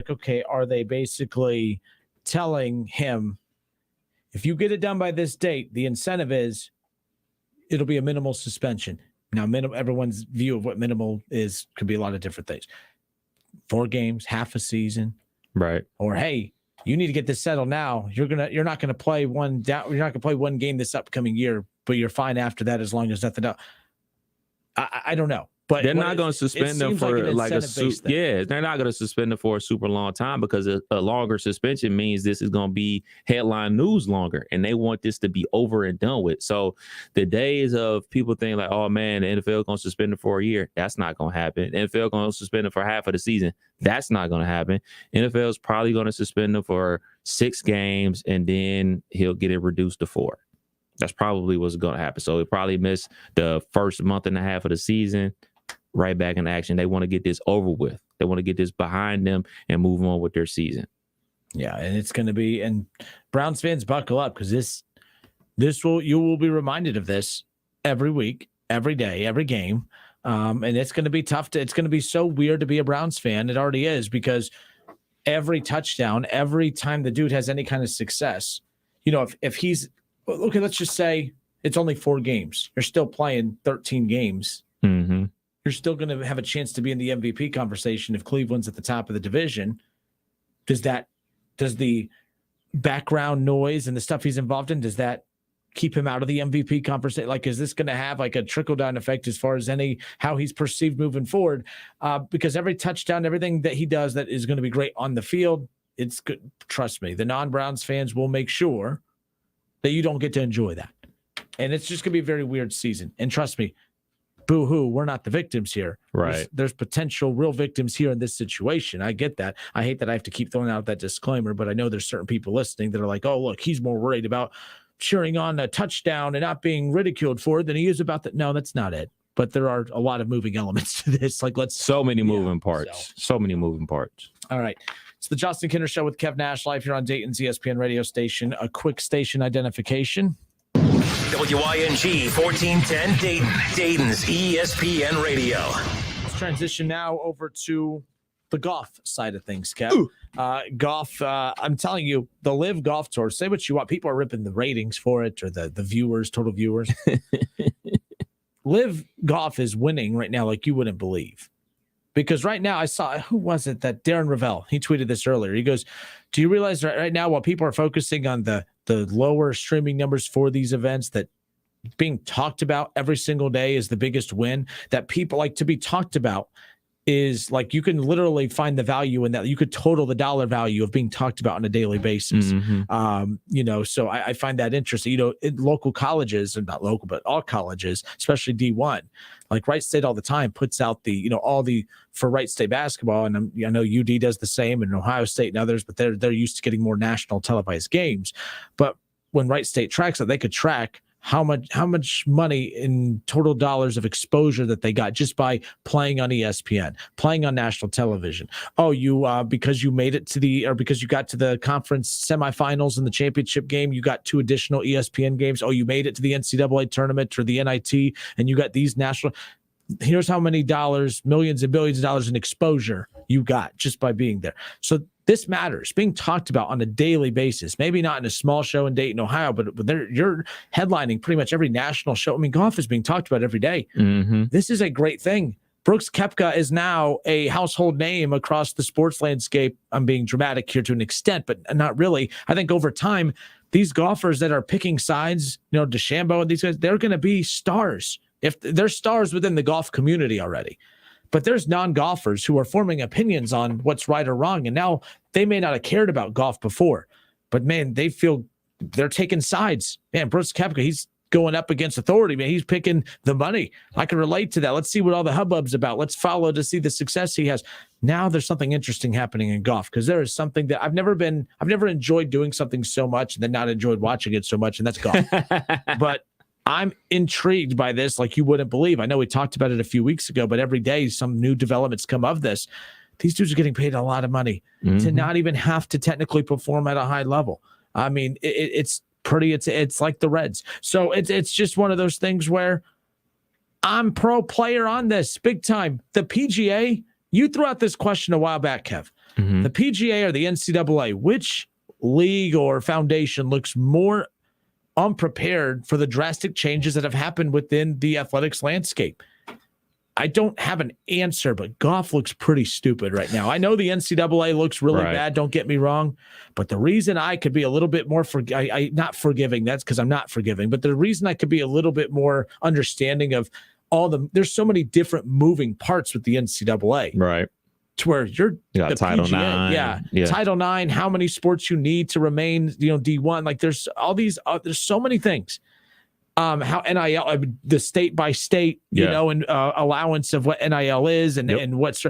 S4: okay, are they basically telling him, if you get it done by this date, the incentive is it'll be a minimal suspension. Now, everyone's view of what minimal is could be a lot of different things. 4 games, half a season,
S1: right?
S4: Or hey, you need to get this settled now. You're not gonna play one down. You're not gonna play one game this upcoming year, but you're fine after that as long as nothing else. I don't know. But
S1: they're not going to suspend them for they're not going to suspend them for a super long time, because a longer suspension means this is going to be headline news longer, and they want this to be over and done with. So the days of people thinking like, oh man, the NFL going to suspend it for a year, that's not going to happen. The NFL going to suspend it for half of the season, that's not going to happen. NFL is probably going to suspend them for 6 games, and then he'll get it reduced to 4. That's probably what's going to happen. So he'll probably miss the first month and a half of the season. Right back in action. They want to get this over with. They want to get this behind them and move on with their season.
S4: Yeah, and it's going to be, and Browns fans buckle up, because you will be reminded of this every week, every day, every game, and it's going to be tough. It's going to be so weird to be a Browns fan. It already is, because every touchdown, every time the dude has any kind of success, if he's okay, let's just say it's only 4 games. You're still playing 13 games.
S1: Mm-hmm.
S4: You're still going to have a chance to be in the MVP conversation if Cleveland's at the top of the division. Does the background noise and the stuff he's involved in, does that keep him out of the MVP conversation? Like, is this going to have like a trickle down effect as far as how he's perceived moving forward? Because every touchdown, everything that he does that is going to be great on the field, it's good. Trust me, the non-Browns fans will make sure that you don't get to enjoy that. And it's just going to be a very weird season. And trust me, boo-hoo, we're not the victims here.
S1: Right.
S4: There's potential real victims here in this situation. I get that. I hate that I have to keep throwing out that disclaimer, but I know there's certain people listening that are like, oh, look, he's more worried about cheering on a touchdown and not being ridiculed for it than he is about that. No, that's not it. But there are a lot of moving elements to this. Like,
S1: so many moving parts. So many moving parts.
S4: All right. It's the Justin Kinner Show with Kev Nash, live here on Dayton's ESPN radio station. A quick station identification.
S3: WYNG 1410 Dayton, Dayton's ESPN Radio.
S4: Let's transition now over to the golf side of things, Kev. Golf, I'm telling you, the Live Golf Tour, say what you want. People are ripping the ratings for it, or the viewers, total viewers. Live Golf is winning right now like you wouldn't believe. Because right now I saw, who was it, that Darren Ravel, he tweeted this earlier. He goes, do you realize right now while people are focusing on the lower streaming numbers for these events, that being talked about every single day is the biggest win, that people like to be talked about is like, you can literally find the value in that. You could total the dollar value of being talked about on a daily basis.
S1: Mm-hmm.
S4: So I find that interesting, in local colleges, and not local, but all colleges, especially D1, like Wright State all the time puts out for Wright State basketball. And I know UD does the same, and Ohio State and others, but they're used to getting more national televised games. But when Wright State tracks it, they could track how much money in total dollars of exposure that they got just by playing on ESPN, playing on national television. Oh, you because you made it because you got to the conference semifinals in the championship game, you got 2 additional ESPN games. Oh, you made it to the NCAA tournament or the NIT, and you got these national. Here's how many dollars, millions and billions of dollars in exposure you got just by being there. So this matters, being talked about on a daily basis. Maybe not in a small show in Dayton, Ohio, but you're headlining pretty much every national show. I mean, golf is being talked about every day.
S1: Mm-hmm.
S4: This is a great thing. Brooks Koepka is now a household name across the sports landscape. I'm being dramatic here to an extent, but not really. I think over time, these golfers that are picking sides, DeChambeau and these guys, they're going to be stars. If they're stars within the golf community already. But there's non-golfers who are forming opinions on what's right or wrong. And now they may not have cared about golf before, but man, they feel they're taking sides. Man, Brooks Koepka, he's going up against authority, man. He's picking the money. I can relate to that. Let's see what all the hubbub's about. Let's follow to see the success he has. Now there's something interesting happening in golf, because there is something that I've never enjoyed doing something so much and then not enjoyed watching it so much, and that's golf. But I'm intrigued by this like you wouldn't believe. I know we talked about it a few weeks ago, but every day some new developments come of this. These dudes are getting paid a lot of money to not even have to technically perform at a high level. I mean, it's pretty, it's like the Reds. So it's just one of those things where I'm pro player on this big time. The PGA You threw out this question a while back, Kev. The PGA or the NCAA, which league or foundation looks more unprepared for the drastic changes that have happened within the athletics landscape? I don't have an answer, but golf looks pretty stupid right now. I know the NCAA looks really bad, don't get me wrong, but the reason I could be a little bit more not forgiving, that's because I'm not forgiving, but the reason I could be a little bit more understanding of there's so many different moving parts with the NCAA.
S1: Right.
S4: To where you got
S1: Title
S4: PGA,
S1: IX.
S4: yeah, Title IX, how many sports you need to remain, D1. Like there's all these, there's so many things. How NIL, the state by state, and allowance of what NIL is and what's.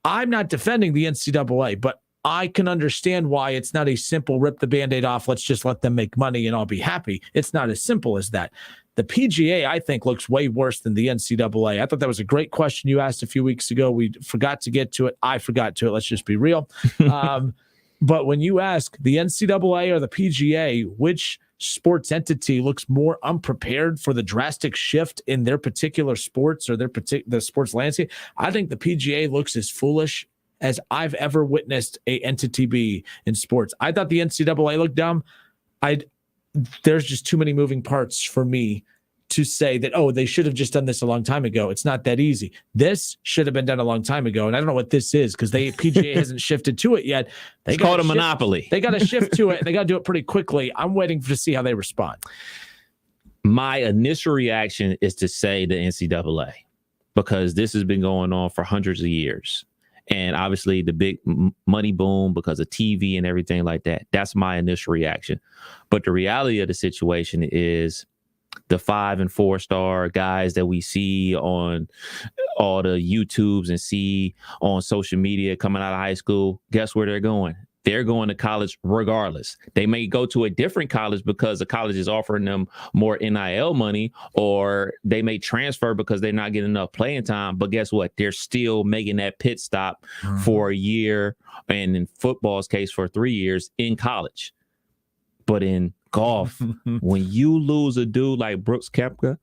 S4: I'm not defending the NCAA, but I can understand why it's not a simple rip the Band-Aid off, let's just let them make money and I'll be happy. It's not as simple as that. The PGA, I think, looks way worse than the NCAA. I thought that was a great question you asked a few weeks ago. We forgot to get to it. I forgot to it. Let's just be real. But when you ask the NCAA or the PGA, which sports entity looks more unprepared for the drastic shift in their particular sports or the sports landscape, I think the PGA looks as foolish as I've ever witnessed a entity be in sports. I thought the NCAA looked dumb. There's just too many moving parts for me to say that, they should have just done this a long time ago. It's not that easy. This should have been done a long time ago. And I don't know what this is because the PGA hasn't shifted to it yet.
S1: It's called a monopoly.
S4: They got to shift to it. They got to do it pretty quickly. I'm waiting to see how they respond.
S1: My initial reaction is to say the NCAA because this has been going on for hundreds of years. And obviously the big money boom because of TV and everything like that. That's my initial reaction. But the reality of the situation is the 5 and 4 star guys that we see on all the YouTubes and see on social media coming out of high school, guess where they're going? They're going to college regardless. They may go to a different college because the college is offering them more NIL money, or they may transfer because they're not getting enough playing time. But guess what? They're still making that pit stop for a year, and in football's case, for 3 years in college. But in golf, when you lose a dude like Brooks Koepka,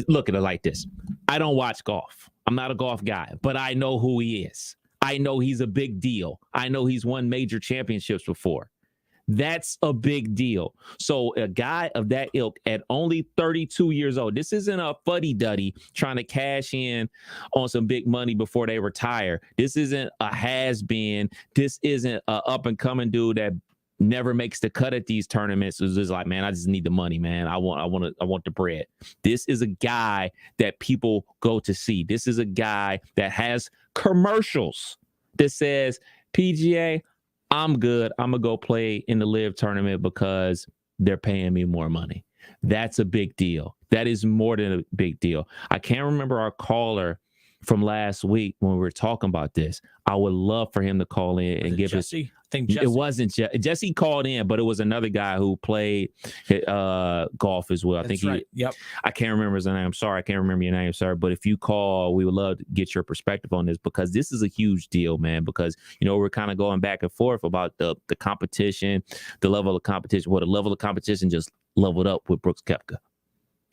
S1: look at it like this. I don't watch golf. I'm not a golf guy, but I know who he is. I know he's a big deal. I know he's won major championships before. That's a big deal. So a guy of that ilk at only 32 years old, this isn't a fuddy-duddy trying to cash in on some big money before they retire. This isn't a has-been. This isn't a up-and-coming dude that never makes the cut at these tournaments. It's just like, man, I just need the money, man. I want the bread. This is a guy that people go to see. This is a guy that has commercials that says, PGA, I'm good. I'm going to go play in the LIV tournament because they're paying me more money. That's a big deal. That is more than a big deal. I can't remember our caller from last week when we were talking about this. I would love for him to call in and give
S4: Jesse? I think Jesse.
S1: It wasn't Jesse called in, but it was another guy who played golf as well.
S4: That's right. Yep.
S1: I can't remember his name. I'm sorry. I can't remember your name, sir. But if you call, we would love to get your perspective on this because this is a huge deal, man, because, we're kind of going back and forth about the competition, the level of competition. Well, the level of competition just leveled up with Brooks Koepka.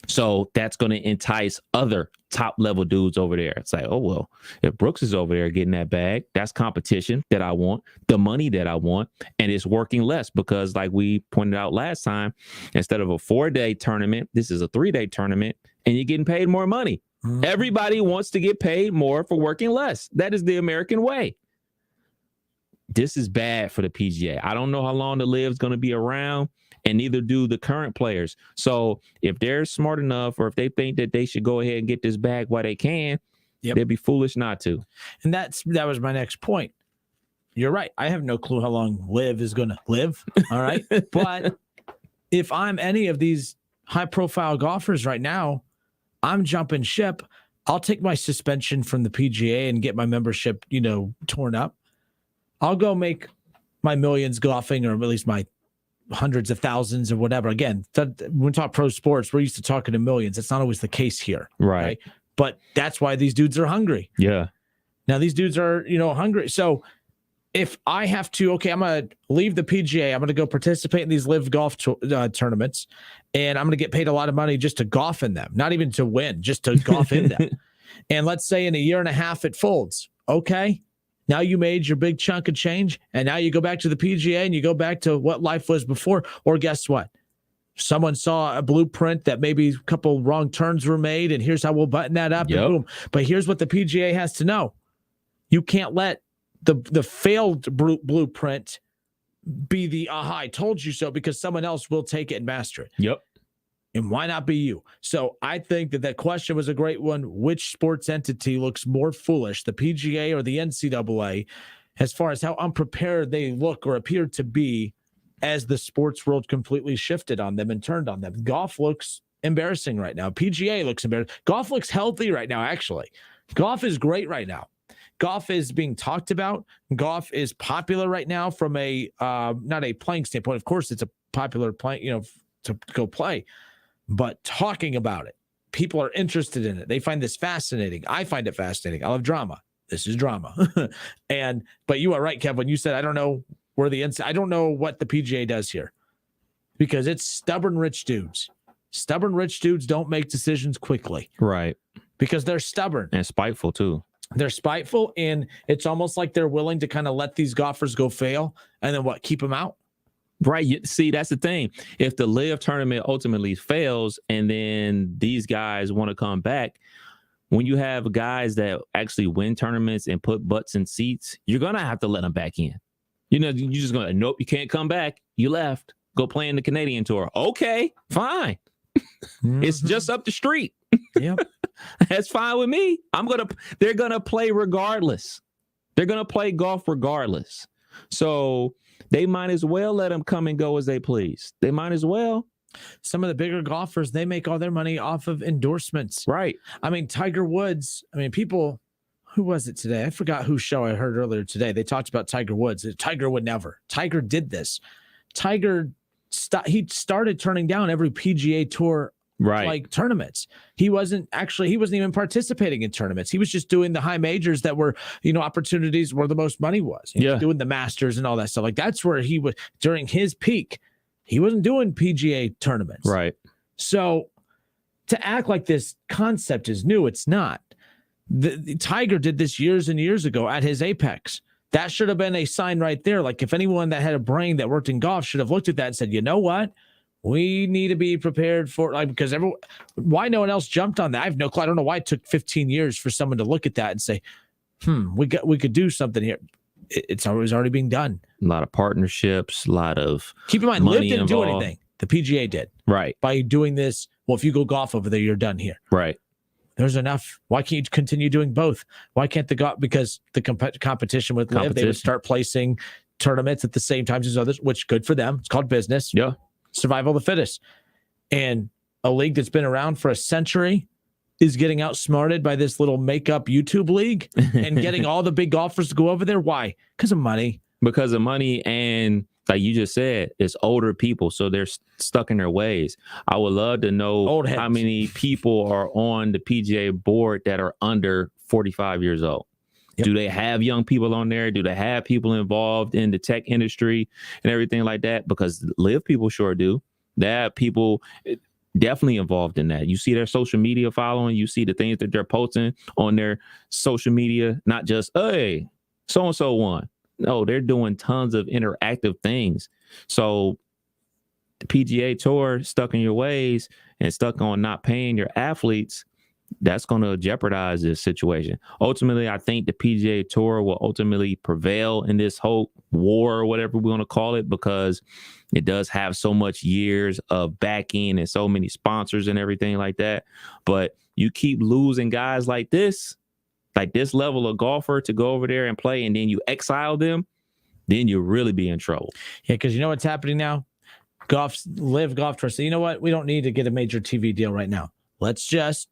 S1: So that's going to entice other top level dudes over there. It's like, oh, well, if Brooks is over there getting that bag, that's competition that I want, the money that I want. And it's working less because like we pointed out last time, instead of a 4-day tournament, this is a 3-day tournament and you're getting paid more money. Mm-hmm. Everybody wants to get paid more for working less. That is the American way. This is bad for the PGA. I don't know how long the LIV is going to be around. And neither do the current players. So if they're smart enough or if they think that they should go ahead and get this bag while they can, they'd be foolish not to.
S4: And that was my next point. You're right. I have no clue how long LIV is going to live. All right. But if I'm any of these high profile golfers right now, I'm jumping ship. I'll take my suspension from the PGA and get my membership, torn up. I'll go make my millions golfing, or at least my hundreds of thousands or whatever. Again, when we talk pro sports, we're used to talking to millions. It's not always the case here.
S1: Right.
S4: But that's why these dudes are hungry.
S1: Yeah.
S4: Now these dudes are, hungry. So if I have to, I'm going to leave the PGA. I'm going to go participate in these LIV golf tournaments, and I'm going to get paid a lot of money just to golf in them, not even to win, just to golf in them. And let's say in a year and a half it folds. Okay. Now you made your big chunk of change, and now you go back to the PGA and you go back to what life was before. Or guess what? Someone saw a blueprint that maybe a couple wrong turns were made, and here's how we'll button that up, and boom. But here's what the PGA has to know. You can't let the failed blueprint be the I told you so, because someone else will take it and master it.
S1: Yep.
S4: And why not be you? So I think that question was a great one. Which sports entity looks more foolish, the PGA or the NCAA, as far as how unprepared they look or appear to be as the sports world completely shifted on them and turned on them? Golf looks embarrassing right now. PGA looks embarrassing. Golf looks healthy right now, actually. Golf is great right now. Golf is being talked about. Golf is popular right now from a not a playing standpoint. Of course, it's a popular play, to go play. But talking about it, people are interested in it. They find this fascinating. I find it fascinating. I love drama. This is drama. But you are right, Kev, when you said, I don't know I don't know what the PGA does here, because it's stubborn rich dudes. Stubborn rich dudes don't make decisions quickly.
S1: Right.
S4: Because they're stubborn.
S1: And spiteful too.
S4: They're spiteful, and it's almost like they're willing to kind of let these golfers go fail and then keep them out.
S1: Right. See, that's the thing. If the LIV tournament ultimately fails and then these guys want to come back, when you have guys that actually win tournaments and put butts in seats, you're going to have to let them back in. You're just going to, nope, you can't come back. You left. Go play in the Canadian Tour. Okay, fine. It's just up the street.
S4: Yep.
S1: That's fine with me. They're going to play regardless. They're going to play golf regardless. So they might as well let them come and go as they please. They might as well.
S4: Some of the bigger golfers, they make all their money off of endorsements.
S1: Right.
S4: I mean, Tiger Woods, people, who was it today? I forgot whose show I heard earlier today. They talked about Tiger Woods. Tiger would never. Tiger did this. Tiger, he started turning down every PGA Tour tournaments. He wasn't even participating in tournaments. He was just doing the high majors that were, opportunities where the most money was. He was doing the Masters and all that stuff. Like, that's where he was during his peak. He wasn't doing PGA tournaments.
S1: Right.
S4: So to act like this concept is new, it's not. The Tiger did this years and years ago at his apex. That should have been a sign right there. Like, if anyone that had a brain that worked in golf should have looked at that and said, you know what? We need to be prepared for, because why no one else jumped on that? I have no clue. I don't know why it took 15 years for someone to look at that and say, we could do something here. It's already being done.
S1: A lot of partnerships, a lot of
S4: keep in mind,
S1: LIV
S4: didn't do anything. The PGA did.
S1: Right.
S4: By doing this, well, if you go golf over there, you're done here.
S1: Right.
S4: There's enough. Why can't you continue doing both? Why can't the golf? Because the competition with LIV, they would start placing tournaments at the same time as others, which good for them. It's called business.
S1: Yeah.
S4: Survival of the fittest. And a league that's been around for a century is getting outsmarted by this little makeup YouTube league and getting all the big golfers to go over there. Why? Because of money.
S1: Because of money, and like you just said, it's older people, so they're stuck in their ways. I would love to know how many people are on the PGA board that are under 45 years old. Yep. Do they have young people on there? Do they have people involved in the tech industry and everything like that? Because LIV people sure do. They have people definitely involved in that. You see their social media following. You see the things that they're posting on their social media. Not just, hey, so-and-so won. No, they're doing tons of interactive things. So the PGA Tour stuck in your ways and stuck on not paying your athletes, that's going to jeopardize this situation. Ultimately, I think the PGA Tour will ultimately prevail in this whole war, or whatever we want to call it, because it does have so much years of backing and so many sponsors and everything like that. But you keep losing guys like this level of golfer to go over there and play, and then you exile them, then you really be in trouble.
S4: Yeah, because you know what's happening now? LIV Golf Tour. So you know what? We don't need to get a major TV deal right now. Let's just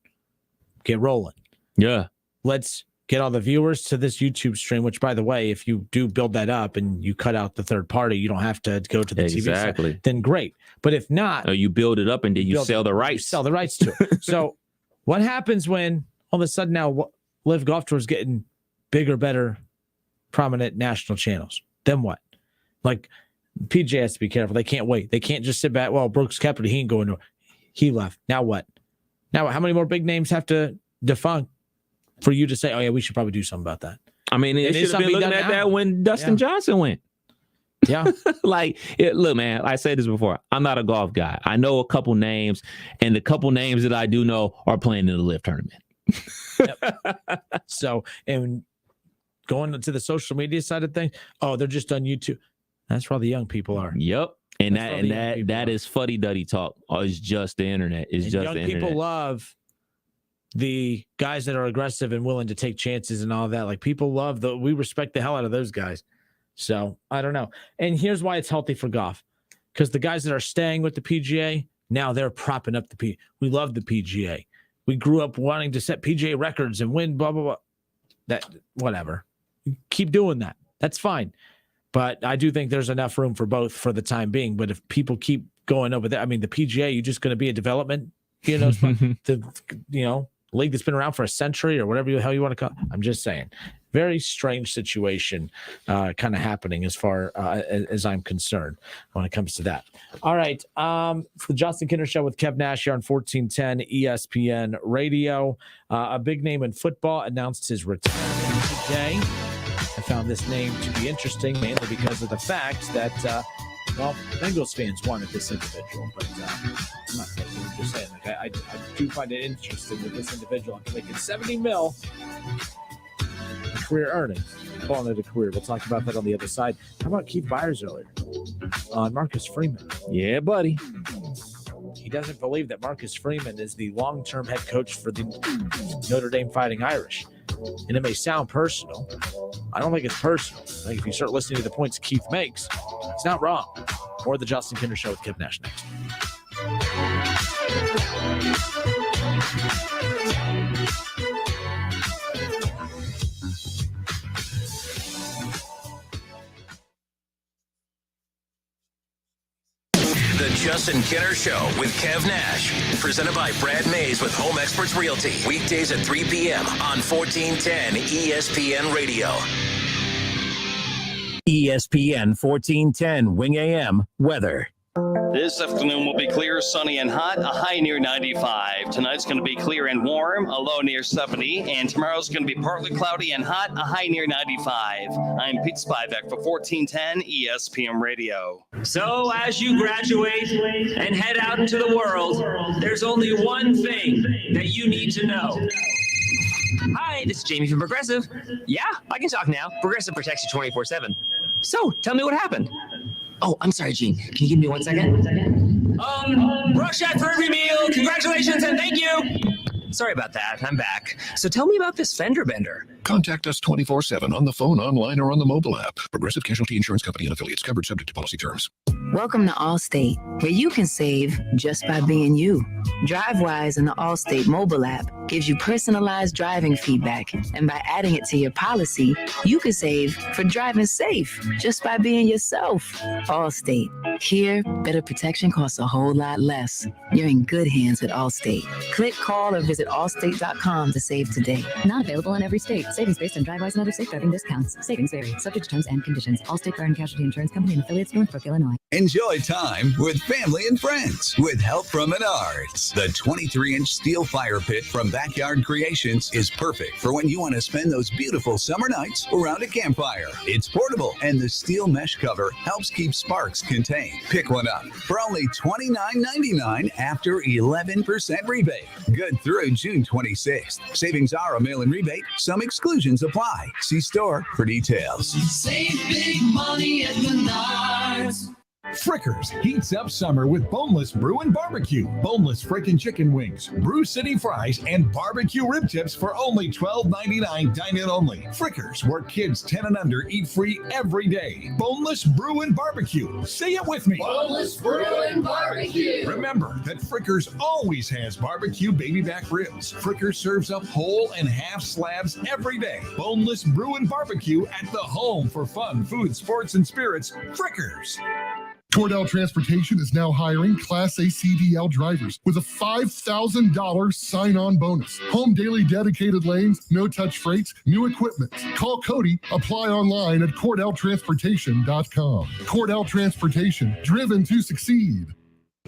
S4: get rolling.
S1: Yeah.
S4: Let's get all the viewers to this YouTube stream, which, by the way, if you do build that up and you cut out the third party, you don't have to go to the TV. Exactly. Then great. But if not,
S1: you build it up and then you sell the rights.
S4: Sell the rights to it. So what happens when all of a sudden now LIV Golf Tour is getting bigger, better, prominent national channels? Then what? Like, PGA has to be careful. They can't wait. They can't just sit back. Well, Brooks Koepka, he ain't going nowhere. He left. Now what? Now how many more big names have to defunct for you to say, oh, yeah, we should probably do something about that.
S1: I mean, it should have been looking at that when Dustin Johnson went.
S4: Yeah.
S1: Look, man, I said this before. I'm not a golf guy. I know a couple names, and the couple names that I do know are playing in the LIV tournament.
S4: So, and going to the social media side of things, oh, they're just on YouTube. That's where all the young people are.
S1: Yep. And that is fuddy-duddy talk. Oh, it's just the internet. It's just the internet.
S4: People love the guys that are aggressive and willing to take chances and all that. Like, people love we respect the hell out of those guys. So I don't know. And here's why it's healthy for golf. Because the guys that are staying with the PGA, now they're propping up the PGA. We love the PGA. We grew up wanting to set PGA records and win, blah, blah, blah. That, whatever. Keep doing that. That's fine. But I do think there's enough room for both for the time being. But if people keep going over there, I mean, the PGA, you're just going to be a development, league that's been around for a century or whatever the hell you want to call it. I'm just saying. Very strange situation kind of happening as far as I'm concerned when it comes to that. All right. It's the Justin Kinner Show with Kev Nash here on 1410 ESPN Radio. A big name in football announced his retirement today. I found this name to be interesting, mainly because of the fact that, Bengals fans wanted this individual, but I'm not saying, I'm just saying, I do find it interesting that this individual, after making $70 million in career earnings, calling it a career. We'll talk about that on the other side. How about Keith Byers earlier on Marcus Freeman?
S1: Yeah, buddy.
S4: He doesn't believe that Marcus Freeman is the long-term head coach for the Notre Dame Fighting Irish. And it may sound personal. I don't think it's personal. I think if you start listening to the points Keith makes, it's not wrong. More of the Justin Kinner Show with Kev Nash next.
S3: The Justin Kinner Show with Kev Nash. Presented by Brad Mays with Home Experts Realty. Weekdays at 3 p.m. on 1410 ESPN Radio.
S22: ESPN 1410 Wing AM weather.
S5: This afternoon will be clear, sunny, and hot, a high near 95. Tonight's going to be clear and warm, a low near 70. And tomorrow's going to be partly cloudy and hot, a high near 95. I'm Pete Spivak for 1410 ESPN Radio.
S6: So as you graduate and head out into the world, there's only one thing that you need to know.
S7: Hi, this is Jamie from Progressive. Yeah, I can talk now. Progressive protects you 24/7. So, tell me what happened. Oh, I'm sorry, Gene. Can you give me 1 second?
S6: Rorschach for every meal. Congratulations and thank you.
S7: Sorry about that. I'm back. So tell me about this fender bender.
S17: Contact us 24/7 on the phone, online, or on the mobile app. Progressive Casualty Insurance Company and affiliates, covered subject to policy terms.
S8: Welcome to Allstate, where you can save just by being you. DriveWise in the Allstate mobile app gives you personalized driving feedback, and by adding it to your policy, you can save for driving safe just by being yourself. Allstate. Here, better protection costs a whole lot less. You're in good hands with Allstate. Click, call, or visit allstate.com to save today.
S9: Not available in every state. Savings based on DriveWise and other safe driving discounts. Savings vary. Subject to terms and conditions. Allstate Fire and Casualty Insurance Company and affiliates, Northbrook, Illinois.
S13: Enjoy time with family and friends with help from Menards. The 23-inch steel fire pit from Backyard Creations is perfect for when you want to spend those beautiful summer nights around a campfire. It's portable, and the steel mesh cover helps keep sparks contained. Pick one up for only $29.99 after 11% rebate. Good through June 26th. Savings are a mail-in rebate. Some exclusions apply. See store for details.
S15: Save big money at Menards.
S27: Frickers heats up summer with boneless brew and barbecue, boneless frickin' chicken wings, Brew City fries, and barbecue rib tips for only $12.99 dine-in only. Frickers, where kids 10 and under eat free every day. Boneless brew and barbecue. Say it with me.
S15: Boneless brew and barbecue.
S27: Remember that Frickers always has barbecue baby back ribs. Frickers serves up whole and half slabs every day. Boneless brew and barbecue at the home for fun, food, sports, and spirits. Frickers.
S28: Cordell Transportation is now hiring Class A CDL drivers with a $5,000 sign-on bonus. Home daily dedicated lanes, no-touch freights, new equipment. Call Cody. Apply online at CordellTransportation.com. Cordell Transportation, driven to succeed.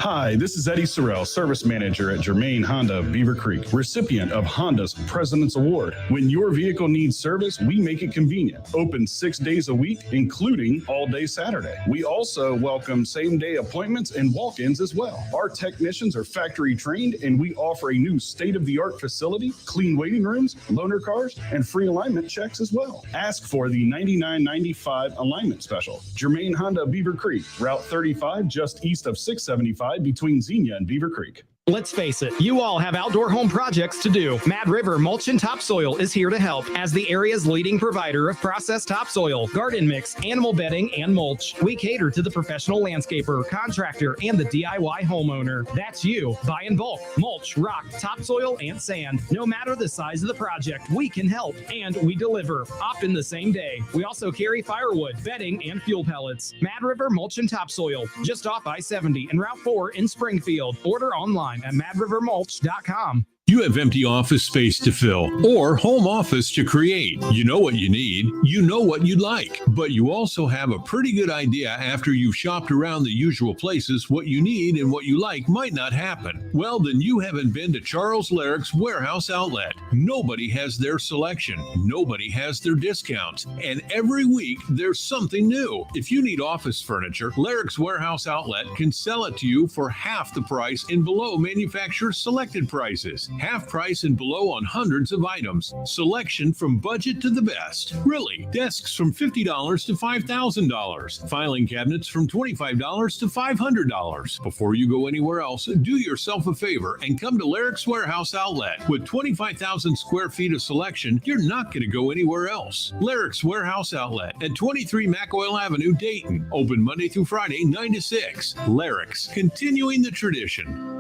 S10: Hi, this is Eddie Sorrell, Service Manager at Germain Honda Beaver Creek, recipient of Honda's President's Award. When your vehicle needs service, we make it convenient. Open 6 days a week, including all day Saturday. We also welcome same-day appointments and walk-ins as well. Our technicians are factory trained, and we offer a new state-of-the-art facility, clean waiting rooms, loaner cars, and free alignment checks as well. Ask for the $99.95 alignment special. Germain Honda Beaver Creek, Route 35, just east of 675 between Xenia and Beaver Creek.
S19: Let's face it, you all have outdoor home projects to do. Mad River Mulch and Topsoil is here to help as the area's leading provider of processed topsoil, garden mix, animal bedding, and mulch. We cater to the professional landscaper, contractor, and the DIY homeowner. That's you. Buy in bulk, mulch, rock, topsoil, and sand. No matter the size of the project, we can help, and we deliver, often the same day. We also carry firewood, bedding, and fuel pellets. Mad River Mulch and Topsoil, just off I-70 and Route 4 in Springfield. Order online at madrivermulch.com.
S12: You have empty office space to fill or home office to create. You know what you need. You know what you'd like. But you also have a pretty good idea after you've shopped around the usual places what you need and what you like might not happen. Well, then you haven't been to Charles Larrick's Warehouse Outlet. Nobody has their selection. Nobody has their discounts. And every week there's something new. If you need office furniture, Larrick's Warehouse Outlet can sell it to you for half the price and below manufacturer's selected prices. Half price and below on hundreds of items. Selection from budget to the best. Really, desks from $50 to $5,000. Filing cabinets from $25 to $500. Before you go anywhere else, do yourself a favor and come to Larrick's Warehouse Outlet. With 25,000 square feet of selection, you're not going to go anywhere else. Larrick's Warehouse Outlet at 23 McOil Avenue, Dayton. Open Monday through Friday, 9 to 6. Larrick's, continuing the tradition.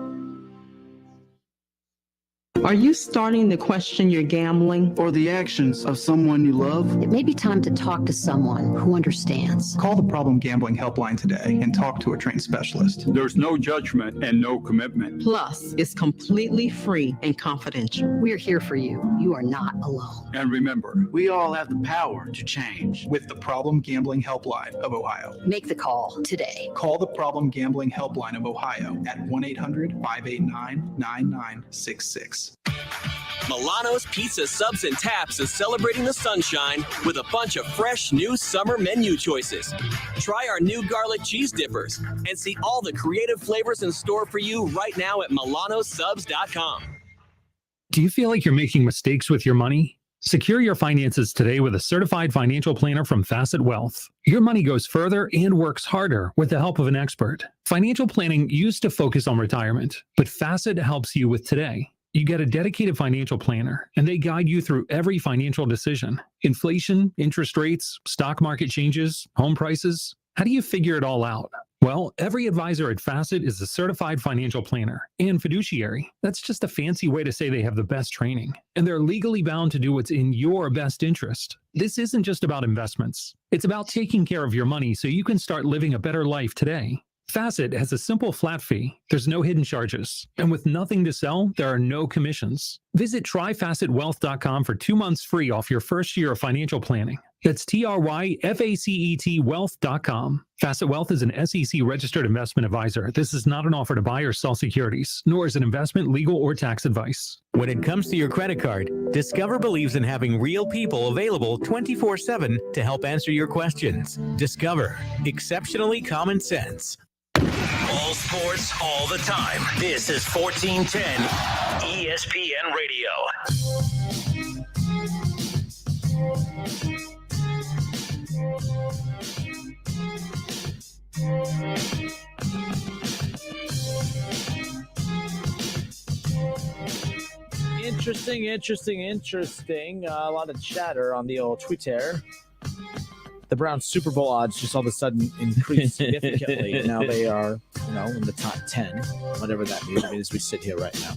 S16: Are you starting to question your gambling or the actions of someone you love?
S18: It may be time to talk to someone who understands.
S20: Call the Problem Gambling Helpline today and talk to a trained specialist.
S21: There's no judgment and no commitment.
S16: Plus, it's completely free and confidential.
S18: We're here for you. You are not alone.
S21: And remember,
S25: we all have the power to change.
S20: With the Problem Gambling Helpline of Ohio.
S18: Make the call today.
S20: Call the Problem Gambling Helpline of Ohio at 1-800-589-9966.
S23: Milano's Pizza Subs and Taps is celebrating the sunshine with a bunch of fresh new summer menu choices. Try our new garlic cheese dippers and see all the creative flavors in store for you right now at milanosubs.com.
S24: Do you feel like you're making mistakes with your money? Secure your finances today with a certified financial planner from Facet Wealth. Your money goes further and works harder with the help of an expert. Financial planning used to focus on retirement, but Facet helps you with today. You get a dedicated financial planner, and they guide you through every financial decision. Inflation, interest rates, stock market changes, home prices. How do you figure it all out? Well, every advisor at Facet is a certified financial planner and fiduciary. That's just a fancy way to say they have the best training, and they're legally bound to do what's in your best interest. This isn't just about investments. It's about taking care of your money so you can start living a better life today. Facet has a simple flat fee. There's no hidden charges. And with nothing to sell, there are no commissions. Visit tryfacetwealth.com for 2 months free off your first year of financial planning. That's TRYFACET wealth.com. Facet Wealth is an SEC registered investment advisor. This is not an offer to buy or sell securities, nor is it investment, legal, or tax advice.
S29: When it comes to your credit card, Discover believes in having real people available 24/7 to help answer your questions. Discover. Exceptionally common sense.
S3: All sports, all the time. This is 1410 ESPN Radio.
S4: Interesting. A lot of chatter on the old Twitter. The Browns Super Bowl odds just all of a sudden increased significantly. Now they are, in the top 10, whatever that means. I mean, as we sit here right now.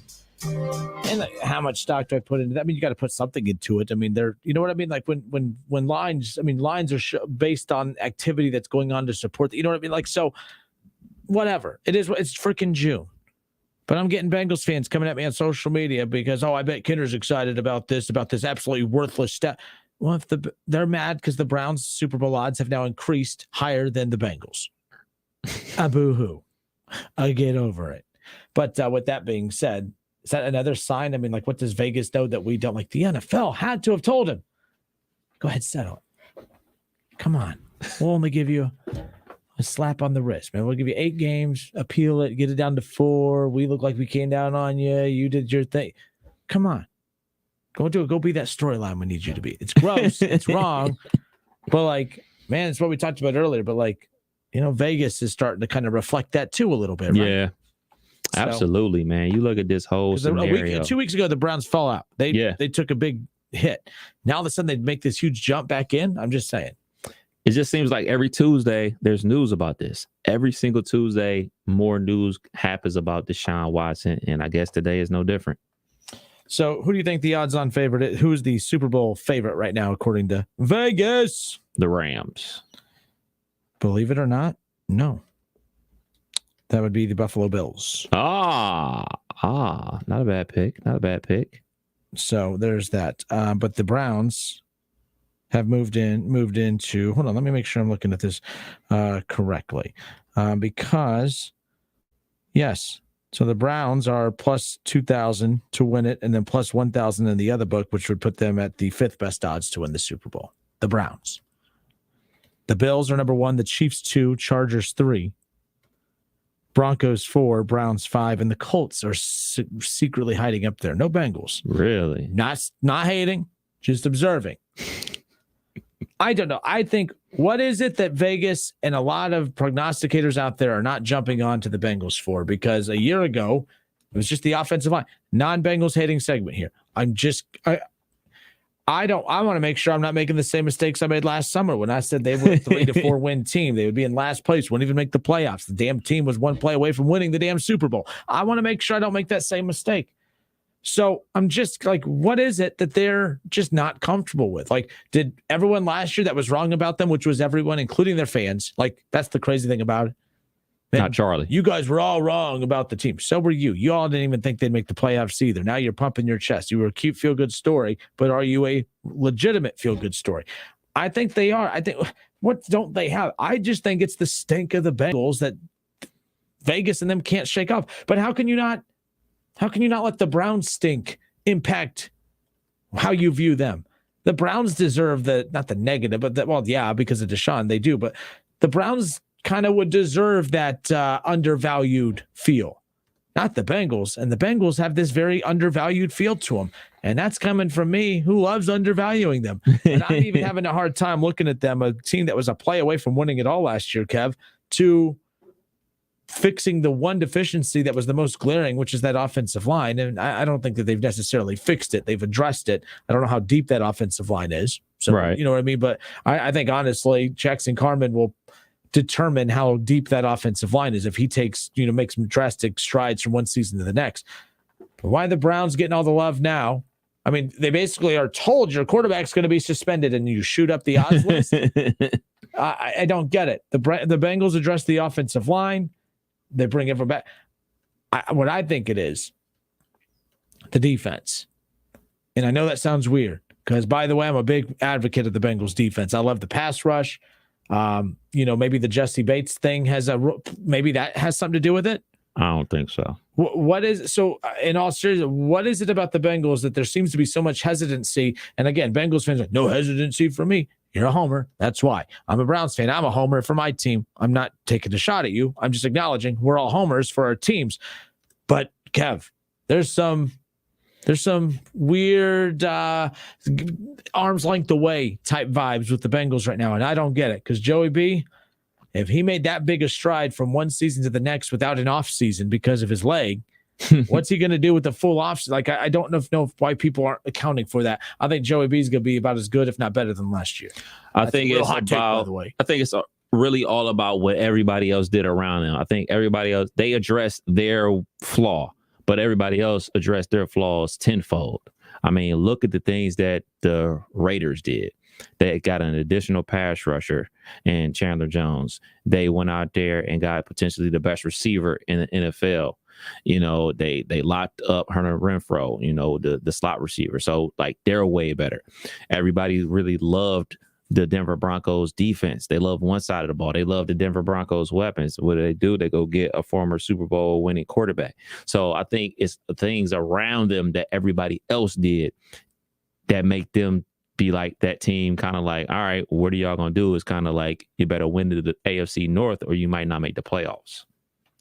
S4: And how much stock do I put into that? I mean, you got to put something into it. I mean, you know what I mean? Like when lines, lines are based on activity that's going on to support, you know what I mean? Like, so whatever it is, it's freaking June. But I'm getting Bengals fans coming at me on social media because, I bet Kinder's excited about this absolutely worthless stat. Well, if they're mad because the Browns Super Bowl odds have now increased higher than the Bengals. Boo-hoo. Get over it. But with that being said, is that another sign? I mean, like, what does Vegas know that we don't? Like, the NFL had to have told him. Go ahead, settle it. Come on. We'll only give you a slap on the wrist, man. We'll give you 8 games, appeal it, get it down to 4. We look like we came down on you. You did your thing. Come on. Go do it. Go be that storyline we need you to be. It's gross. It's wrong. But, like, man, it's what we talked about earlier. But, like, Vegas is starting to kind of reflect that too a little bit, right?
S1: Yeah. So, absolutely, man. You look at this whole scenario.
S4: 2 weeks ago, the Browns fell out. They took a big hit. Now all of a sudden they make this huge jump back in. I'm just saying.
S1: It just seems like every Tuesday there's news about this. Every single Tuesday, more news happens about Deshaun Watson, and I guess today is no different.
S4: So who do you think the odds-on favorite is? Who is the Super Bowl favorite right now, according to Vegas?
S1: The Rams.
S4: Believe it or not, no. That would be the Buffalo Bills.
S1: Not a bad pick. Not a bad pick.
S4: So there's that. But the Browns have moved into. Hold on, let me make sure I'm looking at this correctly. Because yes, so the Browns are plus 2,000 to win it, and then plus 1,000 in the other book, which would put them at the 5th best odds to win the Super Bowl. The Browns. The Bills are number 1, the Chiefs 2, Chargers 3, Broncos 4, Browns 5, and the Colts are secretly hiding up there. No Bengals.
S1: Really?
S4: Not hating, just observing. I don't know. I think, what is it that Vegas and a lot of prognosticators out there are not jumping on to the Bengals for? Because a year ago, it was just the offensive line. Non-Bengals hating segment here. I want to make sure I'm not making the same mistakes I made last summer when I said they were a 3 to 4 win team. They would be in last place, wouldn't even make the playoffs. The damn team was 1 play away from winning the damn Super Bowl. I want to make sure I don't make that same mistake. So I'm just like, what is it that they're just not comfortable with? Like, did everyone last year that was wrong about them, which was everyone, including their fans, like, that's the crazy thing about it. Man,
S1: not Charlie.
S4: You guys were all wrong about the team. So were you. You all didn't even think they'd make the playoffs either. Now you're pumping your chest. You were a cute feel-good story, but are you a legitimate feel-good story? I think they are. I think, what don't they have? I just think it's the stink of the Bengals that Vegas and them can't shake off. But how can you not let the Browns stink impact how you view them? The Browns deserve not the negative, but because of Deshaun, they do. But the Browns kind of would deserve that undervalued feel, not the Bengals. And the Bengals have this very undervalued feel to them. And that's coming from me, who loves undervaluing them. And I'm even having a hard time looking at them, a team that was a play away from winning it all last year, Kev, to fixing the one deficiency that was the most glaring, which is that offensive line. And I don't think that they've necessarily fixed it. They've addressed it. I don't know how deep that offensive line is. So,
S1: right.
S4: You know what I mean? But I think, honestly, Jackson Carman will determine how deep that offensive line is if he takes, makes some drastic strides from one season to the next. But why the Browns getting all the love now? I mean, they basically are told your quarterback's going to be suspended and you shoot up the odds list. I don't get it. The Bengals address the offensive line. They bring everyone back. What I think it is, the defense. And I know that sounds weird because, by the way, I'm a big advocate of the Bengals defense. I love the pass rush. Maybe the Jesse Bates thing maybe that has something to do with it.
S1: I don't think so.
S4: In all seriousness, what is it about the Bengals that there seems to be so much hesitancy? And again, Bengals fans are no hesitancy for me. You're a homer. That's why. I'm a Browns fan. I'm a homer for my team. I'm not taking a shot at you. I'm just acknowledging we're all homers for our teams. But Kev, there's some weird arm's length away type vibes with the Bengals right now, and I don't get it because Joey B, if he made that big a stride from one season to the next without an off season because of his leg, what's he going to do with the full off? Like, I don't know why people aren't accounting for that. I think Joey B is going to be about as good, if not better, than last year.
S1: I think it's really all about what everybody else did around them. I think everybody else, they addressed their flaw, but everybody else addressed their flaws tenfold. I mean, look at the things that the Raiders did. They got an additional pass rusher in Chandler Jones. They went out there and got potentially the best receiver in the NFL. They locked up Hunter Renfrow, the slot receiver. So, like, they're way better. Everybody really loved the Denver Broncos defense. They love one side of the ball. They love the Denver Broncos weapons. What do? They go get a former Super Bowl winning quarterback. So I think it's the things around them that everybody else did that make them be like that team, kind of like, all right, what are y'all going to do? It's kind of like, you better win the AFC North or you might not make the playoffs.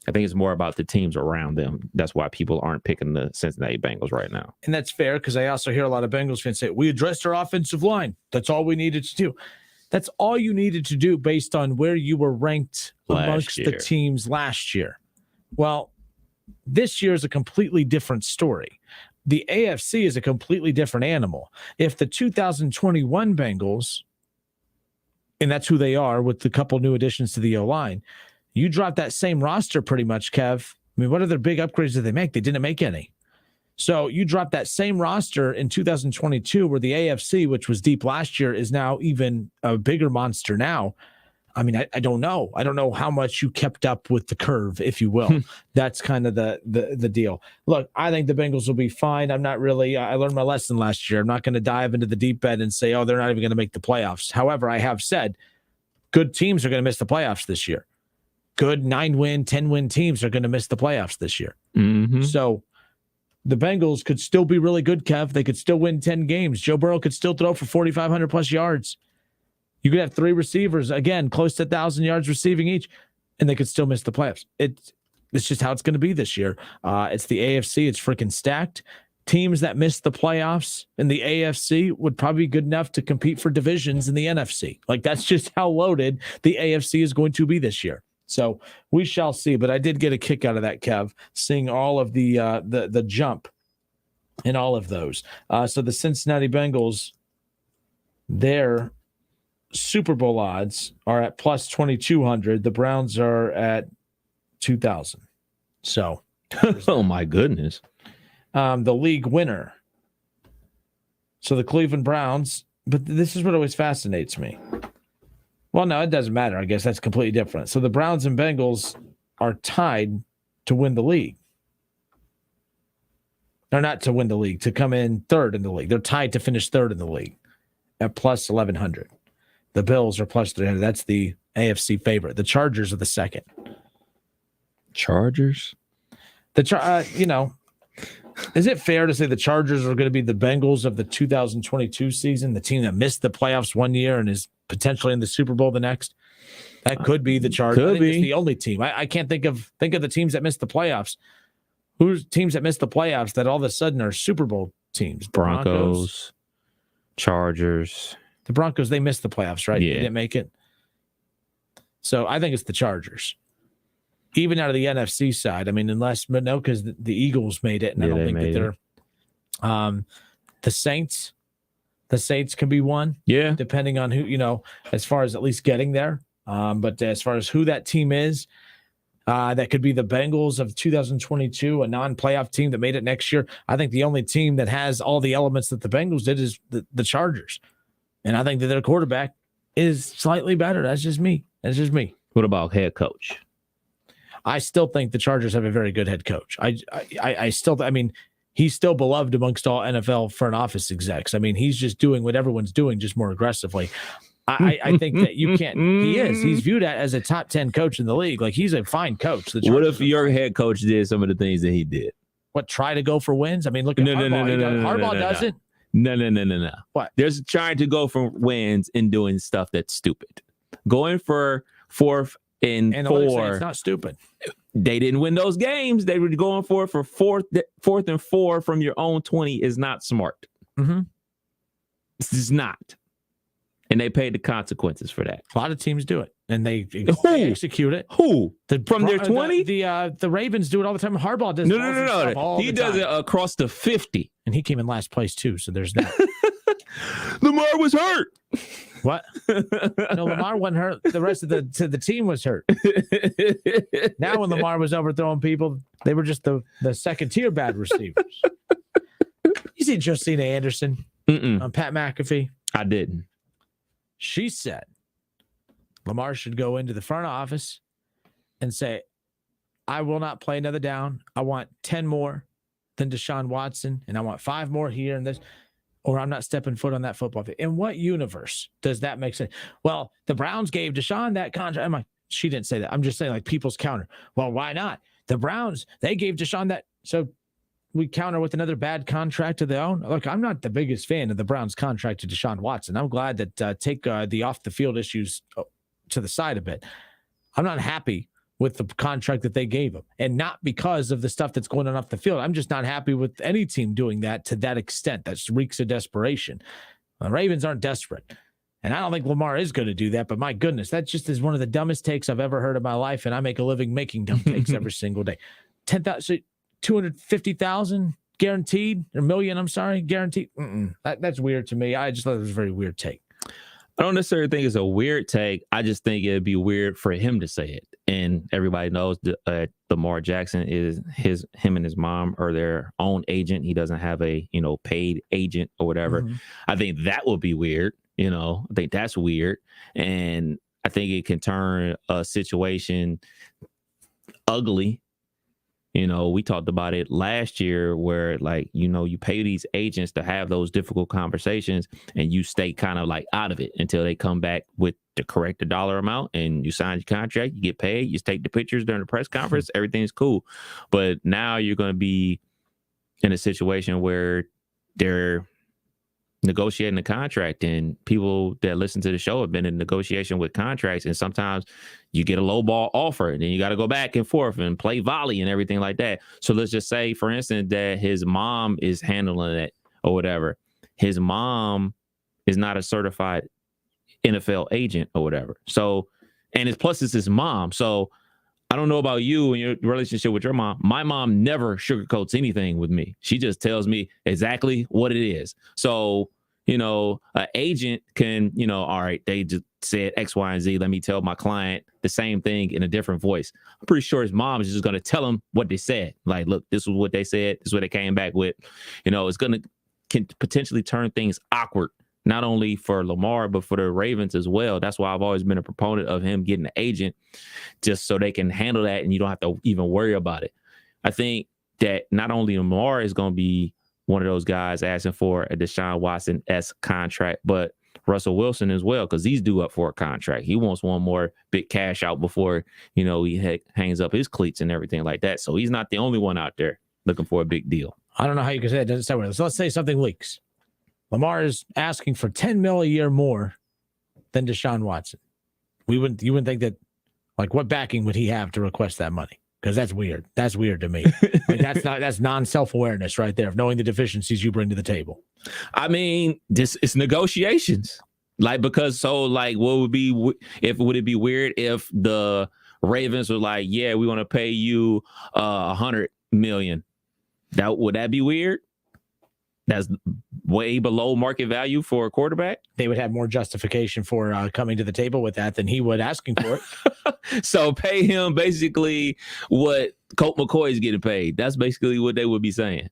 S1: I think it's more about the teams around them. That's why people aren't picking the Cincinnati Bengals right now.
S4: And that's fair, because I also hear a lot of Bengals fans say, we addressed our offensive line. That's all we needed to do. That's all you needed to do based on where you were ranked amongst the teams last year. Well, this year is a completely different story. The AFC is a completely different animal. If the 2021 Bengals, and that's who they are with a couple new additions to the O-line, you drop that same roster pretty much, Kev. I mean, what other big upgrades did they make? They didn't make any. So you drop that same roster in 2022 where the AFC, which was deep last year, is now even a bigger monster now. I mean, I don't know. I don't know how much you kept up with the curve, if you will. That's kind of the deal. Look, I think the Bengals will be fine. I'm not really, I learned my lesson last year. I'm not going to dive into the deep end and say, oh, they're not even going to make the playoffs. However, I have said good teams are going to miss the playoffs this year. Good 9-win, 10-win teams are going to miss the playoffs this year.
S1: Mm-hmm.
S4: So the Bengals could still be really good, Kev. They could still win 10 games. Joe Burrow could still throw for 4,500 plus yards. You could have 3 receivers, again, close to 1,000 yards receiving each, and they could still miss the playoffs. It's just how it's going to be this year. It's the AFC. It's freaking stacked. Teams that miss the playoffs in the AFC would probably be good enough to compete for divisions in the NFC. Like, that's just how loaded the AFC is going to be this year. So we shall see. But I did get a kick out of that, Kev, seeing all of the jump in all of those. So the Cincinnati Bengals, their Super Bowl odds are at plus 2,200. The Browns are at 2,000. So,
S1: oh my goodness.
S4: The league winner. So the Cleveland Browns, but this is what always fascinates me. Well, no, it doesn't matter. I guess that's completely different. So the Browns and Bengals are tied to win the league. They're not to win the league, to come in third in the league. They're tied to finish third in the league at plus 1,100. The Bills are plus 300. That's the AFC favorite. The Chargers are the second.
S1: Chargers?
S4: Is it fair to say the Chargers are going to be the Bengals of the 2022 season, the team that missed the playoffs one year and is potentially in the Super Bowl the next? That could be the Chargers. I think it's the only team. I can't think of the teams that missed the playoffs. Who's teams that missed the playoffs that all of a sudden are Super Bowl teams?
S1: Broncos, Chargers.
S4: The Broncos, they missed the playoffs, right?
S1: Yeah.
S4: They didn't make it. So I think it's the Chargers. Even out of the NFC side, I mean, because the Eagles made it, and I don't think that they're the Saints. The Saints can be one, depending on who, as far as at least getting there. But as far as who that team is, that could be the Bengals of 2022, a non-playoff team that made it next year. I think the only team that has all the elements that the Bengals did is the Chargers, and I think that their quarterback is slightly better. That's just me.
S1: What about head coach?
S4: I still think the Chargers have a very good head coach. I mean, he's still beloved amongst all NFL front office execs. I mean, he's just doing what everyone's doing, just more aggressively. I think that you can't. He's viewed as a top 10 coach in the league. Like, he's a fine coach.
S1: What if your head coach did some of the things that he did?
S4: What, try to go for wins? I mean, look at Harbaugh. Harbaugh doesn't.
S1: No.
S4: What?
S1: There's trying to go for wins and doing stuff that's stupid. Going for fourth and 4.
S4: It's not stupid.
S1: They didn't win those games. They were going for fourth and 4 from your own 20 is not smart.
S4: Mm-hmm.
S1: This is not. And they paid the consequences for that.
S4: A lot of teams do it, and they execute it.
S1: Who? From their 20?
S4: The Ravens do it all the time. Harbaugh does.
S1: No. He does it across the 50.
S4: And he came in last place too, so there's that.
S1: Lamar was hurt.
S4: What? No, Lamar wasn't hurt. The rest of the team was hurt. Now when Lamar was overthrowing people, they were just the second tier bad receivers. You see Josina Anderson on Pat McAfee?
S1: I didn't.
S4: She said Lamar should go into the front office and say, I will not play another down. I want 10 more than Deshaun Watson, and I want 5 more here and this. or I'm not stepping foot on that football field. In what universe does that make sense? Well, the Browns gave Deshaun that contract. I'm like, she didn't say that. I'm just saying, like, people's counter. Well, why not? The Browns, they gave Deshaun that. So we counter with another bad contract of their own. Look, I'm not the biggest fan of the Browns contract to Deshaun Watson. I'm glad that take the off the field issues to the side a bit. I'm not happy with the contract that they gave him, and not because of the stuff that's going on off the field. I'm just not happy with any team doing that to that extent. That reeks of desperation. The Ravens aren't desperate, and I don't think Lamar is going to do that, but my goodness, that just is one of the dumbest takes I've ever heard in my life, and I make a living making dumb takes every single day. 10,000, 250,000 guaranteed, or million, I'm sorry, guaranteed. That's weird to me. I just thought it was a very weird take.
S1: I don't necessarily think it's a weird take. I just think it'd be weird for him to say it. And everybody knows Lamar Jackson is him and his mom are their own agent. He doesn't have a, paid agent or whatever. Mm-hmm. I think that would be weird. I think that's weird. And I think it can turn a situation ugly. We talked about it last year where, like, you pay these agents to have those difficult conversations and you stay kind of like out of it until they come back with the correct dollar amount and you sign your contract, you get paid, you take the pictures during the press conference, everything's cool. But now you're going to be in a situation where they're negotiating a contract, and people that listen to the show have been in negotiation with contracts, and sometimes you get a low ball offer and then you got to go back and forth and play volley and everything like that. So let's just say, for instance, that his mom is handling it or whatever. His mom is not a certified NFL agent or whatever. So, and it's his mom. So I don't know about you and your relationship with your mom. My mom never sugarcoats anything with me. She just tells me exactly what it is. So, an agent can, all right, they just said X, Y, and Z. Let me tell my client the same thing in a different voice. I'm pretty sure his mom is just going to tell him what they said. Like, look, this is what they said. This is what they came back with. It's can potentially turn things awkward, not only for Lamar, but for the Ravens as well. That's why I've always been a proponent of him getting an agent, just so they can handle that and you don't have to even worry about it. I think that not only Lamar is going to be one of those guys asking for a Deshaun Watson-esque contract, but Russell Wilson as well, because he's due up for a contract. He wants one more big cash out before, he hangs up his cleats and everything like that. So he's not the only one out there looking for a big deal.
S4: I don't know how you can say it. Doesn't sound weird. So let's say something leaks. Lamar is asking for $10 million a year more than Deshaun Watson. You wouldn't think that, like, what backing would he have to request that money? Because that's weird. That's weird to me. That's non-self-aworeness right there of knowing the deficiencies you bring to the table.
S1: I mean, it's negotiations. Like, because what would it be weird if the Ravens were like, yeah, we want to pay you $100 million? Would that be weird? That's way below market value for a quarterback.
S4: They would have more justification for coming to the table with that than he would asking for it.
S1: So pay him basically what Colt McCoy is getting paid. That's basically what they would be saying.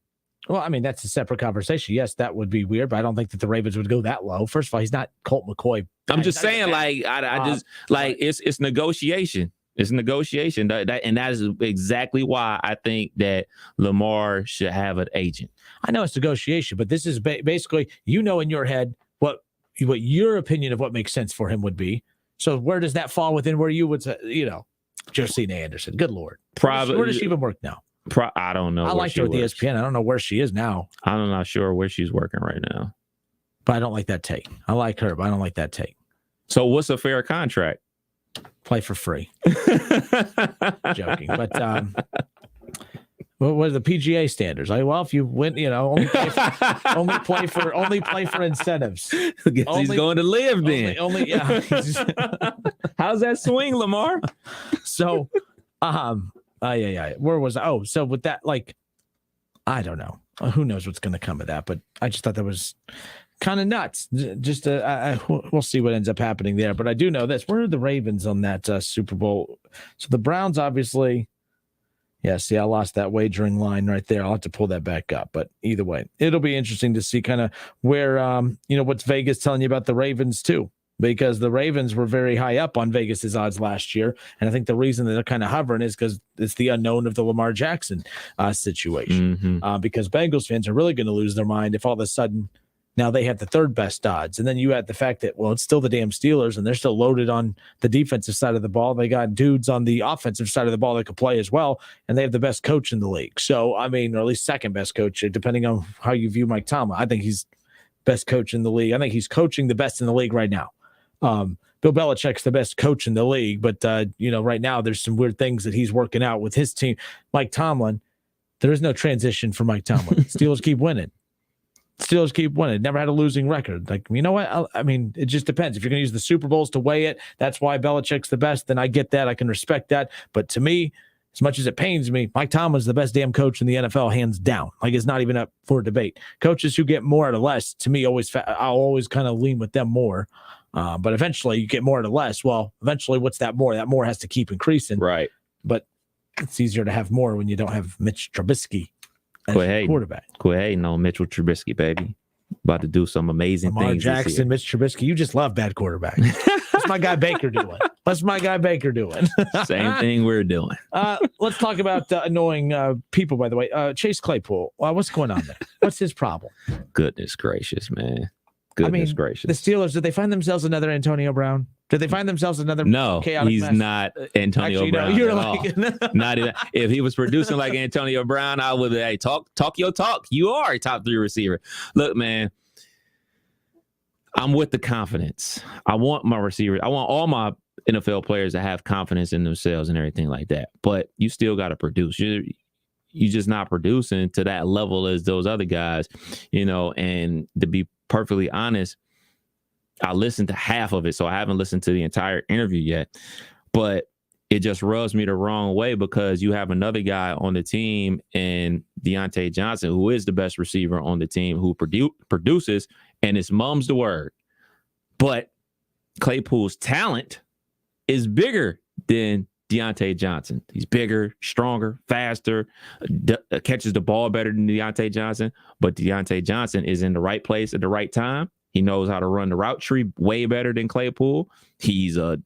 S4: Well, I mean, that's a separate conversation. Yes, that would be weird, but I don't think that the Ravens would go that low. First of all, he's not Colt McCoy.
S1: I'm just saying, it's negotiation. It's negotiation, and that is exactly why I think that Lamar should have an agent.
S4: I know it's negotiation, but this is basically, in your head what your opinion of what makes sense for him would be. So where does that fall within where you would say, Josina Anderson? Good Lord,
S1: probably.
S4: Where does she even work now?
S1: I don't know.
S4: I liked her with ESPN. I don't know where she is now.
S1: I'm not sure where she's working right now.
S4: But I don't like that take. I like her, but I don't like that take.
S1: So what's a fair contract?
S4: Play for free. Joking, but what are the PGA standards? If you win, only play for incentives.
S1: He's going to live then.
S4: Yeah.
S1: How's that swing, Lamar?
S4: So, where was I? Oh, so with that, I don't know. Who knows what's going to come of that? But I just thought that was kind of nuts. Just we'll see what ends up happening there. But I do know this. Where are the Ravens on that Super Bowl? So the Browns, obviously. Yeah, see, I lost that wagering line right there. I'll have to pull that back up. But either way, it'll be interesting to see kind of where, what's Vegas telling you about the Ravens too, because the Ravens were very high up on Vegas's odds last year. And I think the reason that they're kind of hovering is because it's the unknown of the Lamar Jackson situation. Because Bengals fans are really going to lose their mind if all of a sudden Now they have the third best odds. And then you add the fact that, well, it's still the damn Steelers and they're still loaded on the defensive side of the ball. They got dudes on the offensive side of the ball that can play as well. And they have the best coach in the league. So, I mean, or at least second best coach, depending on how you view Mike Tomlin. I think he's best coach in the league. I think he's coaching the best in the league right now. Bill Belichick's the best coach in the league. But, right now there's some weird things that he's working out with his team. Mike Tomlin, there is no transition for Mike Tomlin. Steelers keep winning. Steelers keep winning. Never had a losing record. Like, you know what? I mean, it just depends. If you're going to use the Super Bowls to weigh it, that's why Belichick's the best. Then I get that. I can respect that. But to me, as much as it pains me, Mike Tomlin's the best damn coach in the NFL, hands down. Like, it's not even up for debate. Coaches who get more out of less, to me, I'll always kind of lean with them more. But eventually, you get more out of less. Well, eventually, what's that more? That more has to keep increasing.
S1: Right.
S4: But it's easier to have more when you don't have Mitch Trubisky as quarterback.
S1: Quit hating on Mitchell Trubisky, baby. About to do some amazing
S4: Lamar
S1: things.
S4: Jackson, Mitch Trubisky. You just love bad quarterbacks. What's my guy Baker doing?
S1: Same thing we're doing.
S4: Let's talk about annoying people, by the way. Chase Claypool. What's going on there? What's his problem?
S1: Goodness gracious, man. Gracious.
S4: The Steelers, did they find themselves another Antonio Brown? Did they find themselves another chaotic
S1: he's
S4: mess?
S1: not Antonio Brown.
S4: You're
S1: at
S4: like
S1: all. Not even, if he was producing like Antonio Brown, I would be, talk your talk. You are a top 3 receiver. Look, man, I'm with the confidence. I want my receivers. I want all my NFL players to have confidence in themselves and everything like that. But you still got to produce. You're just not producing to that level as those other guys, and to be perfectly honest, I listened to half of it, so I haven't listened to the entire interview yet. But it just rubs me the wrong way because you have another guy on the team and Deontay Johnson, who is the best receiver on the team, who produces, and it's mum's the word. But Claypool's talent is bigger than Deontay Johnson. He's bigger, stronger, faster, catches the ball better than Deontay Johnson. But Deontay Johnson is in the right place at the right time. He knows how to run the route tree way better than Claypool. He's a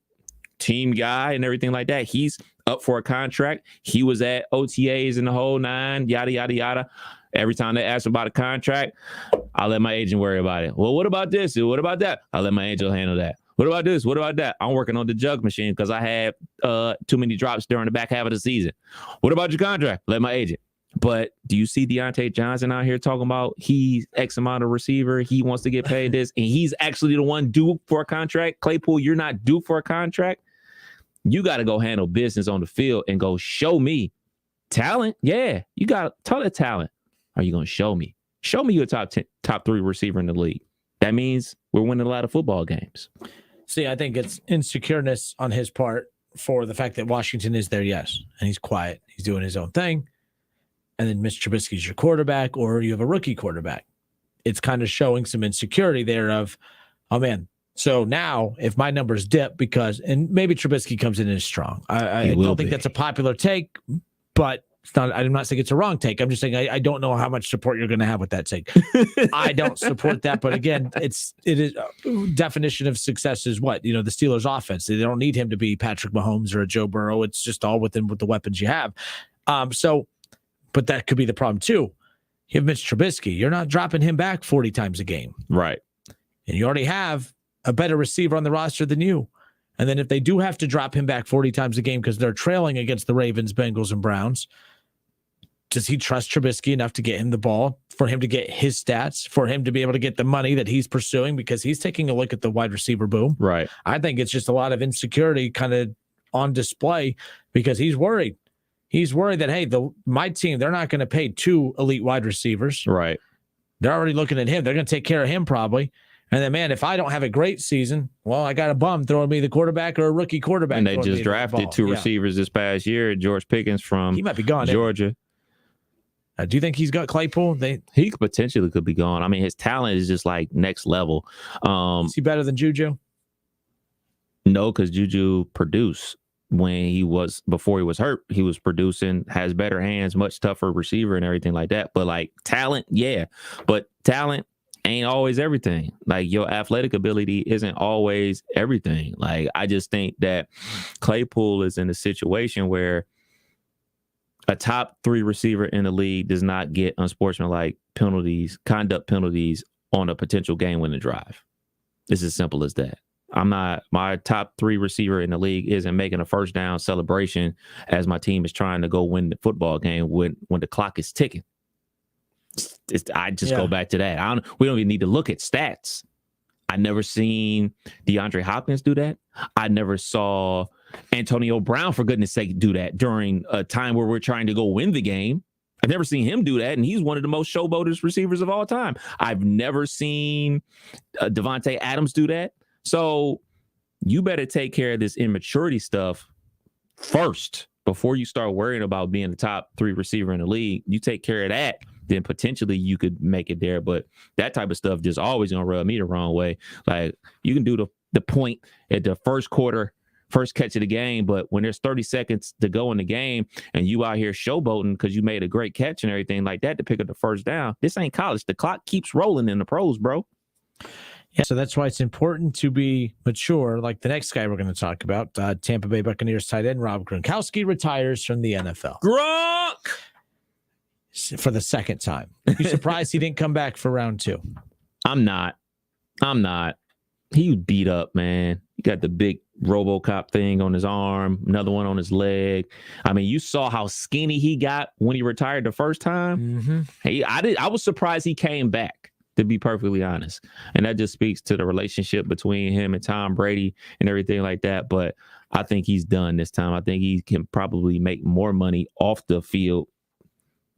S1: team guy and everything like that. He's up for a contract. He was at OTAs and the whole 9, yada, yada, yada. Every time they ask about a contract, I let my agent worry about it. Well, what about this? What about that? I let my agent handle that. What about this? What about that? I'm working on the jug machine because I had too many drops during the back half of the season. What about your contract? Let my agent. But do you see Deontay Johnson out here talking about he's X amount of receiver, he wants to get paid this, and he's actually the one due for a contract? Claypool, you're not due for a contract. You got to go handle business on the field and go show me talent. Yeah, you got a ton of talent. Are you going to show me? Show me you're a top 3 receiver in the league. That means we're winning a lot of football games.
S4: See, I think it's insecureness on his part for the fact that Washington is there, yes, and he's quiet. He's doing his own thing. And then Mitch Trubisky's your quarterback, or you have a rookie quarterback. It's kind of showing some insecurity there of, oh, man. So now if my numbers dip and maybe Trubisky comes in as strong. I don't think that's a popular take, but I'm not saying it's a wrong take. I'm just saying I don't know how much support you're going to have with that take. I don't support that. But again, it is definition of success is what? The Steelers offense. They don't need him to be Patrick Mahomes or a Joe Burrow. It's just all within with the weapons you have. But that could be the problem too. You have Mitch Trubisky. You're not dropping him back 40 times a game.
S1: Right.
S4: And you already have a better receiver on the roster than you. And then if they do have to drop him back 40 times a game because they're trailing against the Ravens, Bengals, and Browns, does he trust Trubisky enough to get him the ball, for him to get his stats, for him to be able to get the money that he's pursuing because he's taking a look at the wide receiver boom?
S1: Right.
S4: I think it's just a lot of insecurity kind of on display because he's worried. He's worried that, hey, my team, they're not going to pay 2 elite wide receivers.
S1: Right.
S4: They're already looking at him. They're going to take care of him probably. And then, man, if I don't have a great season, well, I got a bum throwing me the quarterback or a rookie quarterback.
S1: And they just drafted 2 receivers this past year. George Pickens from
S4: he might be gone,
S1: Georgia.
S4: Do you think he's got Claypool?
S1: He potentially could be gone. I mean, his talent is just like next level.
S4: Is he better than Juju?
S1: No, because Juju produced before he was hurt. He was producing, has better hands, much tougher receiver and everything like that. But like talent, yeah. But talent ain't always everything. Like your athletic ability isn't always everything. Like I just think that Claypool is in a situation where a top 3 receiver in the league does not get unsportsmanlike penalties, conduct penalties on a potential game-winning drive. It's as simple as that. My top 3 receiver in the league isn't making a first down celebration as my team is trying to go win the football game when the clock is ticking. I just go back to that. We don't even need to look at stats. I never seen DeAndre Hopkins do that. I never saw Antonio Brown, for goodness sake, do that during a time where we're trying to go win the game. I've never seen him do that, and he's one of the most showboaters receivers of all time. I've never seen Devontae Adams do that. So you better take care of this immaturity stuff first before you start worrying about being the top 3 receiver in the league. You take care of that, then potentially you could make it there. But that type of stuff just always gonna rub me the wrong way. Like, you can do the point at the first quarter, first catch of the game, but when there's 30 seconds to go in the game and you out here showboating because you made a great catch and everything like that to pick up the first down, this ain't college. The clock keeps rolling in the pros, bro.
S4: Yeah, so that's why it's important to be mature. Like the next guy we're going to talk about, Tampa Bay Buccaneers tight end Rob Gronkowski retires from the NFL.
S1: Gronk!
S4: For the second time. You surprised he didn't come back for round 2?
S1: I'm not. He was beat up, man. He got the big RoboCop thing on his arm, another one on his leg. I mean, you saw how skinny he got when he retired the first time.
S4: Mm-hmm.
S1: I was surprised he came back, to be perfectly honest. And that just speaks to the relationship between him and Tom Brady and everything like that. But I think he's done this time. I think he can probably make more money off the field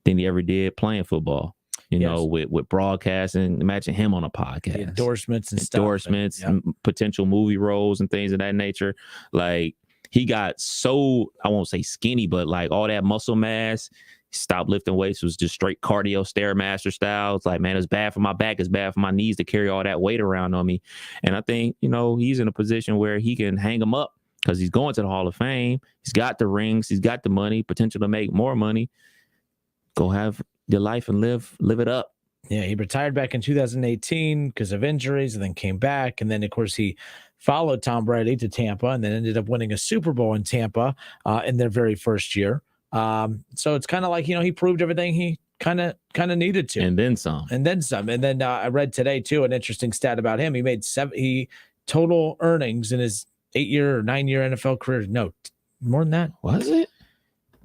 S1: than he ever did playing football. You know, with broadcasting. Imagine him on a podcast.
S4: The endorsements and stuff.
S1: And potential movie roles and things of that nature. Like, he got so, I won't say skinny, but like all that muscle mass, stopped lifting weights, was just straight cardio Stairmaster style. It's like, man, it's bad for my back. It's bad for my knees to carry all that weight around on me. And I think, you know, he's in a position where he can hang them up because he's going to the Hall of Fame. He's got the rings. He's got the money, potential to make more money. Go have your life and live it up.
S4: Yeah, he retired back in 2018 because of injuries and then came back. And then, of course, he followed Tom Brady to Tampa and then ended up winning a Super Bowl in Tampa in their very first year. So it's kind of like, you know, he proved everything he kind of needed to.
S1: And then some.
S4: And then I read today, too, an interesting stat about him. He made total earnings in his 8-year or 9-year NFL career. No, more than that.
S1: Was it?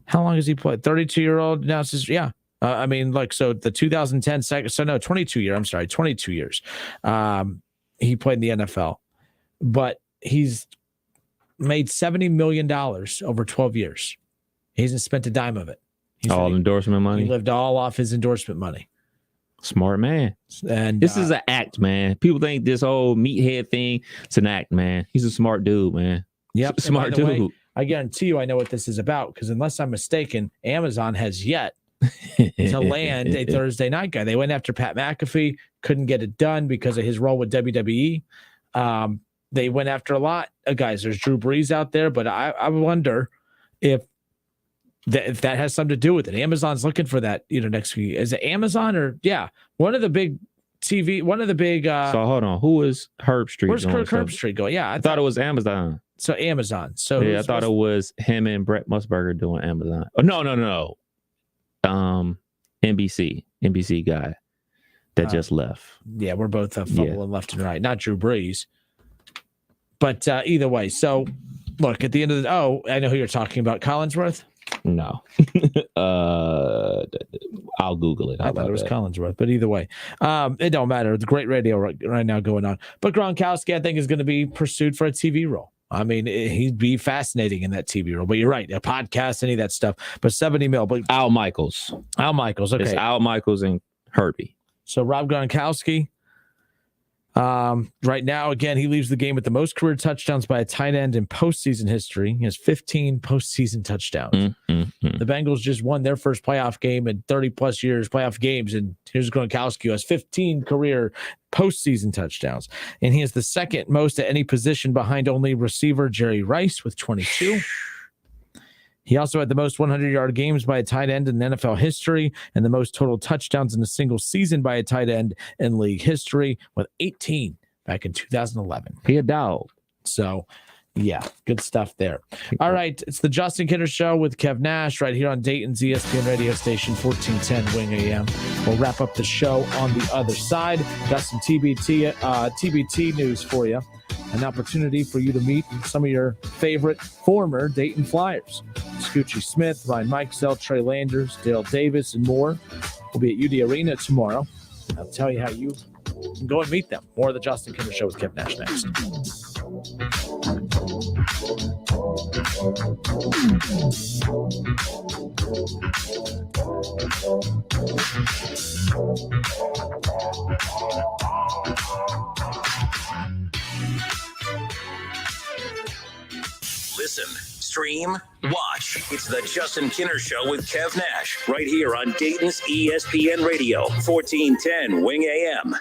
S4: How long has he played? 32-year-old now says, yeah. I mean, like, so the 2010 second, so no, 22 years. He played in the NFL, but he's made $70 million over 12 years. He hasn't spent a dime of it.
S1: All endorsement money.
S4: He lived all off his endorsement money.
S1: Smart man. And this is an act, man. People think this whole meathead thing, it's an act, man. He's a smart dude, man.
S4: Yep.
S1: Smart dude.
S4: Way, I guarantee you I know what this is about, because unless I'm mistaken, Amazon has yet to land a Thursday night guy. They went after Pat McAfee, couldn't get it done because of his role with WWE. They went after a lot of guys. There's Drew Brees out there, but I wonder if that has something to do with it. Amazon's looking for that, next week. Is it Amazon or one of the big TV, one of the big
S1: so hold on, who is Herb Street?
S4: Where's Herb Street going? Yeah,
S1: I thought it was Amazon.
S4: So Amazon. So
S1: yeah, I thought it was him and Brett Musburger doing Amazon. Oh, no. NBC guy that just left.
S4: Yeah, we're both fumbling left and right. Not Drew Brees, but either way. So look, at the end of the I know who you're talking about. Collinsworth.
S1: No, I'll Google it.
S4: I thought it was Collinsworth, but either way, it don't matter. It's great radio right now going on. But Gronkowski, I think, is going to be pursued for a TV role. I mean, he'd be fascinating in that TV role. But you're right, a podcast, any of that stuff. But 70 mil. But
S1: Al Michaels.
S4: Okay,
S1: it's Al Michaels and Herbie.
S4: So Rob Gronkowski. Right now, again, he leaves the game with the most career touchdowns by a tight end in postseason history. He has 15 postseason touchdowns. The Bengals just won their first playoff game in 30 plus years, playoff games. And here's Gronkowski, who has 15 career postseason touchdowns. And he is the second most at any position behind only receiver Jerry Rice with 22. He also had the most 100-yard games by a tight end in NFL history and the most total touchdowns in a single season by a tight end in league history with 18 back in 2011.
S1: He a dog.
S4: So Yeah, good stuff there. All right, it's the Justin Kinner Show with Kev Nash right here on Dayton's ESPN radio station, 1410 Wing AM. We'll wrap up the show on the other side. Got some TBT news for you. An opportunity for you to meet some of your favorite former Dayton Flyers. Scoochie Smith, Ryan Mikesell, Trey Landers, Dale Davis, and more will be at UD Arena tomorrow. I'll tell you how you can go and meet them. More of the Justin Kinner Show with Kev Nash next.
S3: Listen, stream, watch. It's the Justin Kinner Show with Kev Nash right here on Dayton's ESPN Radio, 1410 Wing AM.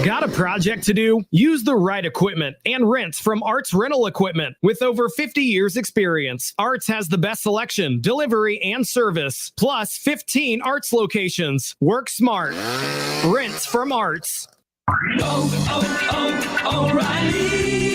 S19: Got a project to do? Use the right equipment and rents from Arts Rental Equipment. With over 50 years experience, Arts has the best selection, delivery, and service, plus 15 Arts locations. Work smart. Rents from Arts.
S2: O'Reilly.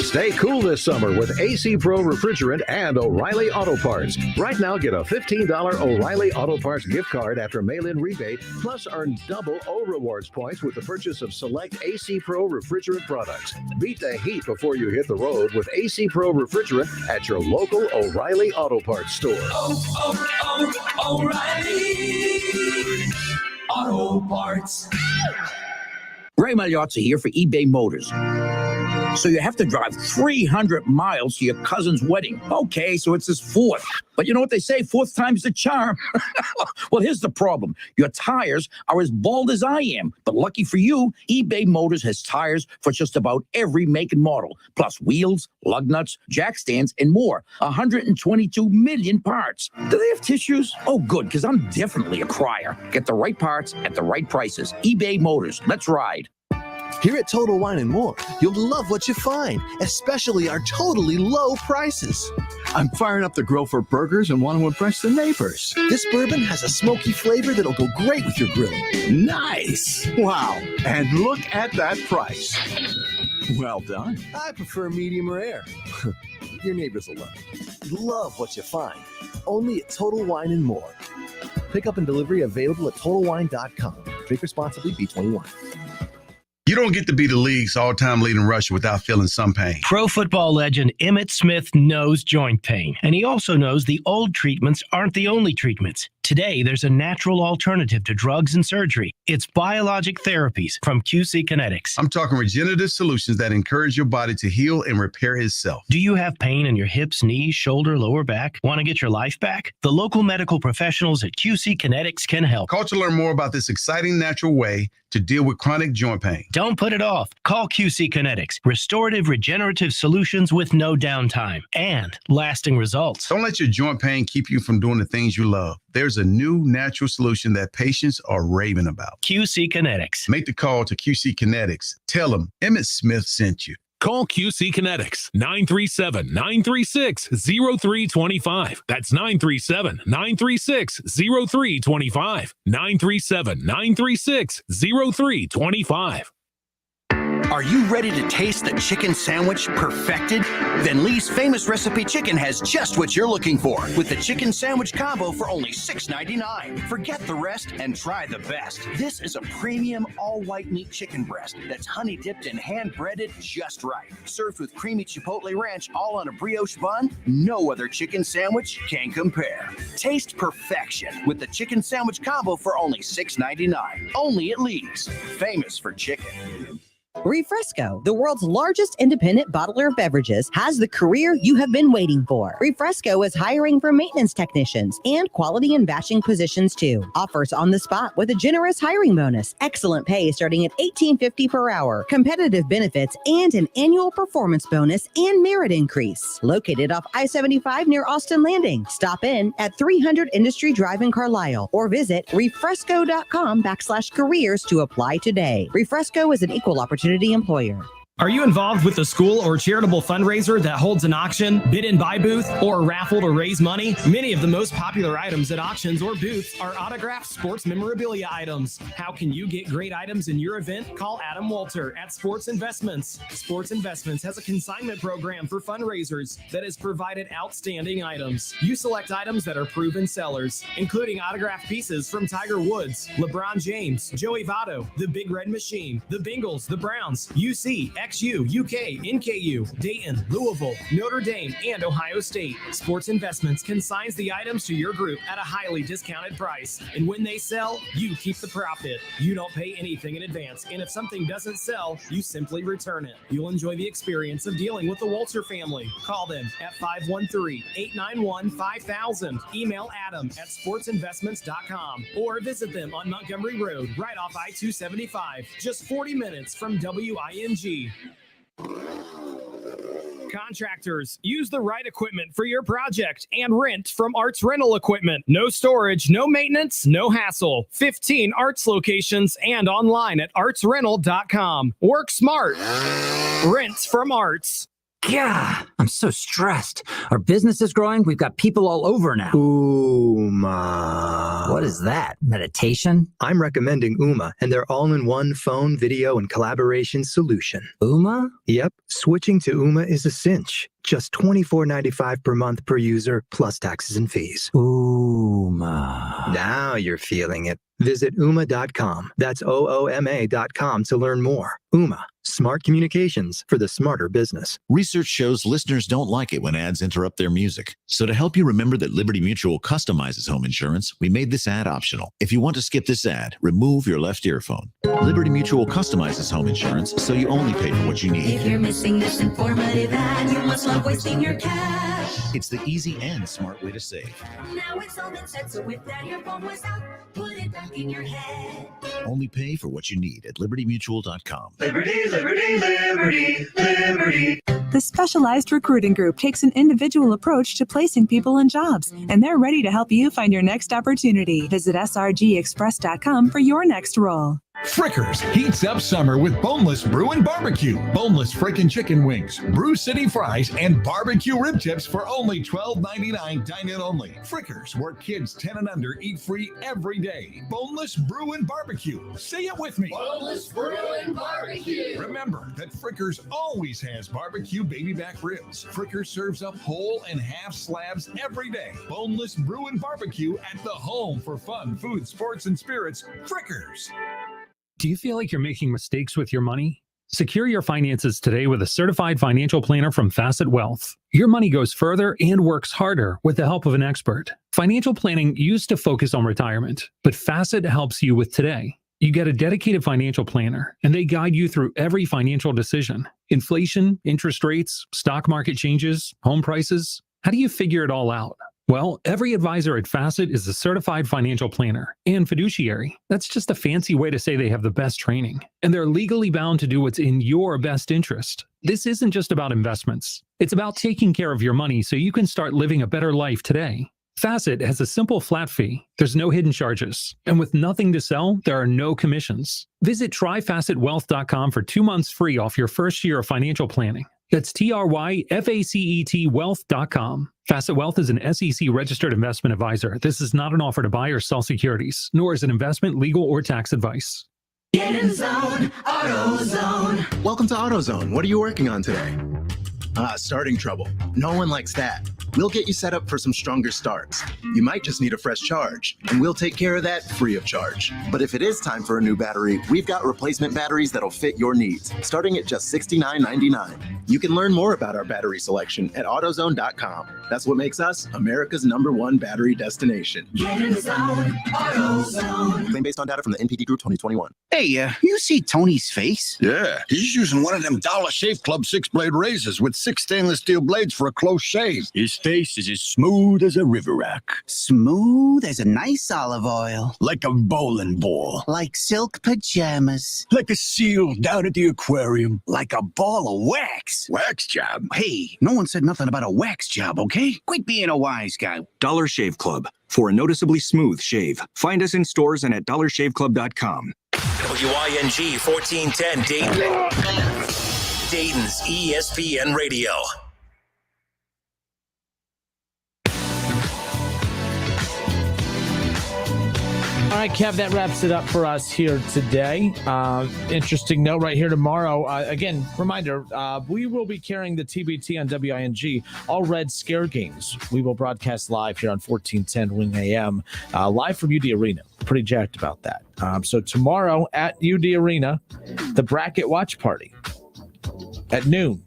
S2: Stay cool this summer with AC Pro Refrigerant and O'Reilly Auto Parts. Right now, get a $15 O'Reilly Auto Parts gift card after mail-in rebate, plus earn double O Rewards points with the purchase of select AC Pro Refrigerant products. Beat the heat before you hit the road with AC Pro Refrigerant at your local O'Reilly Auto Parts store.
S3: O'Reilly Auto Parts.
S25: Ray Magliozzi here for eBay Motors. So you have to drive 300 miles to your cousin's wedding. Okay, so it's his fourth. But you know what they say, fourth time's the charm. Well, here's the problem. Your tires are as bald as I am. But lucky for you, eBay Motors has tires for just about every make and model. Plus wheels, lug nuts, jack stands, and more. 122 million parts. Do they have tissues? Oh, good, because I'm definitely a crier. Get the right parts at the right prices. eBay Motors. Let's ride.
S5: Here at Total Wine & More, you'll love what you find, especially our totally low prices. I'm firing up the grill for burgers and want to impress the neighbors. This bourbon has a smoky flavor that'll go great with your grilling.
S27: Nice. Wow. And look at that price. Well done.
S5: I prefer medium rare. Your neighbors will love it. Love what you find. Only at Total Wine & More. Pickup and delivery available at TotalWine.com. Drink responsibly, B21.
S6: You don't get to be the league's all-time leading rusher without feeling some pain.
S7: Pro football legend Emmitt Smith knows joint pain, and he also knows the old treatments aren't the only treatments. Today, there's a natural alternative to drugs and surgery. It's biologic therapies from QC Kinetics.
S6: I'm talking regenerative solutions that encourage your body to heal and repair itself.
S7: Do you have pain in your hips, knees, shoulder, lower back? Want to get your life back? The local medical professionals at QC Kinetics can help.
S6: Call to learn more about this exciting natural way to deal with chronic joint pain.
S7: Don't put it off. Call QC Kinetics. Restorative regenerative solutions with no downtime and lasting results.
S6: Don't let your joint pain keep you from doing the things you love. There's a new natural solution that patients are raving about.
S7: QC Kinetics.
S6: Make the call to QC Kinetics. Tell them Emmitt Smith sent you.
S11: Call QC Kinetics, 937-936-0325. That's 937-936-0325. 937-936-0325.
S14: Are you ready to taste the chicken sandwich perfected? Then Lee's Famous Recipe Chicken has just what you're looking for with the chicken sandwich combo for only $6.99. Forget the rest and try the best. This is a premium all-white meat chicken breast that's honey dipped and hand-breaded just right. Served with creamy chipotle ranch all on a brioche bun, no other chicken sandwich can compare. Taste perfection with the chicken sandwich combo for only $6.99. Only at Lee's. Famous for chicken.
S17: Refresco, the world's largest independent bottler of beverages, has the career you have been waiting for. Refresco is hiring for maintenance technicians and quality and batching positions too. Offers on the spot with a generous hiring bonus, excellent pay starting at $18.50 per hour, competitive benefits, and an annual performance bonus and merit increase. Located off I-75 near Austin Landing. Stop in at 300 Industry Drive in Carlisle or visit refresco.com/careers to apply today. Refresco is an equal opportunity employer.
S8: Are you involved with a school or charitable fundraiser that holds an auction, bid and buy booth, or a raffle to raise money? Many of the most popular items at auctions or booths are autographed sports memorabilia items. How can you get great items in your event? Call Adam Walter at Sports Investments. Sports Investments has a consignment program for fundraisers that has provided outstanding items. You select items that are proven sellers, including autographed pieces from Tiger Woods, LeBron James, Joey Votto, the Big Red Machine, the Bengals, the Browns, UC, XU, UK, NKU, Dayton, Louisville, Notre Dame, and Ohio State. Sports Investments consigns the items to your group at a highly discounted price. And when they sell, you keep the profit. You don't pay anything in advance. And if something doesn't sell, you simply return it. You'll enjoy the experience of dealing with the Walter family. Call them at 513-891-5000. Email Adam at sportsinvestments.com or visit them on Montgomery Road, right off I-275, just 40 minutes from WING. Contractors, use the right equipment for your project and rent from Arts Rental Equipment. No storage, no maintenance, no hassle. 15 Arts locations and online at artsrental.com. Work smart. Rent from Arts.
S9: God, I'm so stressed. Our business is growing. We've got people all over now.
S10: Ooma.
S9: What is that? Meditation?
S10: I'm recommending Ooma and their all-in-one phone, video, and collaboration solution.
S9: Ooma?
S10: Yep. Switching to Ooma is a cinch. Just $24.95 per month per user, plus taxes and fees.
S9: Ooma.
S10: Now you're feeling it. Visit Ooma.com. That's OOMA.com to learn more. Ooma. Smart communications for the smarter business.
S12: Research shows listeners don't like it when ads interrupt their music. So to help you remember that Liberty Mutual customizes home insurance, we made this ad optional. If you want to skip this ad, remove your left earphone. Liberty Mutual customizes home insurance so you only pay for what you need.
S13: If you're missing this informative ad, you must love wasting your cash.
S12: It's the easy and smart way to save.
S13: Now it's all been said, so if that earphone was out, put it back in your head.
S12: Only pay for what you need at libertymutual.com.
S13: Liberty, liberty, liberty, liberty.
S15: The Specialized Recruiting Group takes an individual approach to placing people in jobs, and they're ready to help you find your next opportunity. Visit srgexpress.com for your next role.
S27: Frickers heats up summer with boneless brew and barbecue. Boneless frickin' chicken wings, Brew City fries, and barbecue rib tips for only $12.99 dine-in only. Frickers, where kids 10 and under eat free every day. Boneless brew and barbecue. Say it with me.
S13: Boneless brew and barbecue.
S27: Remember that Frickers always has barbecue baby back ribs. Frickers serves up whole and half slabs every day. Boneless brew and barbecue at the home for fun, food, sports, and spirits. Frickers.
S24: Do you feel like you're making mistakes with your money? Secure your finances today with a certified financial planner from Facet Wealth. Your money goes further and works harder with the help of an expert. Financial planning used to focus on retirement, but Facet helps you with today. You get a dedicated financial planner, and they guide you through every financial decision. Inflation, interest rates, stock market changes, home prices. How do you figure it all out? Well, every advisor at Facet is a certified financial planner and fiduciary. That's just a fancy way to say they have the best training, and they're legally bound to do what's in your best interest. This isn't just about investments. It's about taking care of your money so you can start living a better life today. Facet has a simple flat fee. There's no hidden charges. And with nothing to sell, there are no commissions. Visit tryfacetwealth.com for 2 months free off your first year of financial planning. That's TRYFACET wealth.com. Facet Wealth is an SEC registered investment advisor. This is not an offer to buy or sell securities, nor is it investment, legal, or tax advice.
S13: Get in zone, AutoZone.
S22: Welcome to AutoZone. What are you working on today? Starting trouble. No one likes that. We'll get you set up for some stronger starts. You might just need a fresh charge, and we'll take care of that free of charge. But if it is time for a new battery, we've got replacement batteries that'll fit your needs, starting at just $69.99. You can learn more about our battery selection at AutoZone.com. That's what makes us America's #1 battery destination.
S13: Get in zone, AutoZone.
S22: Claim based on data from the NPD Group 2021.
S25: Hey, you see Tony's face?
S26: Yeah, he's using one of them Dollar Shave Club 6-blade razors with 6 stainless steel blades for a close shave. His face is as smooth as a river rock.
S25: Smooth as a nice olive oil.
S26: Like a bowling ball.
S25: Like silk pajamas.
S26: Like a seal down at the aquarium.
S25: Like a ball of wax.
S26: Wax job?
S25: Hey, no one said nothing about a wax job, okay? Quit being a wise guy.
S28: Dollar Shave Club, for a noticeably smooth shave. Find us in stores and at dollarshaveclub.com.
S3: WING 1410 Dayton. Dayton's ESPN Radio.
S1: All right, Kev, that wraps it up for us here today. Interesting note right here tomorrow. Again, reminder, we will be carrying the TBT on WING, all Red Scare games. We will broadcast live here on 1410 Wing AM, live from UD Arena. Pretty jacked about that. So tomorrow at UD Arena, the bracket watch party at noon.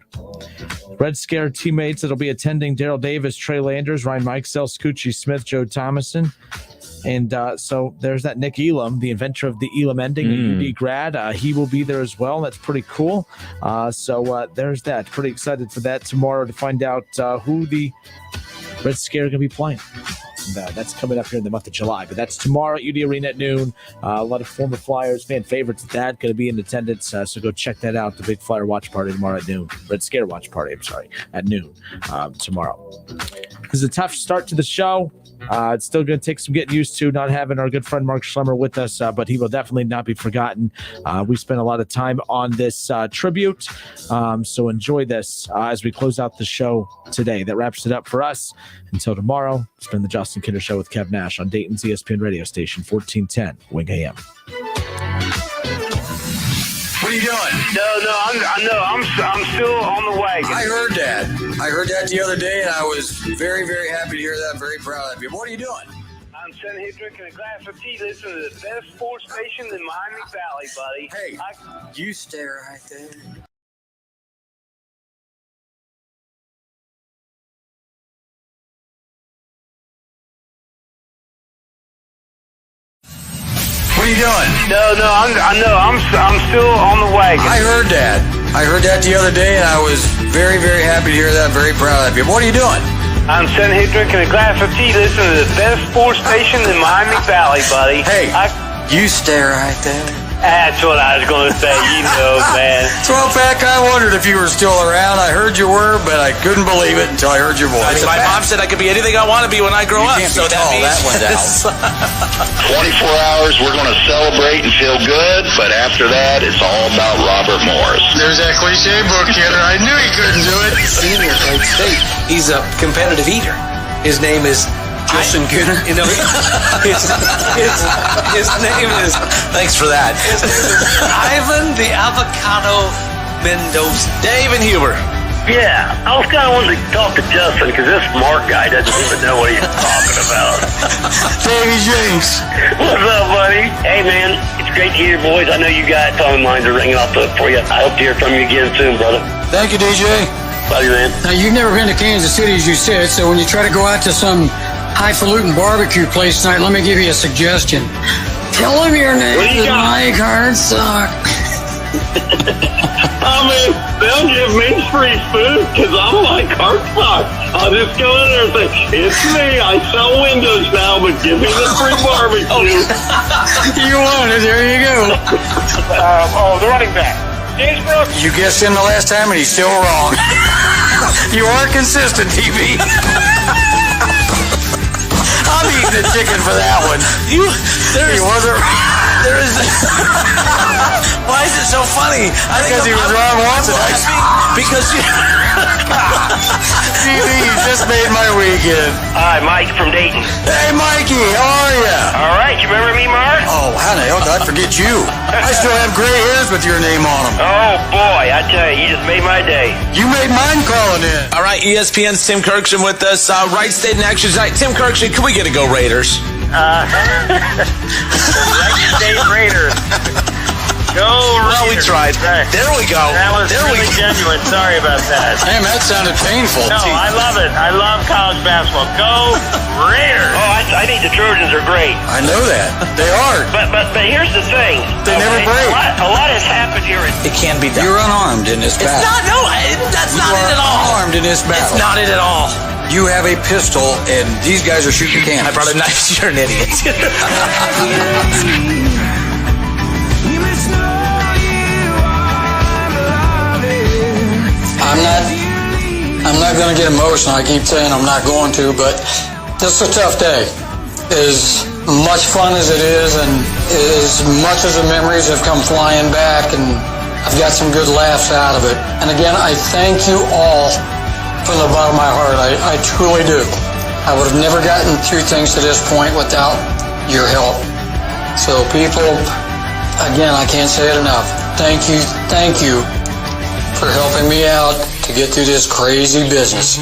S1: Red Scare teammates that'll be attending: Daryl Davis, Trey Landers, Ryan Mikesell, Scoochie Smith, Joe Thomason. And so there's that Nick Elam, the inventor of the Elam ending, UD grad. He will be there as well. That's pretty cool. So there's that. Pretty excited for that tomorrow to find out who the Red Scare are going to be playing. That's coming up here in the month of July. But that's tomorrow at UD Arena at noon. A lot of former Flyers, fan favorites at that, going to be in attendance. So go check that out. The big Flyer watch party tomorrow at noon. Red Scare watch party, at noon tomorrow. This is a tough start to the show. It's still going to take some getting used to not having our good friend Mark Schlemmer with us, but he will definitely not be forgotten. We spent a lot of time on this tribute, so enjoy this as we close out the show today. That wraps it up for us. Until tomorrow, it's been the Justin Kinder Show with Kev Nash on Dayton's ESPN radio station, 1410 Wing AM.
S14: What are you doing?
S4: I'm still on the wagon.
S14: I heard that the other day, and I was very, very happy to hear that. I'm very proud of you. What are you doing?
S4: I'm sitting here drinking a glass of tea, listening to the best sports station in Miami Valley, buddy.
S14: Hey, you stay right there. What are you doing?
S4: I'm still on the wagon.
S14: I heard that the other day, and I was very, very happy to hear that. I'm very proud of you. What are you doing?
S4: I'm sitting here drinking a glass of tea, listening to the best sports station in Miami Valley, buddy.
S14: Hey, you stay right there.
S4: That's what I was going to say, man.
S14: Well, Pack, I wondered if you were still around. I heard you were, but I couldn't believe it until I heard your voice.
S16: My mom said I could be anything I want to be when I grow up.
S14: So that means that one down.
S18: 24 hours, we're going to celebrate and feel good, but after that, it's all about Robert Morris.
S14: There's that cliche book hitter. I knew he couldn't do it.
S16: Senior Lake State. He's a competitive eater. His name is
S14: Justin Gunner.
S16: His name is. Thanks for that. His name is Ivan the Avocado Mendoza. Dave and Huber.
S4: Yeah, I was kind of wanting to talk to Justin because this Mark guy doesn't even know what he's talking about.
S14: Davey James.
S4: What's up, buddy? Hey, man, it's great to hear your voice. I know you got phone lines are ringing off the hook for you. I hope to hear from you again soon, brother.
S14: Thank you, DJ.
S4: Love you, man.
S19: Now, you've never been to Kansas City, as you said, so when you try to go out to some highfalutin barbecue place tonight, let me give you a suggestion. Tell him your name is Mike Hartsock.
S4: I mean, they'll give me free food because I'm like Hartsock. I'll just go in there and say, it's me. I sell windows now, but give me the free barbecue.
S19: You want it. There you go.
S4: The running back. James Brooks.
S14: You guessed him the last time, and he's still wrong. You are consistent, DB. I'm eating the chicken for that one. He wasn't.
S16: There is. Why is it so funny?
S14: Because he was wrong once.
S16: Because you.
S14: DB, you just made my weekend.
S4: Hi, Mike from Dayton.
S14: Hey, Mikey, how are you?
S4: All right, you remember me, Mark?
S14: Oh, how the hell did I forget you? I still have gray hairs with your name on them.
S4: Oh, boy, I tell you, you just made my day.
S14: You made mine calling in.
S16: All right, ESPN's Tim Kirkshen with us. Right State in action tonight. Tim Kirkshen, can we get a go Raiders?
S4: Right State Raiders. Go Raiders.
S16: Well, we tried. There we go.
S4: That was really genuine. Sorry about that.
S14: Damn, that sounded painful.
S4: No, I love it. I love college basketball. Go Raiders. Oh, I think the Trojans are great.
S14: I know that. They are.
S4: But here's the thing.
S14: They never break.
S4: A lot has happened here.
S16: It can be done.
S14: You're unarmed in this battle.
S16: It's not. No, that's not it at all.
S14: Unarmed in this battle.
S16: It's not it at all.
S14: You have a pistol, and these guys are shooting cannons.
S16: I brought a knife. You're an idiot.
S19: I'm not going to get emotional. I keep saying I'm not going to, but this is a tough day. As much fun as it is, and as much as the memories have come flying back, and I've got some good laughs out of it. And again, I thank you all from the bottom of my heart. I truly do. I would have never gotten through things to this point without your help. So people, again, I can't say it enough. Thank you for helping me out to get through this crazy business.